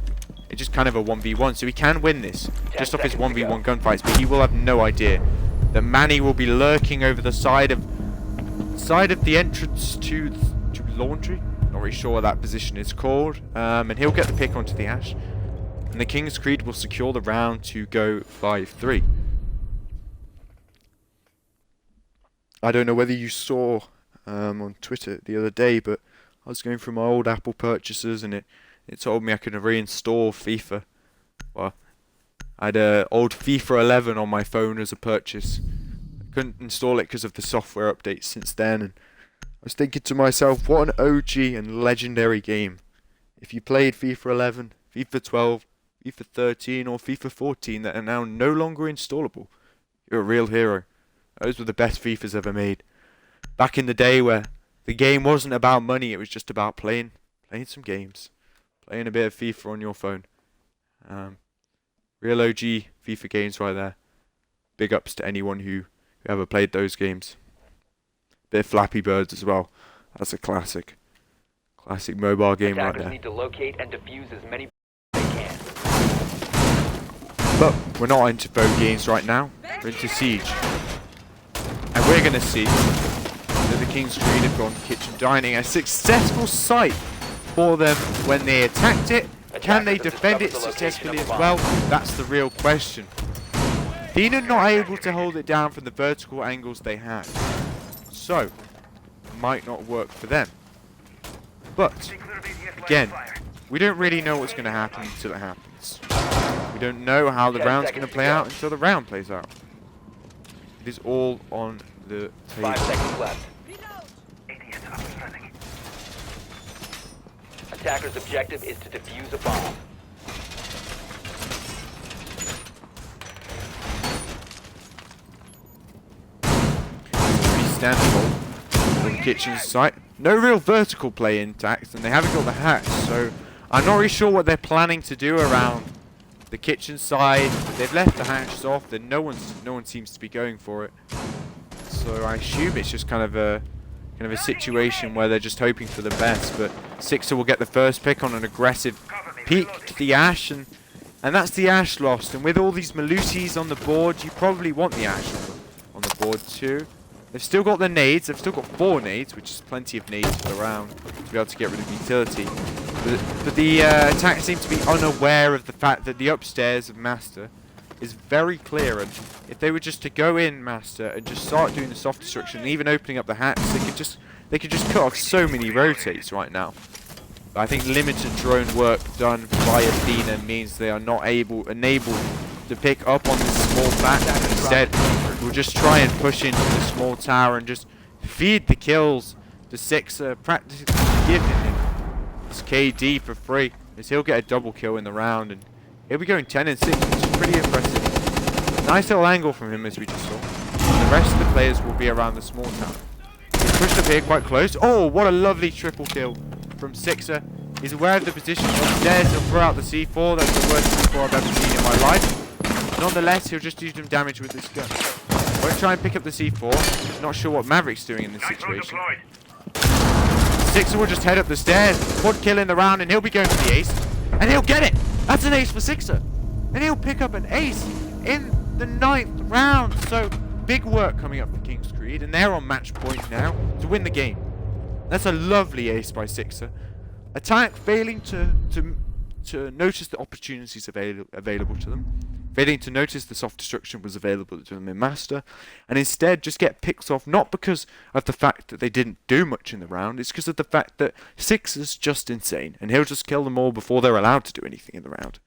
It's just kind of a 1v1, so he can win this, just off his 1v1 gunfights, but he will have no idea that Manny will be lurking over the side of the entrance to laundry. Not really sure what that position is called. And he'll get the pick onto the Ash. And the King's Creed will secure the round to go 5-3. I don't know whether you saw on Twitter the other day, but I was going through my old Apple purchases, and it told me I could reinstall FIFA. Well, I had a old FIFA 11 on my phone as a purchase. I couldn't install it because of the software updates since then, and I was thinking to myself, what an OG and legendary game. If you played FIFA 11, FIFA 12, FIFA 13 or FIFA 14 that are now no longer installable, you're a real hero. Those were the best FIFAs ever made. Back in the day where the game wasn't about money, it was just about playing some games. Playing a bit of FIFA on your phone. Real OG FIFA games right there. Big ups to anyone who ever played those games. Bit of Flappy Birds as well. That's a classic. Classic mobile game right Attackers there. need to locate and defuse as many as they can. But we're not into bow games right now. We're into Siege. And we're going to see that the King's Creed have gone kitchen dining. A successful sight for them when they attacked it. Can they defend it successfully as well? That's the real question. Athena not able to hold it down from the vertical angles they had. So, it might not work for them. But, again, we don't really know what's going to happen until it happens. We don't know how the round's going to play out until the round plays out. It is all on the table. 5 seconds left. Attacker's objective is to defuse a bomb. Pretty standable for the kitchen site. No real vertical play intact, and they haven't got the hatch, so I'm not really sure what they're planning to do around the kitchen side. They've left the hatches off, and no one seems to be going for it. So I assume it's just kind of a situation where they're just hoping for the best. But Sixer will get the first pick on an aggressive peek to the Ash, and that's the Ash lost. And with all these Malusis on the board, you probably want the Ash on the board too. They've still got the nades. They've still got 4 nades, which is plenty of nades for the round to be able to get rid of utility. But the attack seems to be unaware of the fact that the upstairs of Master is very clear, and if they were just to go in Master and just start doing the soft destruction and even opening up the hatch, they could just cut off so many rotates right now. But I think limited drone work done by Athena means they are not enabled to pick up on this small back. Instead, we'll just try and push into the small tower and just feed the kills to Sixer, practically giving him his KD for free, as he'll get a double kill in the round, and he'll be going 10 and 6, which is pretty impressive. Nice little angle from him, as we just saw. And the rest of the players will be around the small tower. He's pushed up here quite close. Oh, what a lovely triple kill from Sixer. He's aware of the position upstairs. He'll throw out the C4. That's the worst C4 I've ever seen in my life. Nonetheless, he'll just do some damage with this gun. Won't try and pick up the C4. Not sure what Maverick's doing in this situation. Sixer will just head up the stairs. Quad kill in the round, and he'll be going for the ace. And he'll get it! That's an ace for Sixer. And he'll pick up an ace in the 9th round. So, big work coming up for King's Creed, and they're on match point now to win the game. That's a lovely ace by Sixer. Attack failing to notice the opportunities available to them. Failing to notice the soft destruction was available to them in Master, and instead just get picked off, not because of the fact that they didn't do much in the round, it's because of the fact that Sixer's just insane, and he'll just kill them all before they're allowed to do anything in the round.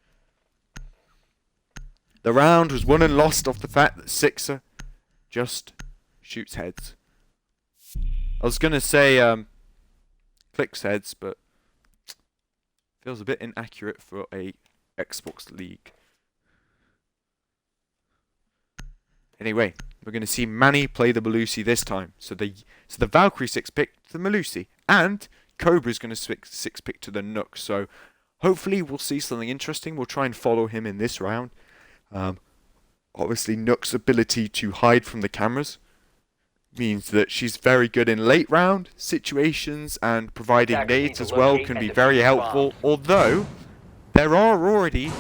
The round was won and lost off the fact that Sixer just shoots heads. I was going to say clicks heads, but feels a bit inaccurate for a Xbox League. Anyway, we're going to see Manny play the Malusi this time. So the Valkyrie 6-pick to the Malusi, and Cobra's going to 6-pick to the Nook. So hopefully we'll see something interesting. We'll try and follow him in this round. Obviously Nook's ability to hide from the cameras means that she's very good in late round situations, and providing nades as well can be very helpful. Although there are already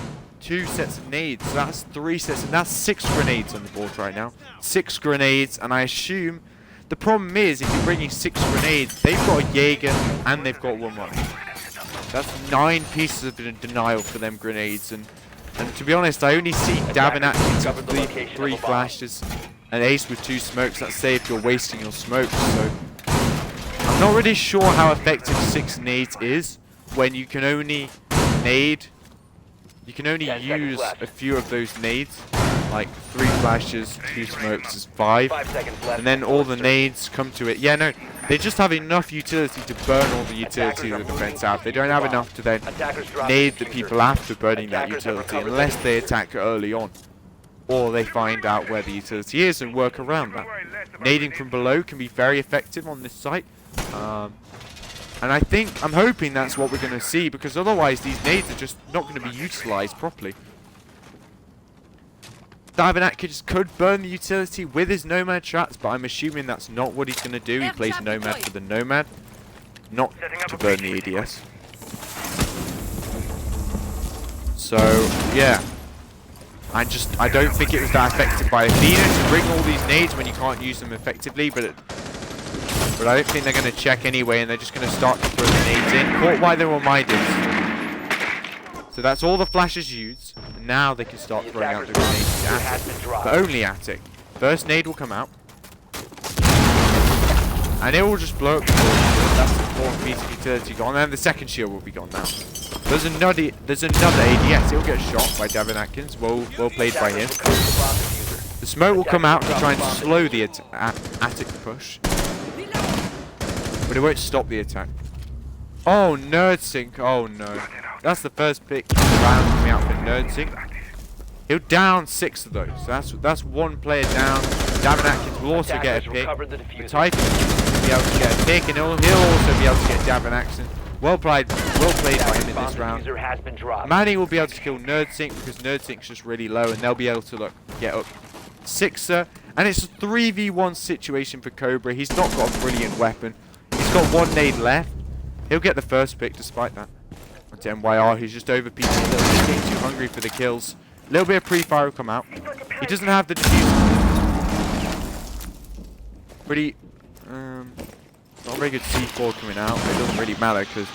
2 sets of nades, so that's 3 sets, and that's 6 grenades on the board right now. 6 grenades, and I assume the problem is if you're bringing 6 grenades, they've got a Jaeger and they've got 1 running. That's 9 pieces of denial for them grenades, and to be honest, I only see Davin Atkins with 3 flashes, an ace with 2 smokes. Let's say if you're wasting your smokes, so I'm not really sure how effective 6 nades is when you can only nade. You can only 10 seconds use left. a few of those nades, like 3 flashes, 2 smokes is 5, 5 seconds left. and then all the nades come to it. Yeah, no, they just have enough utility to burn all the utility of the defense out. They don't have enough to then Attackers drop nade the the diffuser. people after burning that Attackers have utility, recovered unless the they diffuser. attack early on, or they find out where the utility is and work around that. Nading from below can be very effective on this site. And I'm hoping that's what we're going to see, because otherwise these nades are just not going to be utilized properly. Diving Atkins could burn the utility with his Nomad traps, but I'm assuming that's not what he's going to do. He plays Nomad for the Nomad, not to burn the ADS. So, yeah. I don't think it was that effective by Athena to bring all these nades when you can't use them effectively, but I don't think they're going to check anyway, and they're just going to start to throw the nades in. Caught while they're on my dims. So that's all the flashes used, and now they can start throwing out the grenades to Attic. But only Attic. First nade will come out. And it will just blow up the board. That's the 4 piece of utility gone, and the second shield will be gone now. There's another ADS. He'll get shot by Davin Atkins. Well played by him. The smoke will come out to try and slow the Attic push, but it won't stop the attack. Oh, NerdSync. Oh no. That's the first pick of the round coming out for NerdSync. He'll down 6 of those. So that's 1 player down. Davin Atkins will also get a pick. The Titan will be able to get a pick, and he'll also be able to get Davin Atkins. Well played by him in this round. Manny will be able to kill NerdSync because NerdSync's just really low, and they'll be able to get up 6er. And it's a 3v1 situation for Cobra. He's not got a brilliant weapon. He's got 1 nade left. He'll get the first pick despite that. Onto MYR, who's just overpeaking a little bit, getting too hungry for the kills. A little bit of pre-fire will come out. He doesn't have the diffuser. Pretty, not a very good C4 coming out, but it doesn't really matter because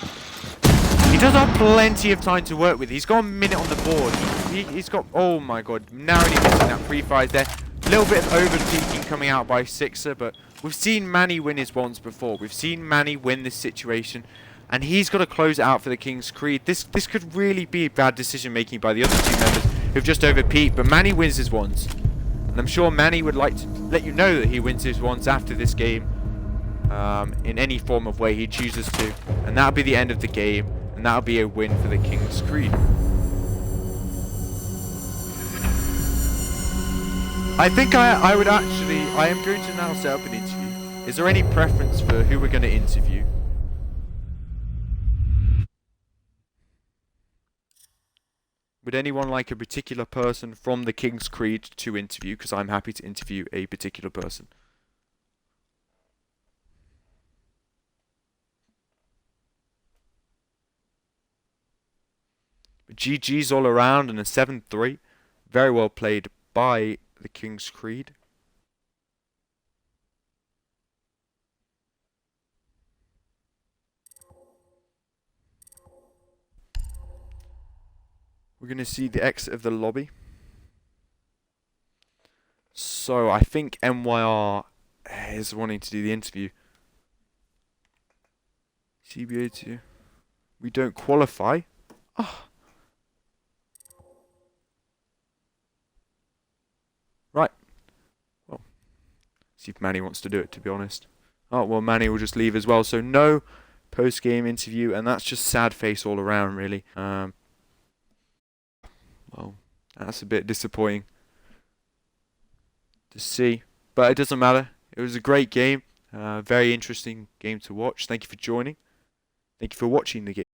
he does have plenty of time to work with. He's got a minute on the board. He's got, oh my god, narrowly missing that pre-fire there. A little bit of over-peaking coming out by 6er, but we've seen Manny win his ones before. We've seen Manny win this situation, and he's got to close it out for the King's Creed. This could really be bad decision making by the other 2 members who've just over-peaked, but Manny wins his ones. And I'm sure Manny would like to let you know that he wins his ones after this game, in any form of way he chooses to. And that'll be the end of the game, and that'll be a win for the King's Creed. I think I am going to now set up an interview. Is there any preference for who we're going to interview? Would anyone like a particular person from the King's Creed to interview? Because I'm happy to interview a particular person. GG's all around and a 7-3. Very well played by the King's Creed. We're going to see the exit of the lobby. So I think MYR is wanting to do the interview. CBA2. We don't qualify. Ah. Right. Well, see if Manny wants to do it, to be honest. Oh, well, Manny will just leave as well. So no post-game interview, and that's just sad face all around, really. Well, that's a bit disappointing to see, but it doesn't matter. It was a great game, very interesting game to watch. Thank you for joining. Thank you for watching the game.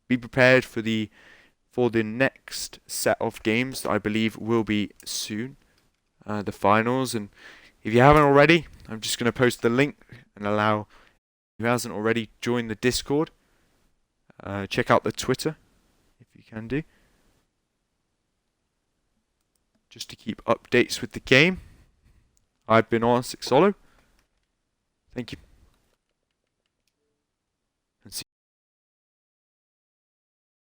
Be prepared for the next set of games that I believe will be soon, the finals. And if you haven't already, I'm just going to post the link and allow who hasn't already joined the Discord. Check out the Twitter if you can do, just to keep updates with the game. I've been on XCL. Thank you.